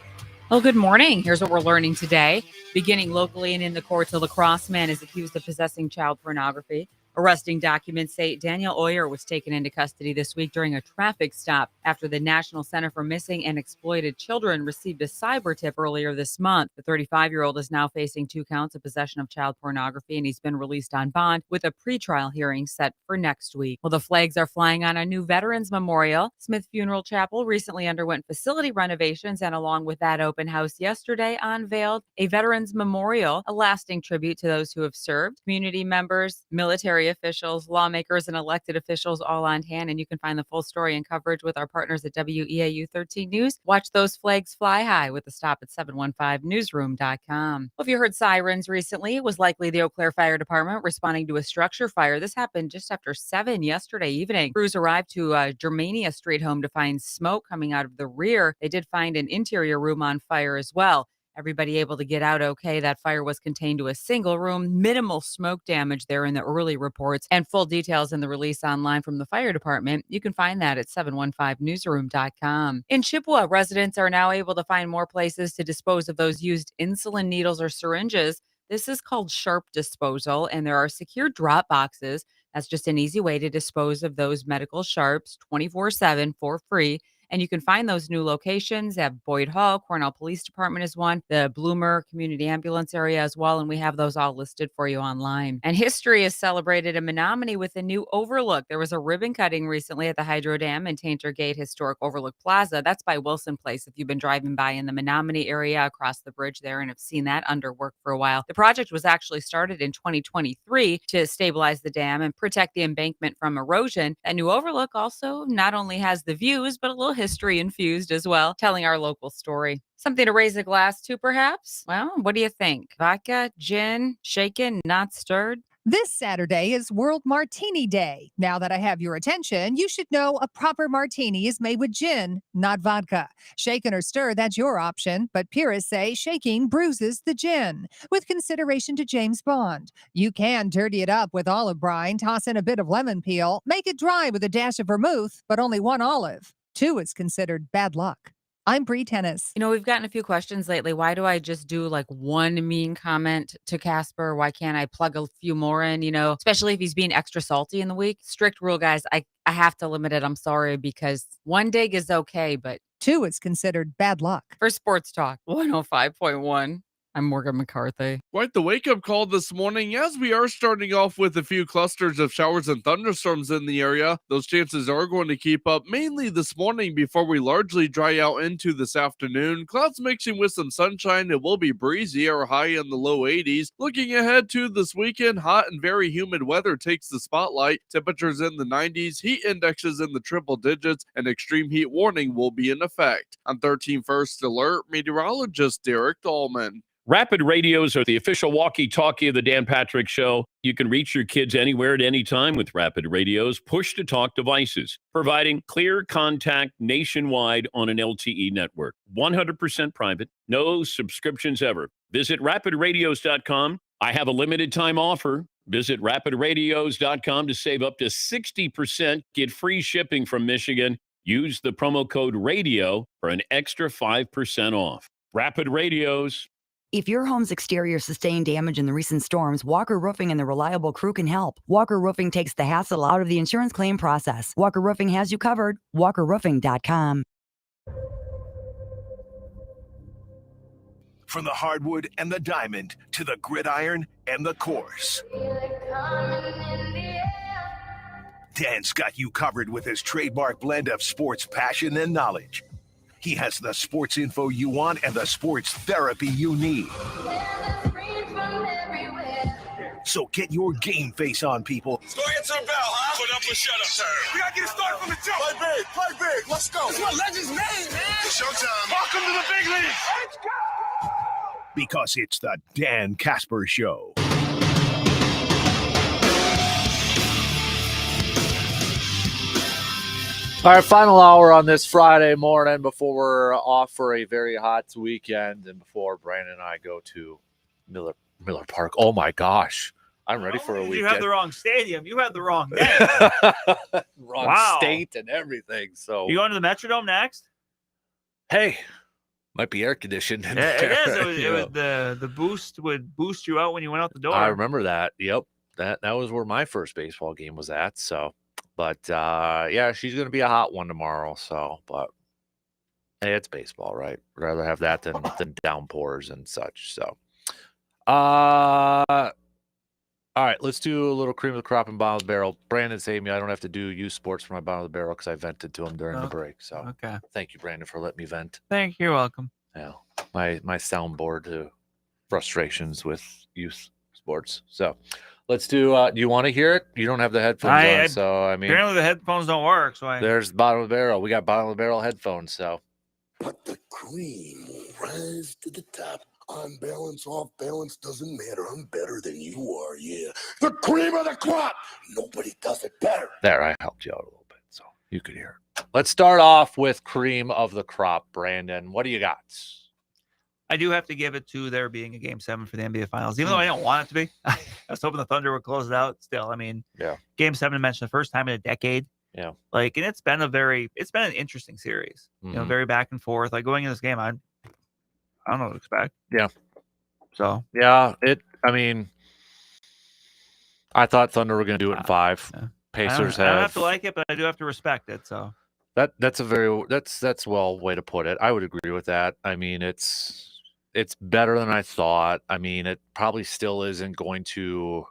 Well, good morning. Here's what we're learning today. Beginning locally and in the courts, a lacrosse man is accused of possessing child pornography. Arresting documents say Daniel Oyer was taken into custody this week during a traffic stop after the National Center for Missing and Exploited Children received a cyber tip earlier this month. The 35-year-old is now facing 2 counts of possession of child pornography, and he's been released on bond with a pretrial hearing set for next week. Well, the flags are flying on a new Veterans Memorial. Smith Funeral Chapel recently underwent facility renovations, and along with that open house yesterday, unveiled a Veterans Memorial, a lasting tribute to those who have served. Community members, military officials, lawmakers, and elected officials all on hand. And you can find the full story and coverage with our partners at WEAU 13 News. Watch those flags fly high with a stop at 715newsroom.com. Well, if you heard sirens recently, it was likely the Eau Claire Fire Department responding to a structure fire. This happened just after 7 yesterday evening. Crews arrived to a Germania Street home to find smoke coming out of the rear. They did find an interior room on fire as well. Everybody able to get out okay. That fire was contained to a single room, minimal smoke damage there in the early reports, and full details in the release online from the fire department. You can find that at 715newsroom.com. In Chippewa, residents are now able to find more places to dispose of those used insulin needles or syringes. This is called sharp disposal, and there are secure drop boxes. That's just an easy way to dispose of those medical sharps 24/7 for free. And you can find those new locations at Boyd Hall. Cornell Police Department is one, the Bloomer Community Ambulance area as well, and we have those all listed for you online. And history is celebrated in Menominee with a new overlook. There was a ribbon cutting recently at the Hydro Dam and Tainter Gate Historic Overlook Plaza. That's by Wilson Place if you've been driving by in the Menominee area across the bridge there and have seen that under work for a while. The project was actually started in 2023 to stabilize the dam and protect the embankment from erosion. That new overlook also not only has the views, but a little history infused as well, telling our local story. Something to raise a glass to, perhaps? Well, what do you think? Vodka, gin, shaken, not stirred? This Saturday is World Martini Day. Now that I have your attention, you should know a proper martini is made with gin, not vodka. Shaken or stir, that's your option, but purists say shaking bruises the gin. With consideration to James Bond, you can dirty it up with olive brine, toss in a bit of lemon peel, make it dry with a dash of vermouth, but only 1 olive. 2 is considered bad luck. I'm Bree Tennis. You know, we've gotten a few questions lately. Why do I just do like one mean comment to Kasper? Why can't I plug a few more in, especially if he's being extra salty in the week? Strict rule, guys. I have to limit it. I'm sorry, because 1 dig is okay, but 2 is considered bad luck. For Sports Talk 105.1, I'm Morgan McCarthy. Quite the wake-up call this morning as we are starting off with a few clusters of showers and thunderstorms in the area. Those chances are going to keep up mainly this morning before we largely dry out into this afternoon. Clouds mixing with some sunshine. It will be breezy or high in the low 80s. Looking ahead to this weekend, hot and very humid weather takes the spotlight. Temperatures in the 90s, heat indexes in the triple digits, and extreme heat warning will be in effect. On 13 First Alert, meteorologist Derek Dahlman. Rapid radios are the official walkie-talkie of the Dan Patrick Show. You can reach your kids anywhere at any time with Rapid Radios push-to-talk devices, providing clear contact nationwide on an LTE network. 100% private, no subscriptions ever. Visit rapidradios.com. I have a limited time offer. Visit rapidradios.com to save up to 60%. Get free shipping from Michigan. Use the promo code RADIO for an extra 5% off. Rapid Radios. If your home's exterior sustained damage in the recent storms, Walker Roofing and the reliable crew can help. Walker Roofing takes the hassle out of the insurance claim process. Walker Roofing has you covered. WalkerRoofing.com. From the hardwood and the diamond to the gridiron and the course, Dan's got you covered with his trademark blend of sports passion and knowledge. He has the sports info you want and the sports therapy you need. So get your game face on, people. Let's go get to the bell, huh? Put up or shut up, sir. We gotta get it started from the jump. Play big. Let's go. That's what legends made, man. It's showtime. Welcome to the big leagues. Let's go. Because it's the Dan Kasper Show. All right, final hour on this Friday morning before we're off for a very hot weekend and before Brandon and I go to Miller Park. Oh, my gosh. I'm ready for a weekend. You have the wrong stadium. You have the wrong name. Wrong state and everything. So you going to the Metrodome next? Hey, might be air conditioned. It is. The boost would boost you out when you went out the door. I remember that. Yep. that was where my first baseball game was at. So, but yeah, she's gonna be a hot one tomorrow. So, but hey, it's baseball, right? Rather have that than downpours and such. So, all right, let's do a little cream of the crop and bottom of the barrel. Brandon saved me. I don't have to do youth sports for my bottom of the barrel because I vented to him during the break. So, Okay. Thank you, Brandon, for letting me vent. Thank you. You're welcome. Yeah, my soundboard to frustrations with youth sports. So, let's do. Do you want to hear it? You don't have the headphones on, so I mean, Apparently the headphones don't work. So there's the bottom of the barrel. We got bottom of the barrel headphones. So, But the cream will rise to the top. On balance, off balance, doesn't matter. I'm better than you are, yeah. The cream of the crop. Nobody does it better. there, I helped you out a little bit, so you could hear it. Let's start off with cream of the crop, Brandon. What do you got? I do have to give it to there being a Game 7 for the NBA Finals, even though I don't want it to be. I was hoping the Thunder would close it out. Still, I mean, Yeah. Game 7 I mentioned the first time in a decade. Yeah. Like, and it's been an interesting series. You know, Mhm. very back and forth. Like going in this game, I don't know what to expect. Yeah. So Yeah, I mean, I thought Thunder were going to do it in 5. Pacers I don't have have to like it, but I do have to respect it. So that's well way to put it. I would agree with that. I mean, it's better than I thought. I mean, it probably still isn't going to.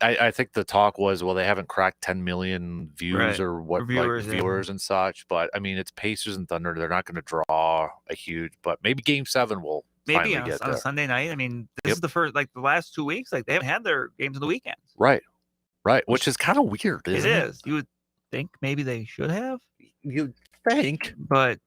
I think the talk was, well, they haven't cracked 10 million views Right. or what, Or viewers, like yeah. viewers and such. But I mean, it's Pacers and Thunder. They're not going to draw a huge, but maybe Game 7 will maybe finally on, get on a there. Sunday night. I mean, this is the first, like the last 2 weeks, like they haven't had their games on the weekends. Right. Which is kind of weird, isn't it? It is. You would think maybe they should have. You'd think. But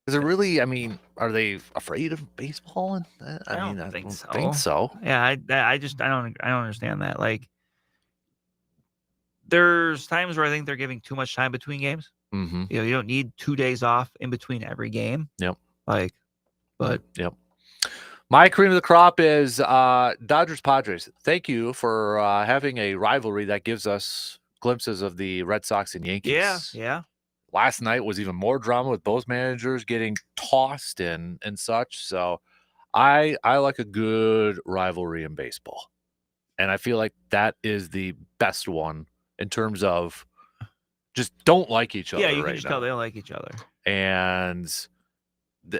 Is it really? I mean, are they afraid of baseball? And I don't mean, I think don't so. think so. Yeah, I don't understand that. Like, there's times where I think they're giving too much time between games. Mm-hmm. You know, you don't need 2 days off in between every game. Yep. Like, but Yep. My cream of the crop is Dodgers Padres. Thank you for having a rivalry that gives us glimpses of the Red Sox and Yankees. yeah. Last night was even more drama with both managers getting tossed and such. So I like a good rivalry in baseball. And I feel like that is the best one in terms of just don't like each other. Yeah, you right can just now. tell they don't like each other. And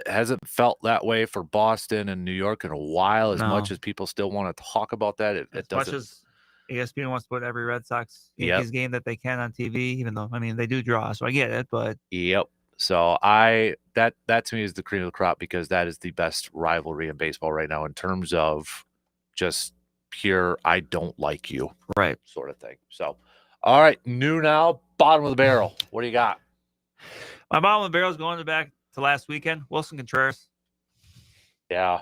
hasn't felt that way for Boston and New York in a while, as No. much as people still want to talk about that. It As doesn't. much as ESPN wants to put every Red Sox Yep. Yankees game that they can on TV, even though I mean they do draw, so I get it. But Yep. So that to me is the cream of the crop because that is the best rivalry in baseball right now in terms of just pure I don't like you right sort of thing. So all right, new now, bottom of the barrel. What do you got? my bottom of the barrel is going back to last weekend. Wilson Contreras. Yeah.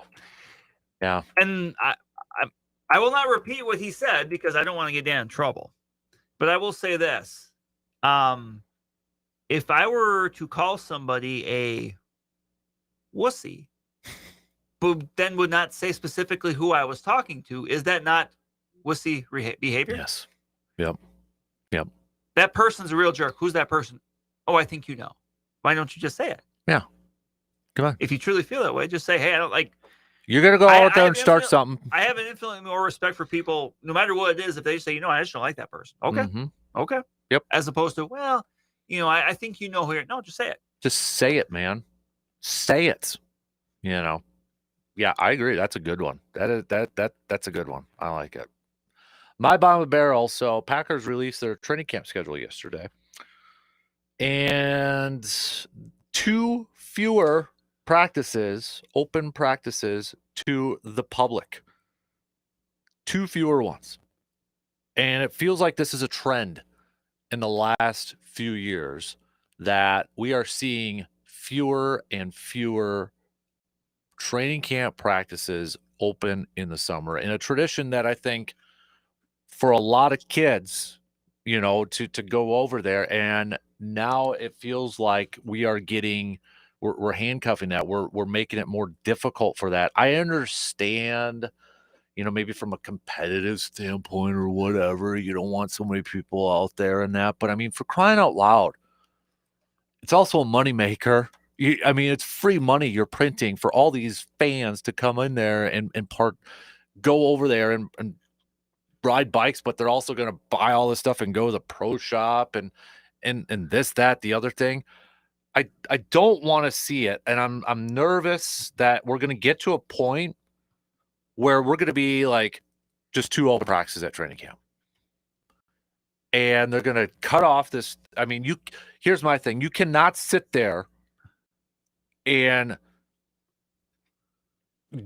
And I will not repeat what he said because I don't want to get Dan in trouble. But I will say this. If I were to call somebody a wussy, but then would not say specifically who I was talking to, is that not wussy behavior? Yes. Yep. That person's a real jerk. Who's that person? Oh, I think you know. Why don't you just say it? Yeah. Come on. If you truly feel that way, just say, hey, I don't like. You're gonna go out there and start something. I have an infinitely more respect for people, no matter what it is. If they say, I just don't like that person. Okay. Mhm. Okay. Yep. As opposed to, well, I think you know who you're. No, just say it. Just say it, man. Say it. Yeah, I agree. That's a good one. That's a good one. I like it. My bottom of the barrel. So Packers released their training camp schedule yesterday. And 2 fewer practices, open practices to the public. 2 fewer ones. And it feels like this is a trend in the last few years that we are seeing fewer and fewer training camp practices open in the summer. And a tradition that I think for a lot of kids, to go over there. And now it feels like we are we're handcuffing that. We're making it more difficult for that. I understand, maybe from a competitive standpoint or whatever, you don't want so many people out there and that. But I mean, for crying out loud, it's also a moneymaker. It's free money you're printing for all these fans to come in there and go over there and ride bikes, but they're also going to buy all this stuff and go to the pro shop and this, that, the other thing. I don't want to see it, and I'm nervous that we're going to get to a point where we're going to be like just 2 open practices at training camp. And they're going to cut off this. I mean, here's my thing. You cannot sit there and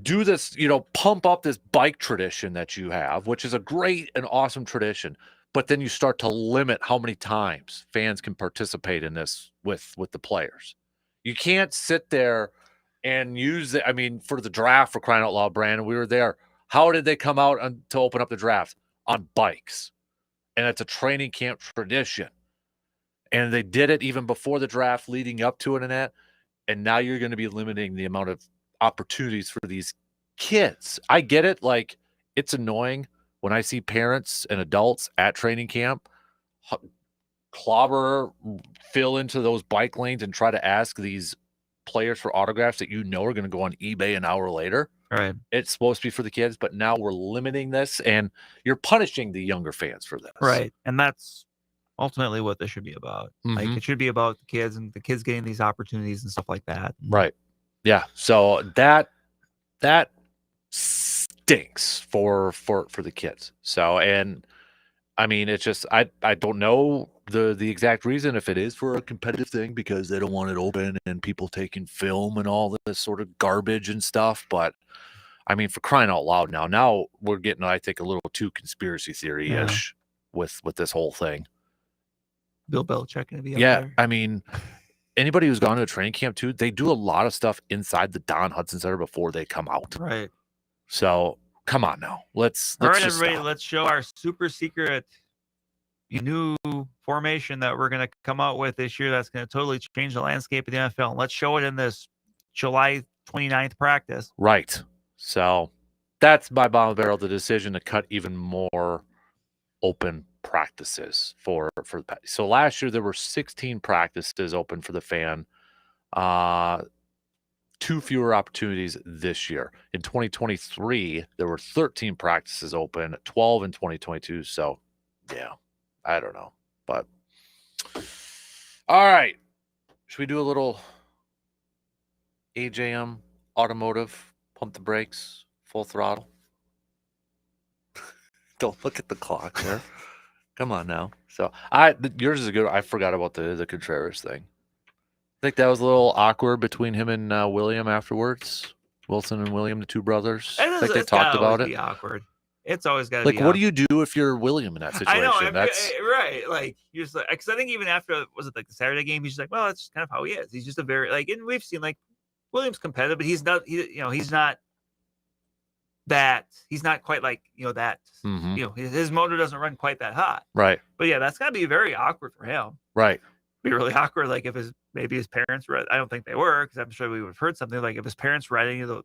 do this, pump up this bike tradition that you have, which is a great and awesome tradition. But then you start to limit how many times fans can participate in this with the players. You can't sit there and use it. I mean, for the draft, for crying out loud, Brandon, we were there. How did they come out to open up the draft? On bikes. And it's a training camp tradition. And they did it even before the draft, leading up to it and that. And now you're going to be limiting the amount of opportunities for these kids. I get it. Like, it's annoying when I see parents and adults at training camp fill into those bike lanes and try to ask these players for autographs that are going to go on eBay an hour later. Right. It's supposed to be for the kids, but now we're limiting this, and you're punishing the younger fans for this. Right. And that's ultimately what this should be about. Like, it should be about the kids and the kids getting these opportunities and stuff like that. Right. Yeah. So that stinks for the kids. So, and I mean, it's just, I don't know the exact reason, if it is for a competitive thing because they don't want it open and people taking film and all this sort of garbage and stuff. But I mean, for crying out loud, now we're getting, I think, a little too conspiracy theory-ish with this whole thing. Bill Belichick going to be up Yeah. there. I mean, anybody who's gone to a training camp too, they do a lot of stuff inside the Don Hudson Center before they come out. Right. So come on now. Let's All right, just everybody, stop. let's show our super secret new formation that we're going to come out with this year that's going to totally change the landscape of the NFL. And let's show it in this July 29th practice. Right. So that's by bottom of the barrel, the decision to cut even more open practices for the Patty. So last year there were 16 practices open for the fan. 2 fewer opportunities this year. In 2023, there were 13 practices open, 12 in 2022. So, yeah, I don't know. But, all right. Should we do a little AJM automotive, pump the brakes, full throttle? Don't look at the clock there. Come on now. So, yours is good. I forgot about the Contreras thing. I think that was a little awkward between him and William afterwards. Wilson and William, the two brothers. I think they talked about it. Be awkward. It's always got to like, be what awkward. do you do if you're William in that situation? I know, That's right. Like, you're just like, because I think even after, was it like the Saturday game, he's just like, well, that's just kind of how he is. He's just a very, like, and we've seen, like, William's competitive, but he's not, he's not quite like, that, his motor doesn't run quite that hot. Right. But yeah, that's got to be very awkward for him. Right. Be really awkward, like if maybe his parents read. I don't think they were, because I'm sure we would have heard something like if his parents read any of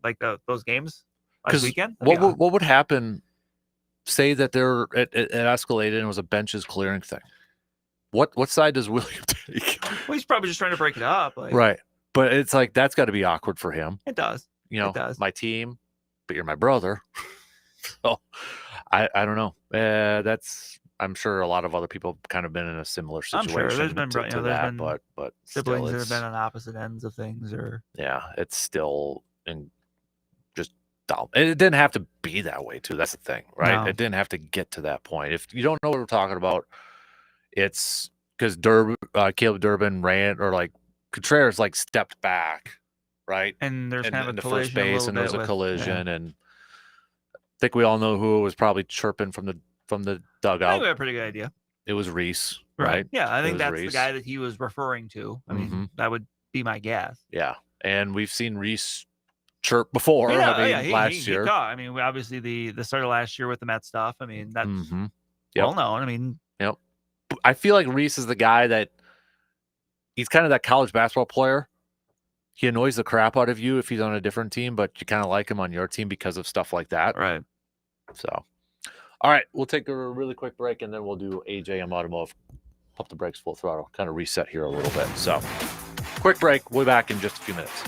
those games last weekend. What would happen? Say that it escalated and it was a benches clearing thing. What side does William take? Well, he's probably just trying to break it up, like, right. But it's like that's got to be awkward for him. It does. It does. My team, but you're my brother. So I don't know. I'm sure a lot of other people have kind of been in a similar situation. I'm sure there's been to that, but siblings still, that have been on opposite ends of things, or it's still just dumb. And it didn't have to be that way too. That's the thing, right? No. It didn't have to get to that point. If you don't know what we're talking about, it's because Caleb Durbin ran, or like Contreras like stepped back, right? And there's kind of a the collision first base, and there was a collision, yeah. and I think we all know who was probably chirping from the dugout. I think we have a pretty good idea. It was Reese, right? Yeah, I think that's Reese. the guy that he was referring to. I mean, that would be my guess. Yeah, and we've seen Reese chirp before. Last year. I mean, obviously the start of last year with the Met stuff. I mean, that's Yep. well known. I mean, yep. I feel like Reese is the guy that he's kind of that college basketball player. He annoys the crap out of you if he's on a different team, but you kind of like him on your team because of stuff like that. Right. So, all right, we'll take a really quick break, and then we'll do AJM Automotive, pump the brakes, full throttle, kind of reset here a little bit. So, quick break. We'll be back in just a few minutes.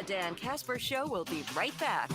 The Dan Kasper Show will be right back.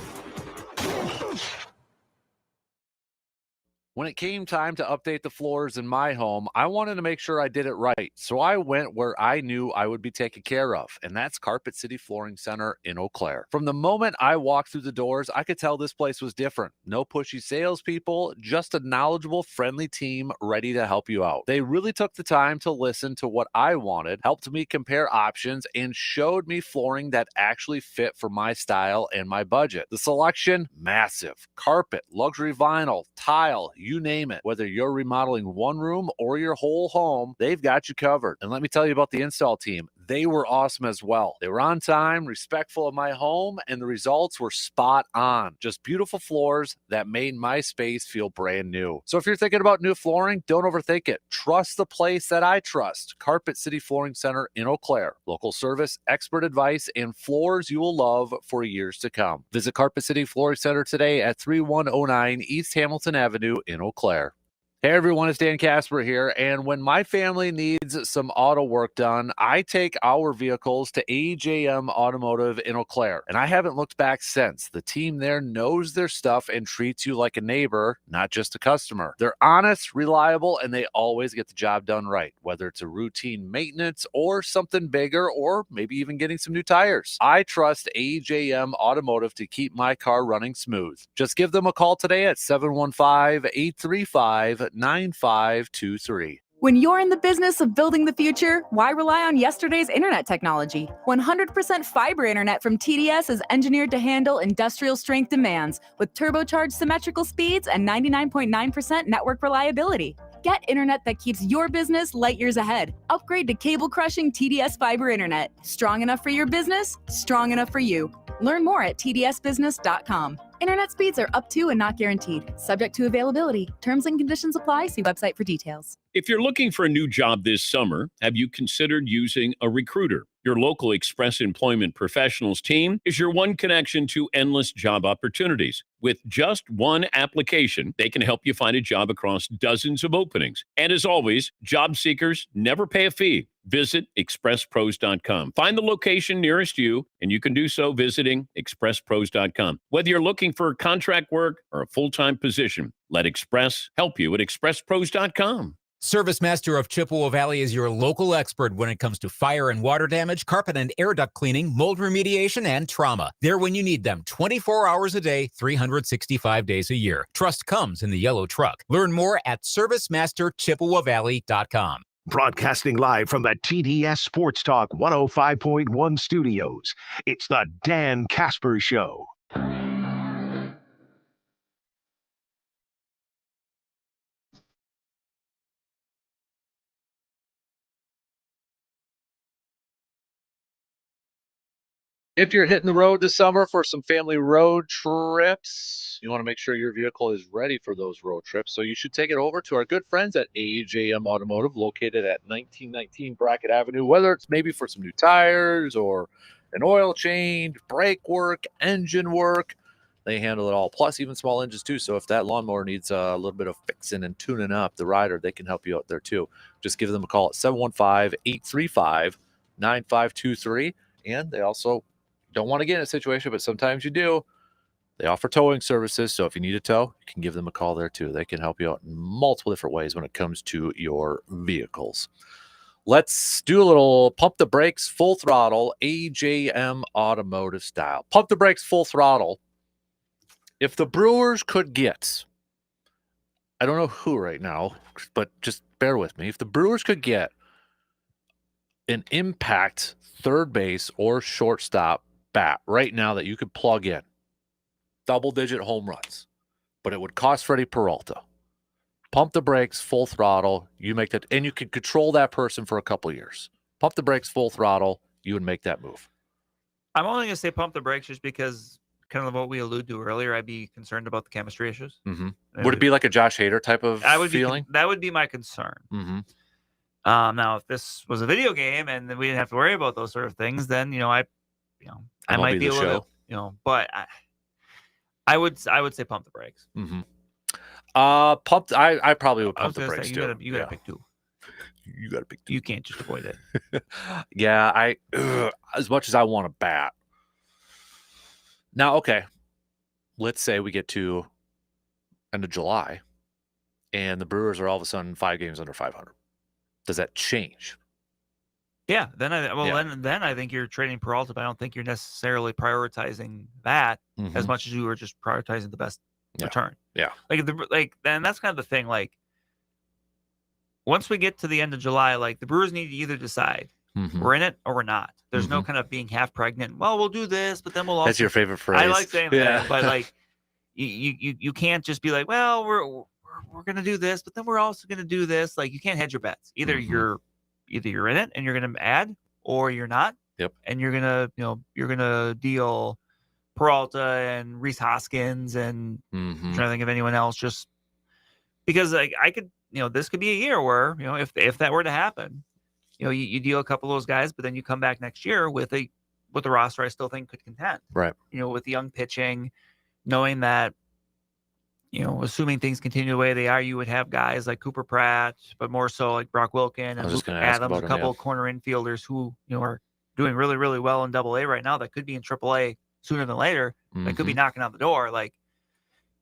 When it came time to update the floors in my home, I wanted to make sure I did it right. So I went where I knew I would be taken care of, and that's Carpet City Flooring Center in Eau Claire. From the moment I walked through the doors, I could tell this place was different. No pushy salespeople, just a knowledgeable, friendly team ready to help you out. They really took the time to listen to what I wanted, helped me compare options, and showed me flooring that actually fit for my style and my budget. The selection, massive. Carpet, luxury vinyl, tile, you name it. Whether you're remodeling one room or your whole home, they've got you covered. And let me tell you about the install team. They were awesome as well. They were on time, respectful of my home, and the results were spot on. Just beautiful floors that made my space feel brand new. So if you're thinking about new flooring, don't overthink it. Trust the place that I trust. Carpet City Flooring Center in Eau Claire. Local service, expert advice, and floors you will love for years to come. Visit Carpet City Flooring Center today at 3109 East Hamilton Avenue in Eau Claire. Hey everyone, it's Dan Kasper here, and when my family needs some auto work done, I take our vehicles to AJM Automotive in Eau Claire, and I haven't looked back since. The team there knows their stuff and treats you like a neighbor, not just a customer. They're honest, reliable, and they always get the job done right, whether it's a routine maintenance or something bigger, or maybe even getting some new tires. I trust AJM Automotive to keep my car running smooth. Just give them a call today at 715-835-9523. When you're in the business of building the future, why rely on yesterday's internet technology? 100% fiber internet from TDS is engineered to handle industrial strength demands with turbocharged symmetrical speeds and 99.9% network reliability. Get internet that keeps your business light years ahead. Upgrade to cable-crushing TDS fiber internet. Strong enough for your business, strong enough for you. Learn more at tdsbusiness.com. Internet speeds are up to and not guaranteed. Subject to availability. Terms and conditions apply. See website for details. If you're looking for a new job this summer, have you considered using a recruiter? Your local Express Employment Professionals team is your one connection to endless job opportunities. With just one application, they can help you find a job across dozens of openings. And as always, job seekers never pay a fee. Visit expresspros.com. Find the location nearest you, and you can do so visiting expresspros.com. Whether you're looking for contract work or a full-time position, let Express help you at expresspros.com. Service Master of Chippewa Valley is your local expert when it comes to fire and water damage, carpet and air duct cleaning, mold remediation, and trauma. They're when you need them 24 hours a day, 365 days a year. Trust comes in the yellow truck. Learn more at ServiceMasterChippewaValley.com. Broadcasting live from the TDS Sports Talk 105.1 studios, it's the Dan Kasper Show. If you're hitting the road this summer for some family road trips, you want to make sure your vehicle is ready for those road trips. So you should take it over to our good friends at AJM Automotive, located at 1919 Brackett Avenue, whether it's maybe for some new tires or an oil change, brake work, engine work. They handle it all, plus even small engines too. So if that lawnmower needs a little bit of fixing and tuning up the rider, they can help you out there too. Just give them a call at 715-835-9523. And they also don't want to get in a situation, but sometimes you do. They offer towing services, so if you need a tow, you can give them a call there too. They can help you out in multiple different ways when it comes to your vehicles. Let's do a little pump the brakes, full throttle, AJM Automotive style. Pump the brakes, full throttle. If the Brewers could get, I don't know who right now, but just bear with me. If the Brewers could get an impact third base or shortstop bat right now that you could plug in, double-digit home runs, but it would cost Freddie Peralta. Pump the brakes, full throttle. You make that, and you can control that person for a couple years. Pump the brakes, full throttle. You would make that move. I'm only going to say pump the brakes just because kind of what we alluded to earlier. I'd be concerned about the chemistry issues. Mm-hmm. Would it be like a Josh Hader type of feeling? That would be my concern. Mm-hmm. Now, if this was a video game and we didn't have to worry about those sort of things, then I might be a little, but I would say pump the brakes. Mm-hmm. I probably would pump the brakes too. You gotta pick two. You gotta pick two. You can't just avoid it. Yeah, as much as I want a bat, Now, okay, let's say we get to end of July and the Brewers are all of a sudden 5 games under 500. Does that change? Yeah, then then I think you're trading Peralta, but I don't think you're necessarily prioritizing that as Mhm. much as you were just prioritizing the best return. Yeah. Then that's kind of the thing. Like, once we get to the end of July, like the Brewers need to either decide Mhm. we're in it or we're not. There's no Mhm. kind of being half pregnant. Well, we'll do this, but then we'll also. That's your favorite phrase. I like saying Yeah. that, but like, you can't just be like, well, we're gonna do this, but then we're also gonna do this. Like, you can't hedge your bets. Either Mhm. you're in it and you're gonna add, or you're not. Yep. And you're gonna deal Peralta and Reese Hoskins and I'm Mhm. trying to think of anyone else, just because like I could, this could be a year where, if that were to happen, you deal a couple of those guys, but then you come back next year with a roster I still think could contend. Right. With the young pitching, knowing that, assuming things continue the way they are, you would have guys like Cooper Pratt, but more so like Brock Wilkin and was just Luke gonna ask Adams, about a him, couple yeah. of corner infielders who, are doing really, really well in Double-A right now that could be in Triple-A sooner than later. That could be Mhm. knocking on the door. Like,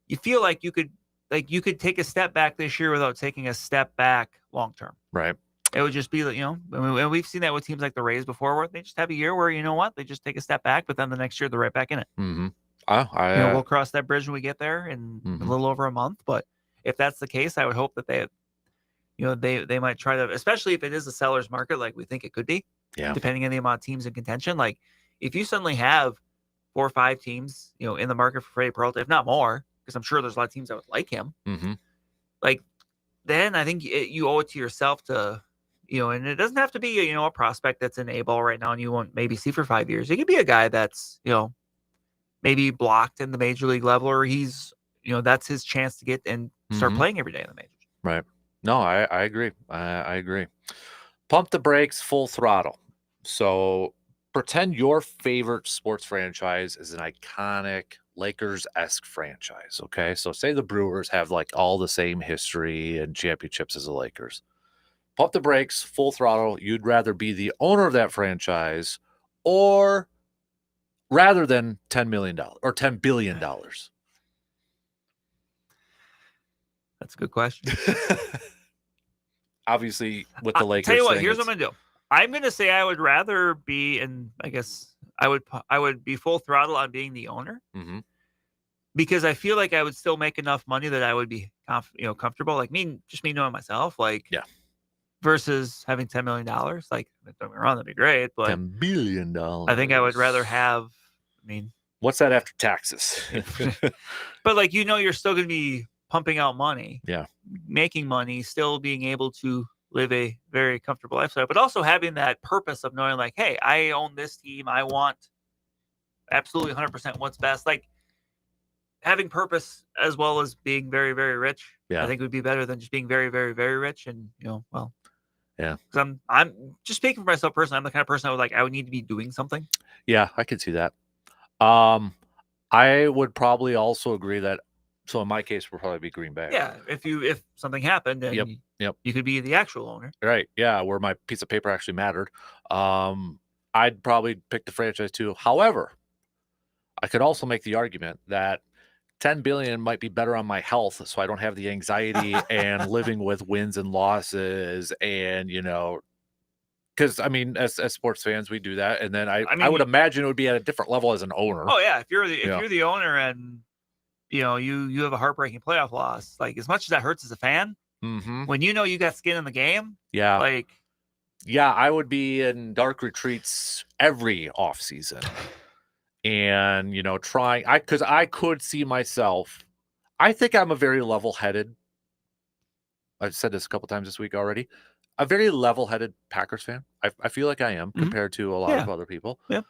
you feel like you could take a step back this year without taking a step back long term. Right. It would just be, and we've seen that with teams like the Rays before, where they just have a year where, you know what, they just take a step back, but then the next year they're right back in it. Mhm. We'll cross that bridge when we get there in a Mhm. little over a month. But if that's the case, I would hope that they might try to, especially if it is a seller's market like we think it could be. Yeah. Depending on the amount of teams in contention. Like, if you suddenly have 4 or 5 teams, in the market for Freddie Peralta, if not more, because I'm sure there's a lot of teams that would like him. Mhm. Like, then I think you owe it to yourself to, and it doesn't have to be, a prospect that's in A-ball right now and you won't maybe see for 5 years. It could be a guy that's, maybe blocked in the major league level, or he's, that's his chance to get and start Mhm. playing every day in the majors. Right. No, I agree. I agree. Pump the brakes, full throttle. So pretend your favorite sports franchise is an iconic Lakers-esque franchise. Okay. So say the Brewers have like all the same history and championships as the Lakers. Pump the brakes, full throttle. You'd rather be the owner of that franchise or rather than $10 million or $10 billion. That's a good question. Obviously, with the Lakers. Tell you what, thing, here's what I'm gonna do. I'm gonna say I would rather be, and I guess I would be full throttle on being the owner, Mhm. because I feel like I would still make enough money that I would be comfortable. Like me knowing myself, like yeah. Versus having $10 million. Like, don't get me wrong, that'd be great, but $10 billion. I think I would rather have. I mean, what's that after taxes? but like, you're still gonna be pumping out money, Yeah. making money, still being able to live a very comfortable lifestyle, but also having that purpose of knowing like, hey, I own this team. I want absolutely 100% what's best. Like, having purpose as well as being very, very rich, Yeah. I think would be better than just being very, very, very rich. And, Yeah. because I'm just speaking for myself personally. I'm the kind of person I would need to be doing something. Yeah, I could see that. I would probably also agree that. So in my case, we'll probably be Green Bay. Yeah, if something happened, and Yep. you could be the actual owner. Right. Yeah, where my piece of paper actually mattered. I'd probably pick the franchise too. However, I could also make the argument that $10 billion might be better on my health, so I don't have the anxiety and living with wins and losses, and because I mean, as sports fans, we do that, and then I would imagine it would be at a different level as an owner. Oh yeah, if you're the owner and you have a heartbreaking playoff loss, like, as much as that hurts as a fan, Mhm. when you got skin in the game, Yeah. like, yeah, I would be in dark retreats every off season, and trying. Because I could see myself. I think I'm a very level-headed. I've said this a couple times this week already. A very level-headed Packers fan. I feel like I am compared to a lot of other people. Yeah.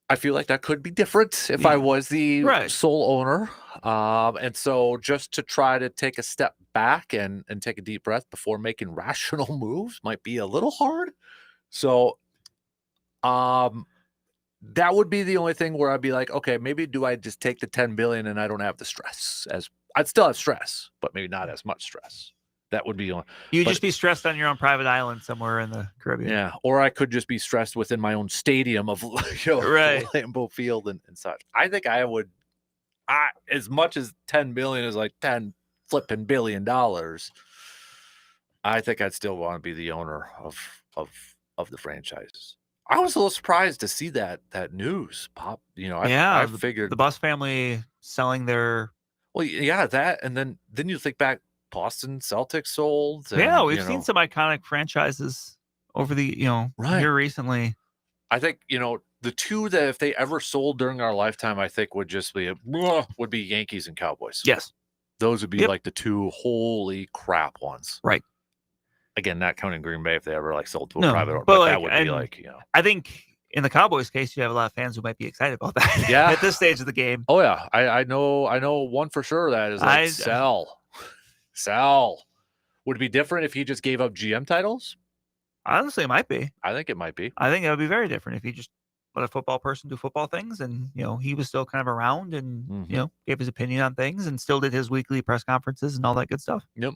I feel like that could be different if I was the sole owner. And so just to try to take a step back and take a deep breath before making rational moves might be a little hard. So that would be the only thing where I'd be like, okay, maybe do I just take the $10 billion and I don't have the stress? As I'd still have stress, but maybe not as much stress. That would be on. You'd just be stressed on your own private island somewhere in the Caribbean. Yeah, or I could just be stressed within my own stadium of Right. Lambeau Field and such. I think I would, as much as 10 billion is like 10 flipping $1 billion. I think I'd still want to be the owner of the franchise. I was a little surprised to see that news pop. I figured the Bus family selling their. Well, yeah, that, and then you think back, Boston Celtics sold. And, yeah, we've seen some iconic franchises over the here recently. I think the two that if they ever sold during our lifetime, I think would just be Yankees and Cowboys. Yes, those would be like the two holy crap ones. Right. Again, not counting Green Bay if they ever sold to a private owner, but that would be I think in the Cowboys case, you have a lot of fans who might be excited about that. Yeah. At this stage of the game. Oh yeah, I know one for sure that is Sal. Would it be different if he just gave up GM titles? Honestly, it might be. I think it might be. I think it would be very different if he just let a football person do football things, and he was still kind of around and gave his opinion on things and still did his weekly press conferences and all that good stuff. Yep.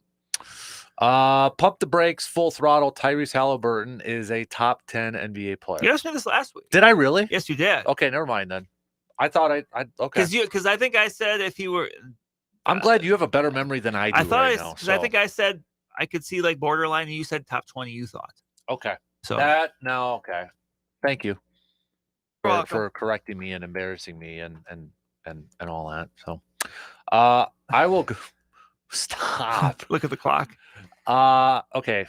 Pump the brakes, full throttle. Tyrese Halliburton is a top 10 NBA player. You asked me this last week. Did I really? Yes, you did. Okay, never mind then. I thought I okay. Because I think I said if he were. I'm glad you have a better memory than I do. I think I said I could see borderline, and you said top 20. You thought. Okay. So okay. Thank you You're for correcting me and embarrassing me and all that. So, I will go. Stop. Look at the clock. Okay.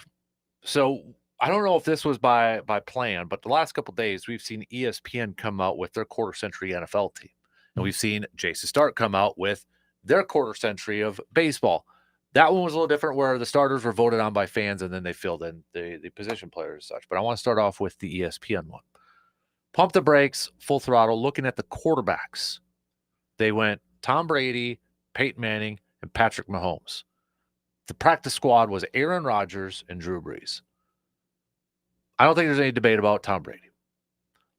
So I don't know if this was by plan, but the last couple of days we've seen ESPN come out with their quarter century NFL team, and we've seen Jason Stark come out with their quarter century of baseball. That one was a little different, where the starters were voted on by fans, and then they filled in the position players and such. But I want to start off with the ESPN one. Pump the brakes, full throttle. Looking at the quarterbacks, they went Tom Brady, Peyton Manning, and Patrick Mahomes. The practice squad was Aaron Rodgers and Drew Brees. I don't think there's any debate about Tom Brady.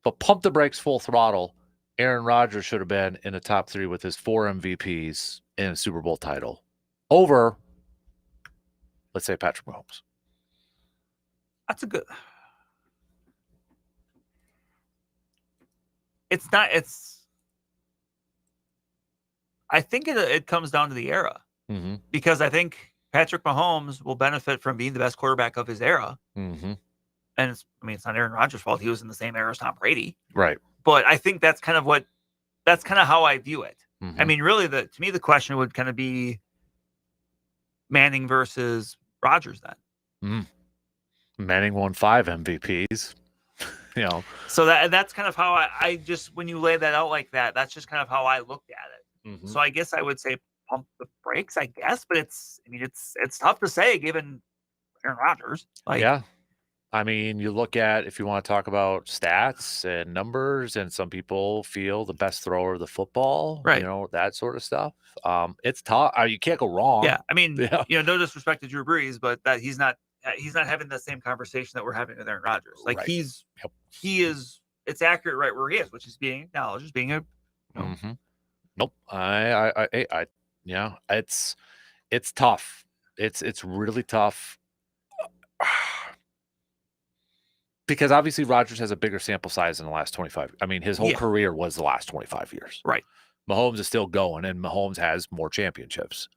But pump the brakes, full throttle. Aaron Rodgers should have been in the top 3 with his 4 MVPs and a Super Bowl title over, let's say, Patrick Mahomes. That's a good. It's not. I think it comes down to the era, because I think Patrick Mahomes will benefit from being the best quarterback of his era. Mm-hmm. And it's not Aaron Rodgers' fault. He was in the same era as Tom Brady. Right. But I think that's kind of how I view it. I mean, really, to me, the question would kind of be Manning versus Rodgers then. Manning won 5 MVPs. So that's kind of how I just, when you lay that out like that, that's just kind of how I looked at it. So I guess I would say pump the brakes, I guess, but it's tough to say given Aaron Rodgers. Yeah. I mean, you look at, if you want to talk about stats and numbers, and some people feel the best thrower of the football, right? That sort of stuff. It's tough. You can't go wrong. Yeah. I mean, no disrespect to Drew Brees, but that he's not having the same conversation that we're having with Aaron Rodgers. Like Right. he is, it's accurate right where he is, which is being acknowledged as being a. Nope. Yeah, it's tough. It's really tough. Because obviously Rodgers has a bigger sample size in the last 25. I mean, his whole career was the last 25 years. Right. Mahomes is still going, and Mahomes has more championships.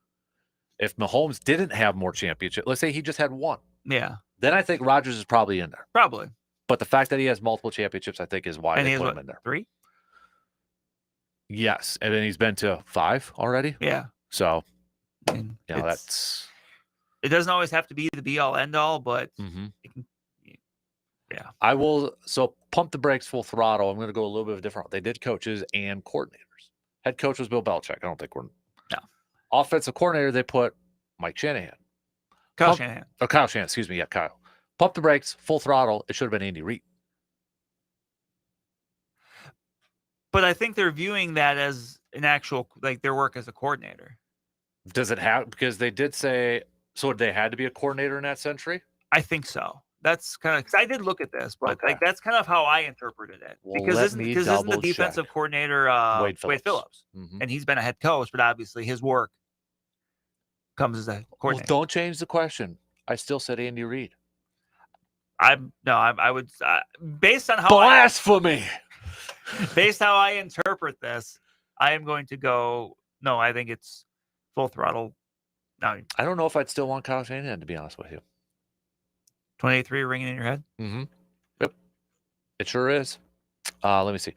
If Mahomes didn't have more championships, let's say he just had 1. Yeah. Then I think Rodgers is probably in there. Probably. But the fact that he has multiple championships, I think, is why they put him in there. 3? Yes. And then he's been to 5 already. Yeah. So, it doesn't always have to be the be all end all, but it can. Yeah. I will. So pump the brakes, full throttle. I'm going to go a little bit of a different. They did coaches and coordinators. Head coach was Bill Belichick. I don't think we're. No. Offensive coordinator, they put Mike Shanahan. Kyle Shanahan. Oh, Kyle Shanahan. Excuse me. Yeah, Kyle. Pump the brakes, full throttle. It should have been Andy Reid. But I think they're viewing that as an actual, their work as a coordinator. Does it have, because they did say, so they had to be a coordinator in that century? I think so. That's kind of, because I did look at this, but that's kind of how I interpreted it. Well, because isn't the defensive coordinator Wade Phillips. And he's been a head coach, but obviously his work comes as a Well, coordinator. don't change the question. I still said Andy Reid. I would based on how Blasphemy. based how I interpret this, I am going to go. No, I think it's Full Throttle. No, I don't know if I'd still want Kyle Shanahan, to be honest with you. 28-3 ringing in your head. Mm-hmm. Yep, it sure is. Let me see.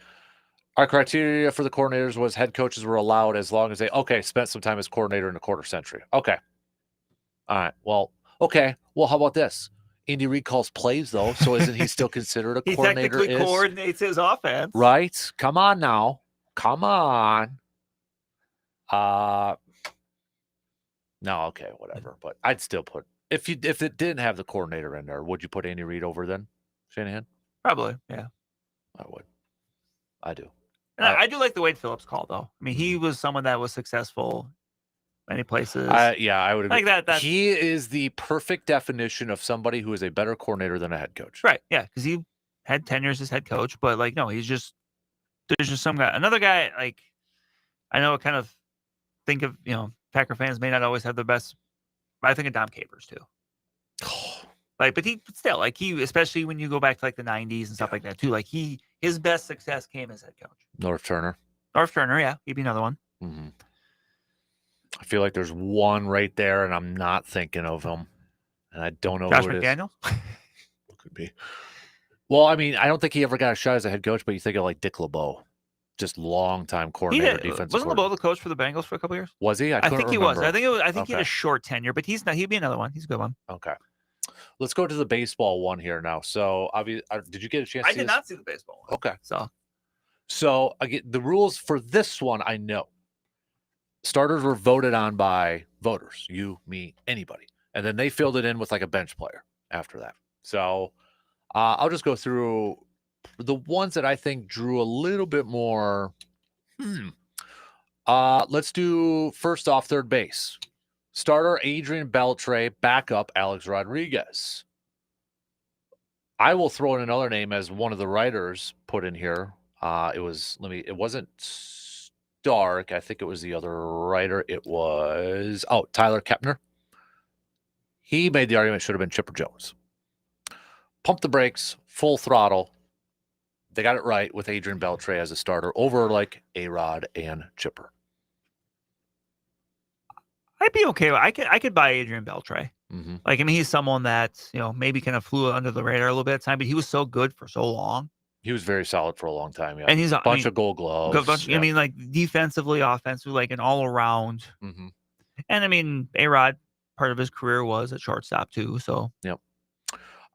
Our criteria for the coordinators was head coaches were allowed as long as they spent some time as coordinator in a quarter century. Okay. All right. Well, okay. Well, how about this? Andy Reid calls plays though, so isn't he still considered a He coordinator? technically coordinates his offense, Right? Come on now. Come on. No, okay, whatever. But I'd still put if it didn't have the coordinator in there, would you put Andy Reid over then Shanahan? Probably, yeah. I would. I do. And I do like the Wade Phillips call, though. I mean, he was someone that was successful many places. Yeah, I would agree. Like that. He is the perfect definition of somebody who is a better coordinator than a head coach. Right, yeah, because he had 10 years as head coach, but, like, no, there's just some guy. Another guy, like, I know I kind of think of, Packer fans may not always have the best, but I think of Dom Capers, too. Like, but still, especially when you go back to, like, the 90s and stuff like that, too, like, his best success came as head coach. North Turner, yeah, he'd be another one. Mm-hmm. I feel like there's one right there, and I'm not thinking of him, and I don't know Josh who it McDaniels? is. Could be. Well, I mean, I don't think he ever got a shot as a head coach, but you think of like Dick LeBeau, just long-time coordinator, defensive. Wasn't LeBeau the coach for the Bengals for a couple years? Was he? I think he was. I think he had Okay. a short tenure, but he's not. He'd be another one. He's a good one. Okay. Let's go to the baseball one here now. So, did you get a chance to I see did this? not see the baseball one. Okay. So again, the rules for this one, I know. Starters were voted on by voters, you, me, anybody. And then they filled it in with like a bench player after that. So I'll just go through the ones that I think drew a little bit more. Let's do first off third base. Starter Adrian Beltre, backup Alex Rodriguez. I will throw in another name as one of the writers put in here. It wasn't Stark. I think it was the other writer. It was, Tyler Kepner. He made the argument it should have been Chipper Jones. Pump the brakes, Full Throttle. They got it right with Adrian Beltre as a starter over like A-Rod and Chipper. I'd be okay. I could buy Adrian Beltre. Mm-hmm. Like, I mean, he's someone that, maybe kind of flew under the radar a little bit at the time, but he was so good for so long. He was very solid for a long time, yeah. And he's a bunch of Gold Gloves. I mean, like defensively, offensively, like an all around. Mm-hmm. And I mean, A-Rod, part of his career was at shortstop too. So yep.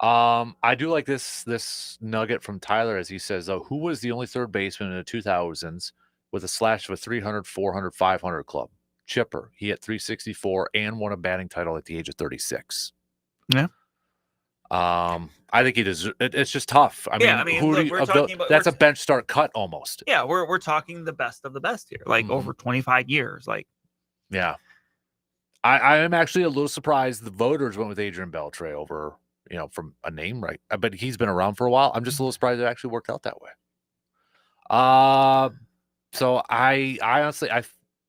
I do like this nugget from Tyler as he says, who was the only third baseman in the 2000s with a slash of a 300, 400, 500 club? Chipper. He hit 364 and won a batting title at the age of 36. Yeah. I think he deserves. It's just tough. I mean, that's a bench start cut almost. Yeah, we're talking the best of the best here, like over 25 years. Like, yeah, I am actually a little surprised the voters went with Adrian Beltre over, from a name right, but he's been around for a while. I'm just a little surprised it actually worked out that way. So I honestly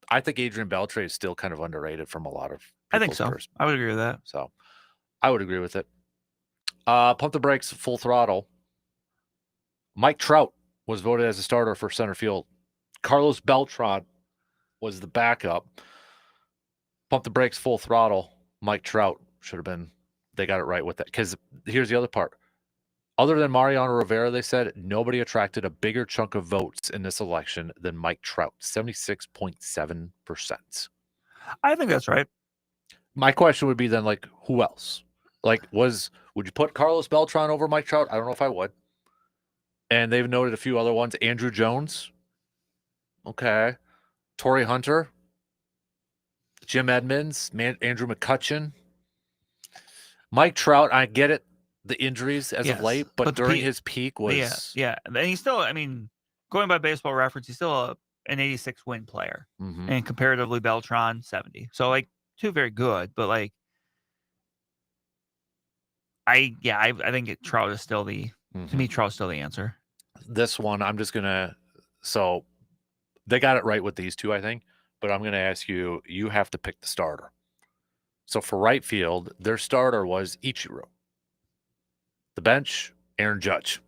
I think Adrian Beltre is still kind of underrated from a lot of. I think so. I would agree with that. So I would agree with it. Pump the brakes, Full Throttle. Mike Trout was voted as a starter for center field. Carlos Beltran was the backup. Pump the brakes, Full Throttle. Mike Trout should have been. They got it right with that. Because here's the other part. Other than Mariano Rivera, they said nobody attracted a bigger chunk of votes in this election than Mike Trout, 76.7%. I think that's right. My question would be then, like, who else? Like, would you put Carlos Beltran over Mike Trout? I don't know if I would. And they've noted a few other ones. Andrew Jones. Okay. Torrey Hunter. Jim Edmonds. Andrew McCutcheon. Mike Trout, I get it. The injuries as of late, but during his peak was... Yeah. And he's still, I mean, going by Baseball Reference, he's still an 86 win player. Mm-hmm. And comparatively, Beltran, 70. So, like, two very good, but, like, I think Trout is still to me, Trout's still the answer. This one, I'm just going to, so they got it right with these two, I think, but I'm going to ask you, you have to pick the starter. So for right field, their starter was Ichiro. The bench, Aaron Judge.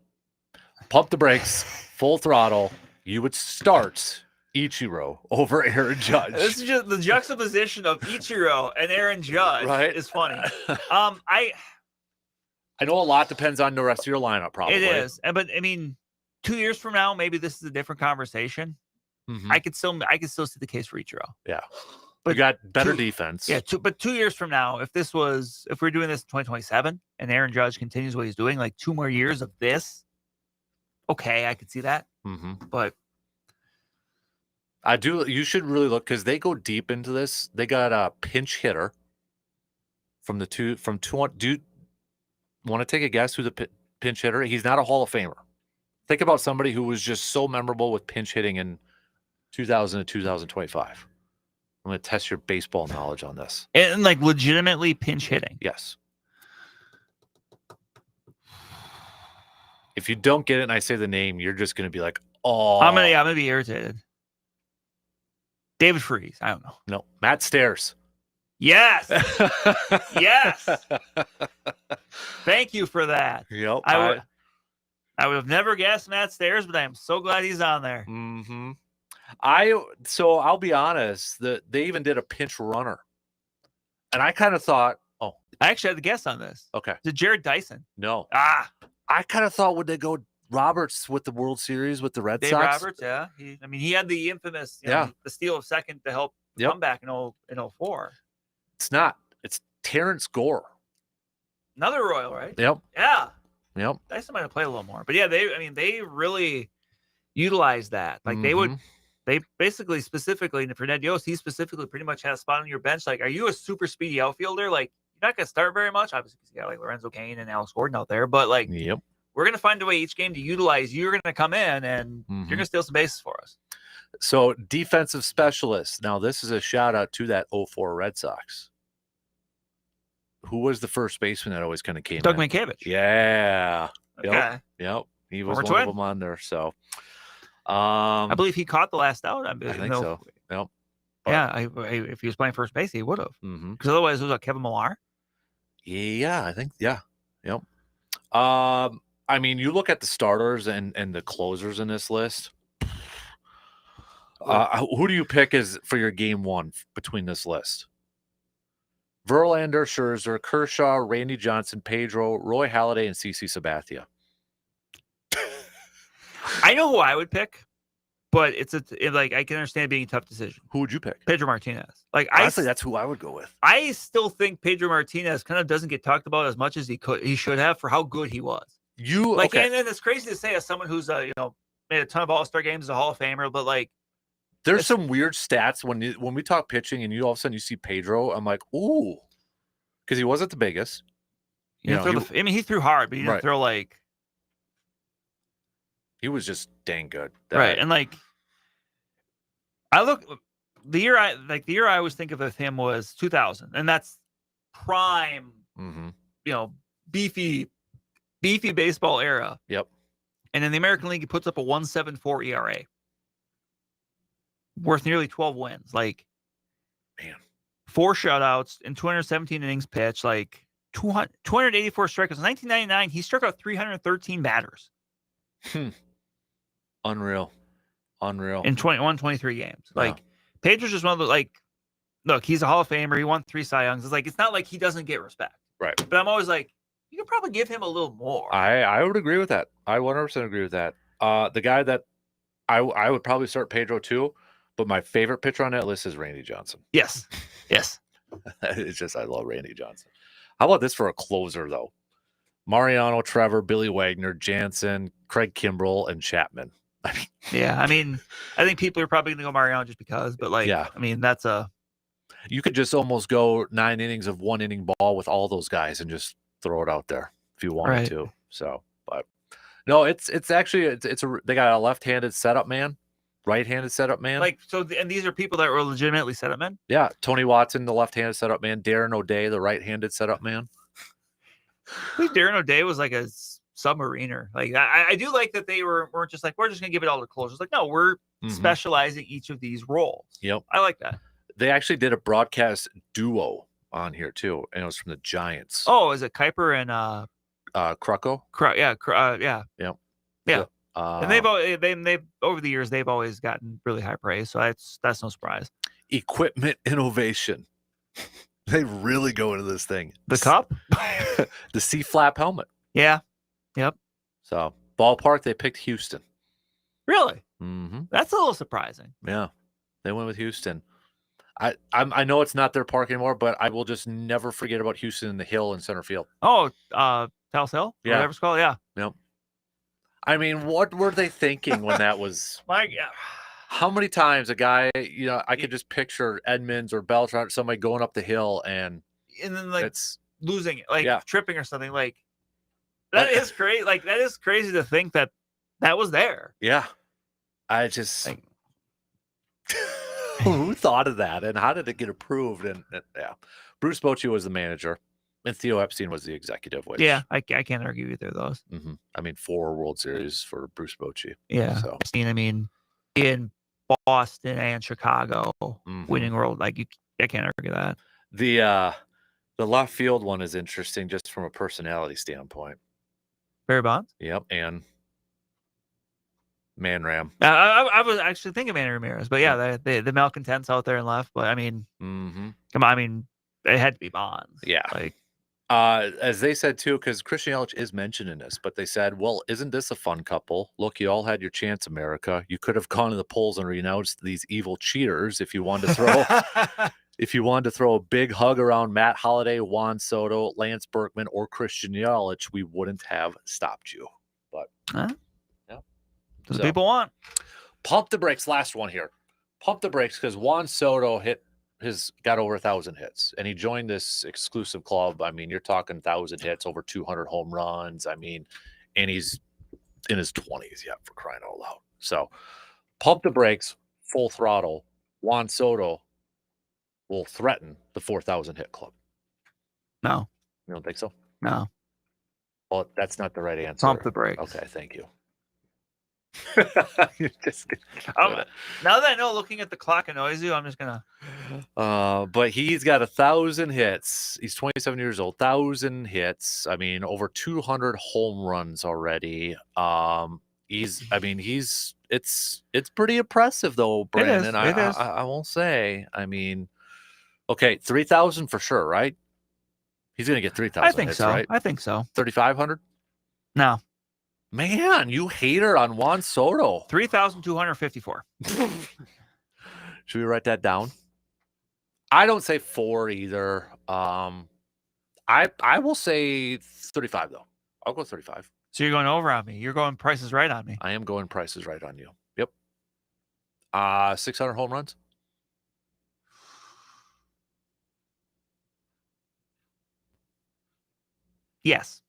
Pump the brakes, full throttle. You would start Ichiro over Aaron Judge. This is just the juxtaposition of Ichiro and Aaron Judge is funny. I know a lot depends on the rest of your lineup, probably. It is. But I mean, 2 years from now, maybe this is a different conversation. I could still see the case for Ichiro. Yeah. But you got better defense. Yeah, but 2 years from now, if we're doing this in 2027 and Aaron Judge continues what he's doing, like 2 more years of this, okay, I could see that. But you should really look because they go deep into this. They got a pinch hitter want to take a guess who the pinch hitter? He's not a Hall of Famer. Think about somebody who was just so memorable with pinch hitting in 2000 to 2025. I'm going to test your baseball knowledge on this. And like legitimately pinch hitting. Yes. If you don't get it and I say the name, you're just going to be like, oh. I'm gonna be irritated. David Freese. I don't know. No. Matt Stairs. Yes. Yes. Thank you for that. Yep. I would have never guessed Matt Stairs, but I am so glad he's on there. So I'll be honest, they even did a pinch runner. And I kind of thought, I actually had the guess on this. Okay. Is it Jared Dyson? No. I kind of thought, would they go Roberts with the World Series with the Red Dave Sox? Roberts, yeah. He had the infamous, the steal of second to help come back in 04. It's not. It's Terrence Gore. Another Royal, right? Yep. Yeah. Yep. Dyson might have played a little more. But yeah, they really utilized that. Like they basically specifically for Ned Yost, he specifically pretty much has a spot on your bench. Like, are you a super speedy outfielder? Like, you're not going to start very much. Obviously, because you got like Lorenzo Cain and Alex Gordon out there. But like, we're going to find a way each game to utilize. You're going to come in and you're going to steal some bases for us. So defensive specialist. Now, this is a shout out to that 04 Red Sox. Who was the first baseman that always kind of came Doug in? Mankiewicz. Yeah. Okay. Yep. He was Former one Twin. of them on there. So I believe he caught the last out. I think so. Yep. Yeah. If he was playing first base, he would have. Because otherwise, it was like Kevin Millar. Yeah, I think. Yeah. Yep. I mean, you look at the starters and the closers in this list. Who do you pick as for your game one between this list? Verlander, Scherzer, Kershaw, Randy Johnson, Pedro, Roy Halladay, and CC Sabathia. I know who I would pick, but I can understand it being a tough decision. Who would you pick? Pedro Martinez. Like, honestly, that's who I would go with. I still think Pedro Martinez kind of doesn't get talked about as much as he should have for how good he was. And then it's crazy to say as someone who's made a ton of All-Star games as a Hall of Famer, but like there's some weird stats when we talk pitching and you all of a sudden you see Pedro, I'm like, ooh, because he wasn't the biggest. He threw hard, but he didn't throw like. He was just dang good, right? And like, the year I always think of him was 2000, and that's prime, beefy baseball era. Yep. And in the American League, he puts up a 1.74 ERA, worth nearly 12 wins. Like, man, 4 shutouts in 217 innings pitched, like 284 strikeouts. In 1999, he struck out 313 batters. Unreal. In 23 games. Like, Pedro's just one of the, look, he's a Hall of Famer. He won 3 Cy Youngs. It's not like he doesn't get respect. Right. But I'm always like, you could probably give him a little more. I would agree with that. I 100% agree with that. The guy that I would probably start Pedro too, but my favorite pitcher on that list is Randy Johnson. Yes. It's just, I love Randy Johnson. How about this for a closer, though? Mariano, Trevor, Billy Wagner, Jansen, Craig Kimbrell, and Chapman. I think people are probably going to go Mariano just because, but that's you could just almost go 9 innings of 1 inning ball with all those guys and just throw it out there if you wanted to. So, but no, it's actually they got a left-handed setup man, right-handed setup man. And these are people that were legitimately setup men. Yeah, Tony Watson, the left-handed setup man, Darren O'Day, the right-handed setup man. I believe Darren O'Day was like a submariner. Like, I do like that they weren't just like, we're just gonna give it all to closers. Like, no, we're specializing each of these roles. Yep, I like that. They actually did a broadcast duo on here too, and it was from the Giants. Oh, is it Kuiper and Krucko? Yeah. Yep. Yeah. And they've over the years they've always gotten really high praise, so that's no surprise. Equipment innovation. They really go into this thing. The cup? The C-flap helmet. Yeah. Yep. So ballpark, they picked Houston. Really? Mm-hmm. That's a little surprising. Yeah, they went with Houston. I know it's not their park anymore, but I will just never forget about Houston and the hill in center field. Oh, Taos Hill? Yeah. Whatever it's called. Yeah. Yep. I mean, what were they thinking when that was? My God. How many times a guy, I could just picture Edmonds or Beltran, somebody going up the hill and then it's losing it, tripping or something. Like that is crazy. Like that is crazy to think that was there. Yeah. I just who thought of that and how did it get approved? And yeah, Bruce Bochy was the manager and Theo Epstein was the executive. Which, yeah, I can't argue either of those. Mm-hmm. I mean, 4 World Series for Bruce Bochy. Yeah. So I mean, in Boston and Chicago, winning world, I can't argue that. The left field one is interesting just from a personality standpoint. Barry Bonds? Yep, and Man Ram. I was actually thinking Manny Ramirez, but yeah, the malcontents out there and left. But I mean, come on, I mean, it had to be Bonds. Yeah. As they said too, because Christian Yelich is mentioned in this, but they said, well, isn't this a fun couple? Look, you all had your chance, America. You could have gone to the polls and renounced these evil cheaters if you wanted to throw if you wanted to throw a big hug around Matt Holliday, Juan Soto, Lance Berkman, or Christian Yelich, we wouldn't have stopped you. But yeah. That's what people want. Pump the brakes. Last one here. Pump the brakes because Juan Soto got over 1,000 hits, and he joined this exclusive club. I mean, you're talking 1,000 hits, over 200 home runs. I mean, and he's in his 20s yet, for crying out loud. So, pump the brakes, full throttle. Juan Soto will threaten the 4,000 hit club. No, you don't think so? No. Well, that's not the right answer. Pump the brakes. Okay, thank you. Now that I know, looking at the clock annoys you, I'm just gonna. But he's got 1,000 hits. He's 27 years old. 1,000 hits. I mean, over 200 home runs already. It's pretty impressive though, Brandon. It is. I won't say. I mean, okay, 3,000 for sure, right? He's gonna get 3,000. I think hits, so. right? I think so. 3,500. No. Man, you hater on Juan Soto. 3,254. Should we write that down? I don't say 4 either. I will say 35 though. I'll go 35. So you're going over on me. You're going prices right on me. I am going prices right on you. Yep. 600 home runs. Yes.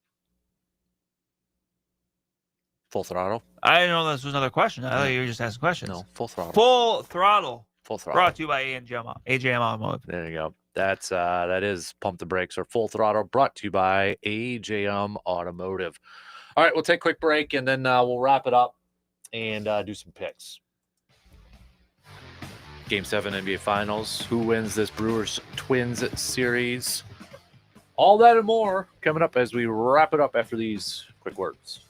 Full throttle. I didn't know this was another question. I thought you were just asking questions. No, full throttle. Full throttle. Full throttle. Brought to you by AJM Automotive. There you go. That is Pump the Brakes or Full Throttle, brought to you by AJM Automotive. All right, we'll take a quick break and then we'll wrap it up and do some picks. Game 7 NBA Finals. Who wins this Brewers Twins series? All that and more coming up as we wrap it up after these quick words.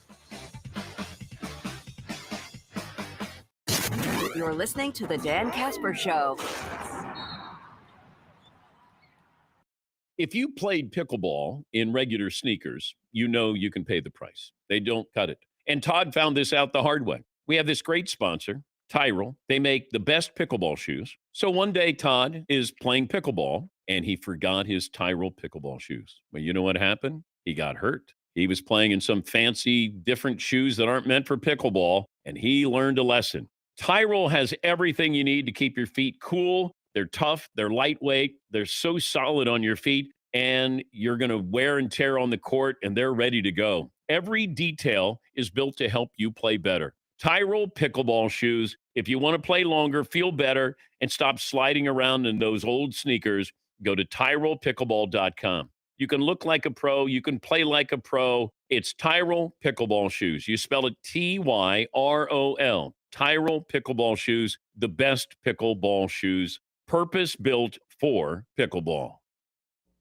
You're listening to the Dan Kasper Show. If you played pickleball in regular sneakers, you know you can pay the price. They don't cut it. And Todd found this out the hard way. We have this great sponsor, Tyrell. They make the best pickleball shoes. So one day Todd is playing pickleball and he forgot his Tyrell pickleball shoes. Well, you know what happened? He got hurt. He was playing in some fancy different shoes that aren't meant for pickleball, and he learned a lesson. Tyrell has everything you need to keep your feet cool. They're tough. They're lightweight. They're so solid on your feet, and you're going to wear and tear on the court, and they're ready to go. Every detail is built to help you play better. Tyrell pickleball shoes. If you want to play longer, feel better, and stop sliding around in those old sneakers, go to TyrellPickleball.com. You can look like a pro. You can play like a pro. It's Tyrell pickleball shoes. You spell it Tyrol. Tyrell pickleball shoes, the best pickleball shoes, purpose-built for pickleball.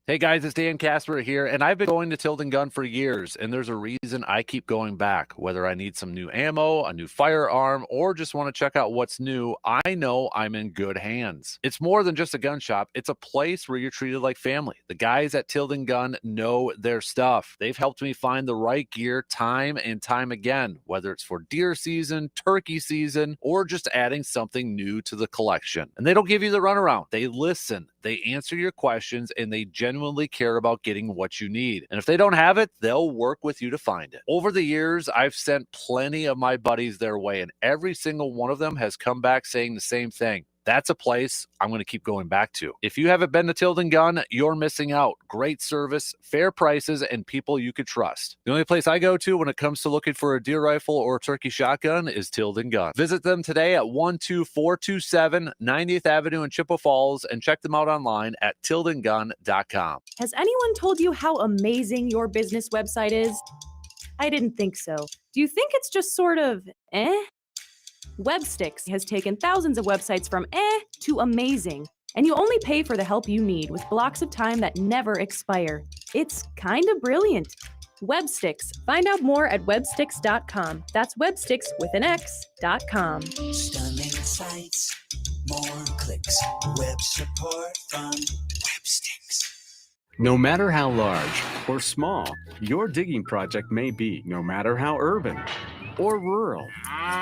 Hey guys, it's Dan Kasper here, and I've been going to Tilden Gun for years, and there's a reason I keep going back. Whether I need some new ammo, a new firearm, or just want to check out what's new, I know I'm in good hands. It's more than just a gun shop. It's a place where you're treated like family. The guys at Tilden Gun know their stuff. They've helped me find the right gear time and time again, whether it's for deer season, turkey season, or just adding something new to the collection. And they don't give you the runaround. They listen, they answer your questions, and they genuinely care about getting what you need. And if they don't have it, they'll work with you to find it. Over the years, I've sent plenty of my buddies their way, and every single one of them has come back saying the same thing. That's a place I'm going to keep going back to. If you haven't been to Tilden Gun, you're missing out. Great service, fair prices, and people you could trust. The only place I go to when it comes to looking for a deer rifle or a turkey shotgun is Tilden Gun. Visit them today at 12427 90th Avenue in Chippewa Falls and check them out online at tildengun.com. Has anyone told you how amazing your business website is? I didn't think so. Do you think it's just sort of Websticks has taken thousands of websites from to amazing, and you only pay for the help you need with blocks of time that never expire. It's kind of brilliant. Websticks. Find out more at websticks.com. That's websticks with an X.com. Stunning sites, more clicks, web support from Websticks. No matter how large or small your digging project may be, no matter how urban or rural,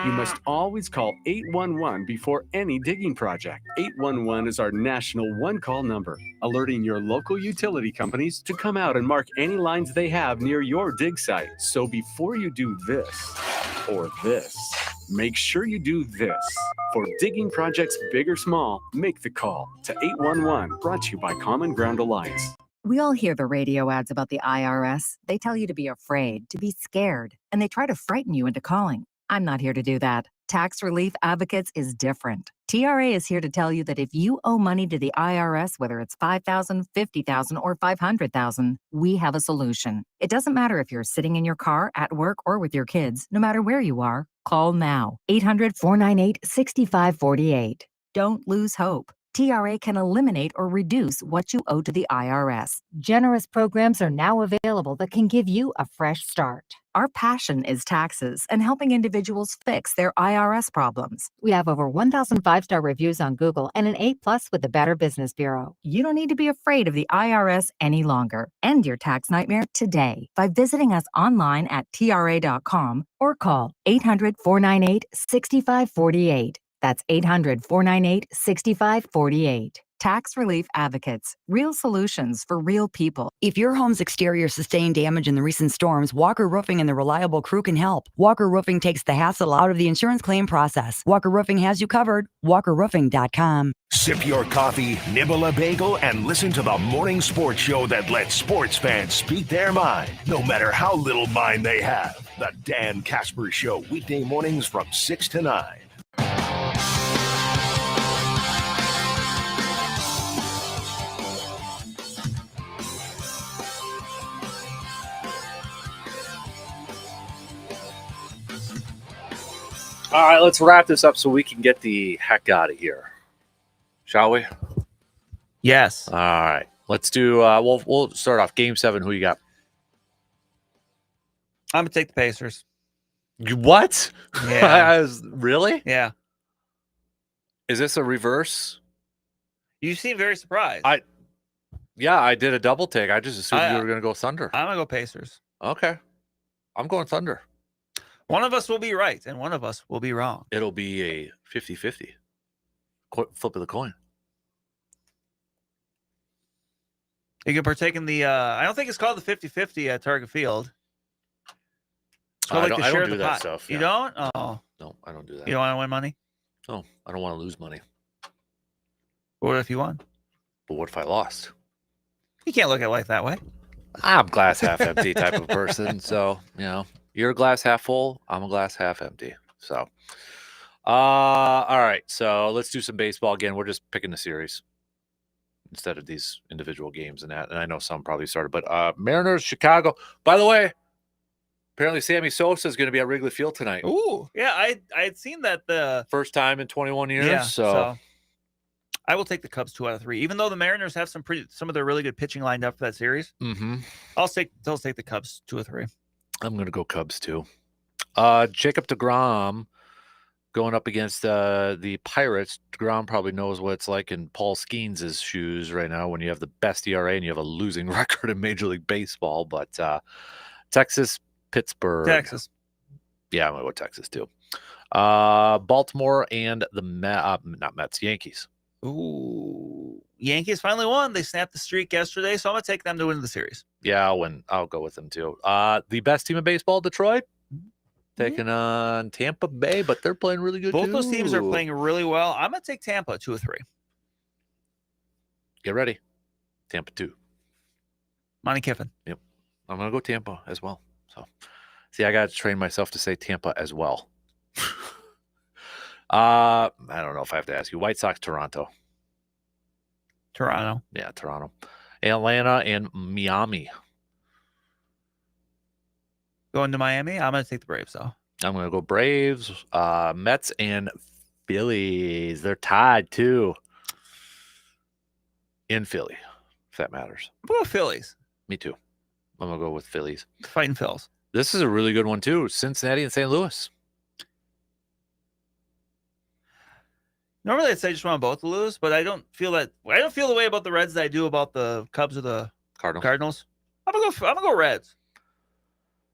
you must always call 811 before any digging project. 811 is our national one-call number, alerting your local utility companies to come out and mark any lines they have near your dig site. So before you do this or this, make sure you do this. For digging projects big or small, make the call to 811, brought to you by Common Ground Alliance. We all hear the radio ads about the IRS. They tell you to be afraid, to be scared, and they try to frighten you into calling. I'm not here to do that. Tax Relief Advocates is different. TRA is here to tell you that if you owe money to the IRS, whether it's $5,000, $50,000, or $500,000, we have a solution. It doesn't matter if you're sitting in your car, at work, or with your kids. No matter where you are, call now. 800-498-6548. Don't lose hope. TRA can eliminate or reduce what you owe to the IRS. Generous programs are now available that can give you a fresh start. Our passion is taxes and helping individuals fix their IRS problems. We have over 1,000 five-star reviews on Google and an A+ with the Better Business Bureau. You don't need to be afraid of the IRS any longer. End your tax nightmare today by visiting us online at tra.com or call 800-498-6548. That's 800-498-6548. Tax Relief Advocates. Real solutions for real people. If your home's exterior sustained damage in the recent storms, Walker Roofing and the reliable crew can help. Walker Roofing takes the hassle out of the insurance claim process. Walker Roofing has you covered. WalkerRoofing.com. Sip your coffee, nibble a bagel, and listen to the morning sports show that lets sports fans speak their mind, no matter how little mind they have. The Dan Kasper Show, weekday mornings from 6 to 9. All right, let's wrap this up so we can get the heck out of here. Shall we? Yes. All right. Let's do we'll start off game 7. Who you got? I'm gonna take the Pacers. You what? Yeah. Really? Yeah. Is this a reverse? You seem very surprised. I did a double take. I just assumed you were going to go Thunder. I'm gonna go Pacers. Okay. I'm going Thunder. One of us will be right, and one of us will be wrong. It'll be a 50-50. Flip of the coin. You can partake in the I don't think it's called the 50-50 at Target Field. It's called I don't share do the that pot. stuff. You yeah. don't? Oh. No, I don't do that. You don't want to win money? No, I don't want to lose money. What if you won? But what if I lost? You can't look at life that way. I'm glass half empty type of person. So, you're a glass half full. I'm a glass half empty. So, all right. So let's do some baseball again. We're just picking the series instead of these individual games and that. And I know some probably started, but Mariners, Chicago. By the way, apparently Sammy Sosa is going to be at Wrigley Field tonight. Ooh, yeah. I had seen that the first time in 21 years. Yeah, so I will take the Cubs 2 out of 3, even though the Mariners have some of their really good pitching lined up for that series. Mm-hmm. I'll take the Cubs 2 or 3. I'm going to go Cubs too. Jacob deGrom going up against the Pirates. deGrom probably knows what it's like in Paul Skeens' shoes right now when you have the best ERA and you have a losing record in Major League Baseball. But Texas, Pittsburgh. Texas. Yeah, I'm going to go Texas too. Baltimore and the not Mets, Yankees. Ooh, Yankees finally won. They snapped the streak yesterday, so I'm going to take them to win the series. Yeah, I'll go with them too. The best team in baseball, Detroit, taking on Tampa Bay, but they're playing really good Both too. those teams are playing really well. I'm going to take Tampa 2 or 3. Get ready. Tampa 2. Monty Kiffin. Yep. I'm going to go Tampa as well. So, see, I got to train myself to say Tampa as well. I don't know if I have to ask you. White Sox, Toronto. Toronto. Yeah, Toronto. Atlanta and Miami. Going to Miami. I'm going to take the Braves, though. I'm going to go Braves. Mets and Phillies. They're tied, too. In Philly, if that matters. I'm going to go Phillies. Me too. I'm going to go with Phillies. Fighting Phils. This is a really good one, too. Cincinnati and St. Louis. Normally, I'd say I just want both to lose, but I don't feel the way about the Reds that I do about the Cubs or the Cardinals. I'm gonna go Reds.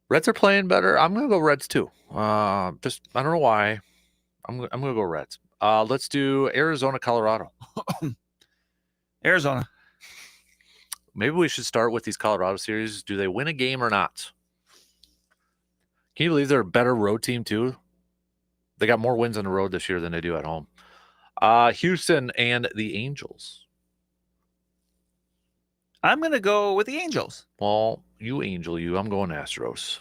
Reds are playing better. I'm gonna go Reds too. I don't know why. I'm gonna go Reds. Let's do Arizona, Colorado. Arizona. Maybe we should start with these Colorado series. Do they win a game or not? Can you believe they're a better road team too? They got more wins on the road this year than they do at home. Houston and the Angels. I'm going to go with the Angels. Well, you Angel, you. I'm going Astros.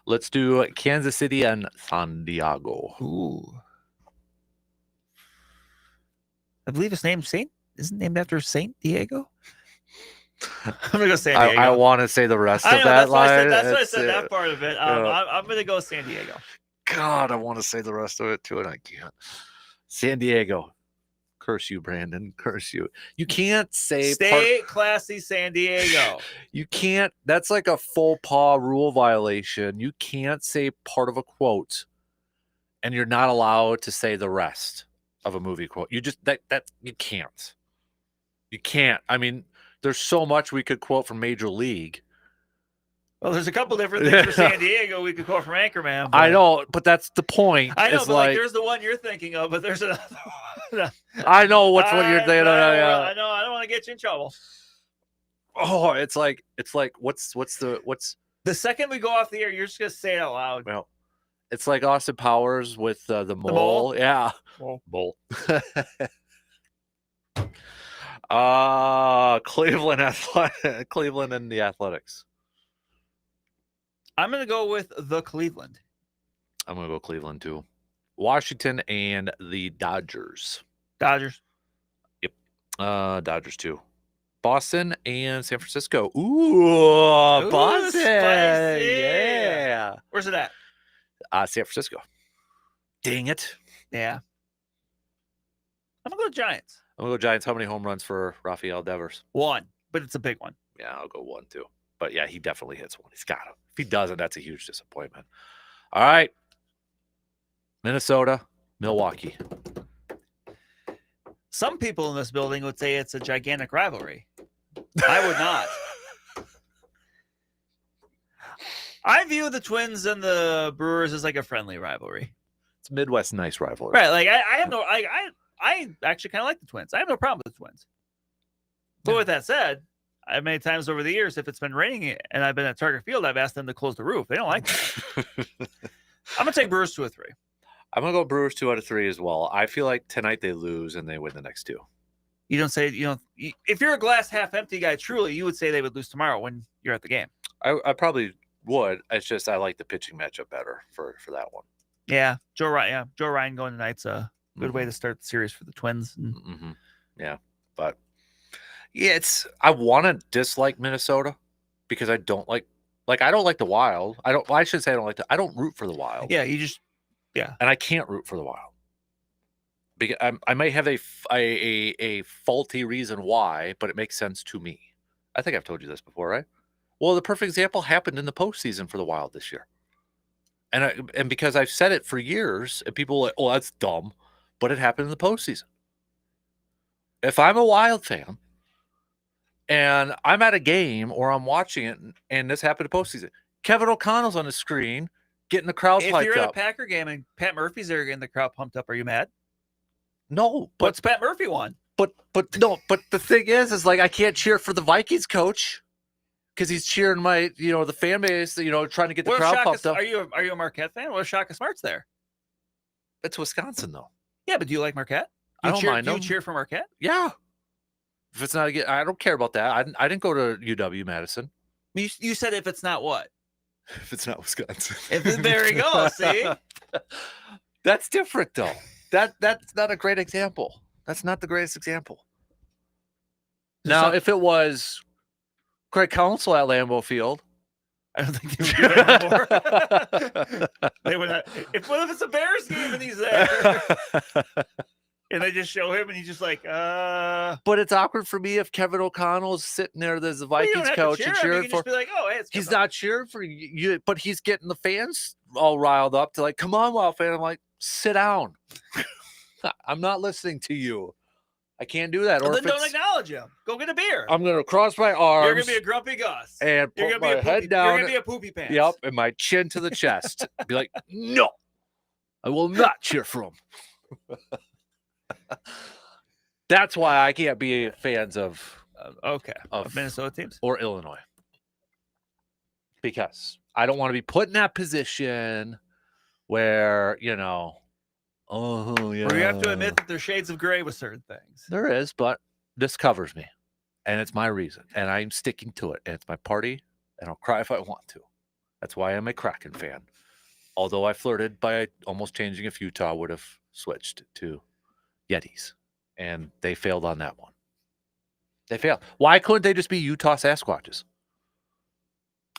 Let's do Kansas City and San Diego. Ooh. I believe his name's isn't named after Saint Diego? I'm going to go San Diego. I want to say the rest of that that's line. That's why I said that part of it. I'm going to go San Diego. God, I want to say the rest of it too, and I can't. San Diego. Curse you, Brandon. Curse you. You can't say Stay classy, San Diego. You can't. That's like a faux pas rule violation. You can't say part of a quote, and you're not allowed to say the rest of a movie quote. You just that you can't. You can't. I mean, there's so much we could quote from Major League. Well, there's a couple different things for San Diego we could quote from Anchorman. I know, but that's the point. I know, it's but like there's the one you're thinking of, but there's another one. I know which one you're thinking of. I know. I don't want to get you in trouble. Oh, it's like what's the second we go off the air, you're just gonna say it out loud. Well, it's like Austin Powers with the mole. Mole? Yeah, Mole. Cleveland and the Athletics. I'm going to go with the Cleveland. I'm going to go Cleveland too. Washington and the Dodgers. Dodgers. Yep. Dodgers too. Boston and San Francisco. Ooh, Boston. Spicy. Yeah. Where's it at? San Francisco. Dang it. Yeah. I'm going to go Giants. I'm going to go Giants. How many home runs for Rafael Devers? 1, but it's a big one. Yeah, I'll go 1 too. But yeah, he definitely hits one. He's got him. If he doesn't, that's a huge disappointment. All right. Minnesota, Milwaukee. Some people in this building would say it's a gigantic rivalry. I would not. I view the Twins and the Brewers as like a friendly rivalry. It's a Midwest nice rivalry. Right. Like I actually kind of like the Twins. I have no problem with the Twins. But with that said, I've many times over the years, if it's been raining and I've been at Target Field, I've asked them to close the roof. They don't like that. I'm going to take Brewers 2 or 3. I'm going to go Brewers 2 out of 3 as well. I feel like tonight they lose and they win the next 2. You don't say, if you're a glass half empty guy, truly, you would say they would lose tomorrow when you're at the game. I probably would. It's just I like the pitching matchup better for that one. Yeah. Joe Ryan going tonight's a good way to start the series for the Twins. Mm-hmm. Yeah. But yeah, I want to dislike Minnesota because I don't like I don't like the Wild. I should say I don't root for the Wild. Yeah, and I can't root for the Wild I might have a faulty reason why, but it makes sense to me. I think I've told you this before, right? Well, the perfect example happened in the postseason for the Wild this year. And because I've said it for years, and people are like, oh, that's dumb, but it happened in the postseason. If I'm a Wild fan and I'm at a game or I'm watching it and this happened in postseason, Kevin O'Connell's on the screen getting the crowd If piped you're at a up. Packer game and Pat Murphy's there getting the crowd pumped up, are you mad? No, but What's Pat Murphy won? But the thing is like I can't cheer for the Vikings coach because he's cheering the fan base, trying to get the crowd pumped up. Are you a Marquette fan? What if Shaka Smart's there? It's Wisconsin though. Yeah, but do you like Marquette? I don't mind Do you them. cheer for Marquette? Yeah. If it's not I don't care about that. I didn't go to UW Madison. You said if it's not what? If it's not Wisconsin. There you go. See, that's different though. That's not a great example. That's not the greatest example. Now, if it was Craig Counsell at Lambeau Field, I don't think they would do that anymore. They would not. What if it's a Bears game and he's there? And they just show him and he's just like, But it's awkward for me if Kevin O'Connell's sitting there as the Vikings coach and cheering for. Just be like, oh, hey, he's not cheering for you, but he's getting the fans all riled up to like, come on, Wild fan. I'm like, sit down. I'm not listening to you. I can't do that. Well, or then don't acknowledge him. Go get a beer. I'm gonna cross my arms. You're gonna be a grumpy Gus. And You're put gonna my be head down. You're gonna be a poopy pants. Yep, and my chin to the chest. Be like, no, I will not cheer for him. That's why I can't be fans of Minnesota teams or Illinois, because I don't want to be put in that position where where you have to admit that there's shades of gray with certain things. There is, but this covers me, and it's my reason, and I'm sticking to it, and it's my party, and I'll cry if I want to. That's why I'm a Kraken fan. Although I flirted by almost changing if Utah would have switched to Yetis, and they failed on that one. They failed. Why couldn't they just be Utah Sasquatches?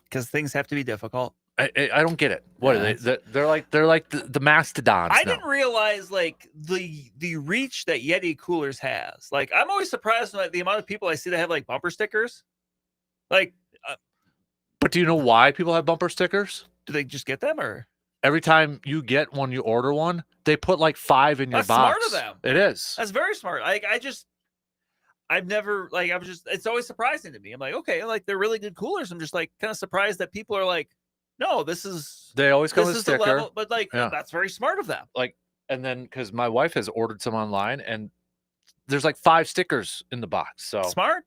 Because things have to be difficult. I don't get it. What are they? They're like the mastodons. I didn't realize like the reach that Yeti coolers has. Like I'm always surprised by the amount of people I see that have like bumper stickers. Like, but do you know why people have bumper stickers? Do they just get them, or every time you get one, you order one, they put like 5 in your that's box? smart of them. It is. That's very smart. It's always surprising to me. I'm like, okay, like they're really good coolers. I'm just like kind of surprised that people are like, no, this is. They always come with a is the sticker. level, but like that's very smart of them. Like, and then because my wife has ordered some online, and there's like 5 stickers in the box. So smart.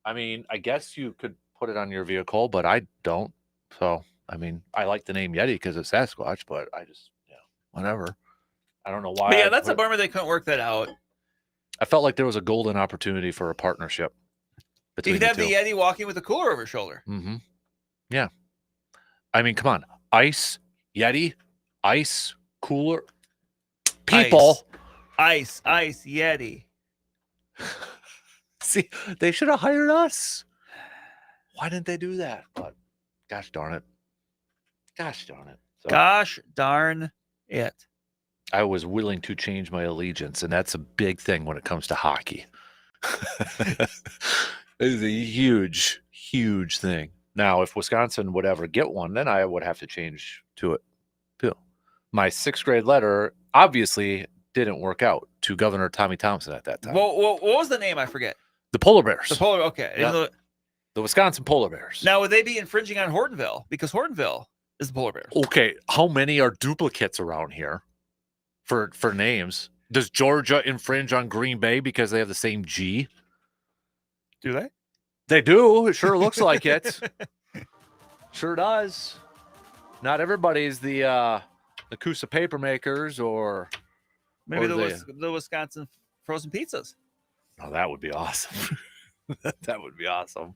I mean, I guess you could put it on your vehicle, but I don't. So I mean, I like the name Yeti because it's Sasquatch, but I just whatever. I don't know why. But yeah, that's a bummer they couldn't work that out. I felt like there was a golden opportunity for a partnership. You'd have the Yeti walking with a cooler over his shoulder. Mm-hmm. Yeah. I mean, come on. Ice, Yeti, ice, cooler. People. Ice, Yeti. See, they should have hired us. Why didn't they do that? But gosh darn it. So, gosh darn it. I was willing to change my allegiance, and that's a big thing when it comes to hockey. It is a huge, huge thing. Now, if Wisconsin would ever get one, then I would have to change to it too. My 6th grade letter obviously didn't work out to Governor Tommy Thompson at that time. Well, what was the name? I forget. The Polar Bears. Okay. Yep. The Wisconsin Polar Bears. Now, would they be infringing on Hortonville? Because Hortonville is the Polar Bears. Okay, how many are duplicates around here for names? Does Georgia infringe on Green Bay because they have the same G? Do they? They do. It sure looks like it. Sure does. Not everybody's the Coosa Papermakers or maybe the Wisconsin frozen pizzas. Oh, that would be awesome. That would be awesome.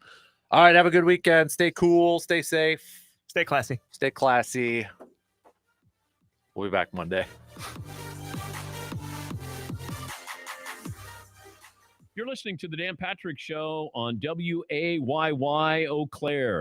All right, have a good weekend. Stay cool. Stay safe. Stay classy. Stay classy. We'll be back Monday. You're listening to the Dan Patrick Show on WAYY Eau Claire.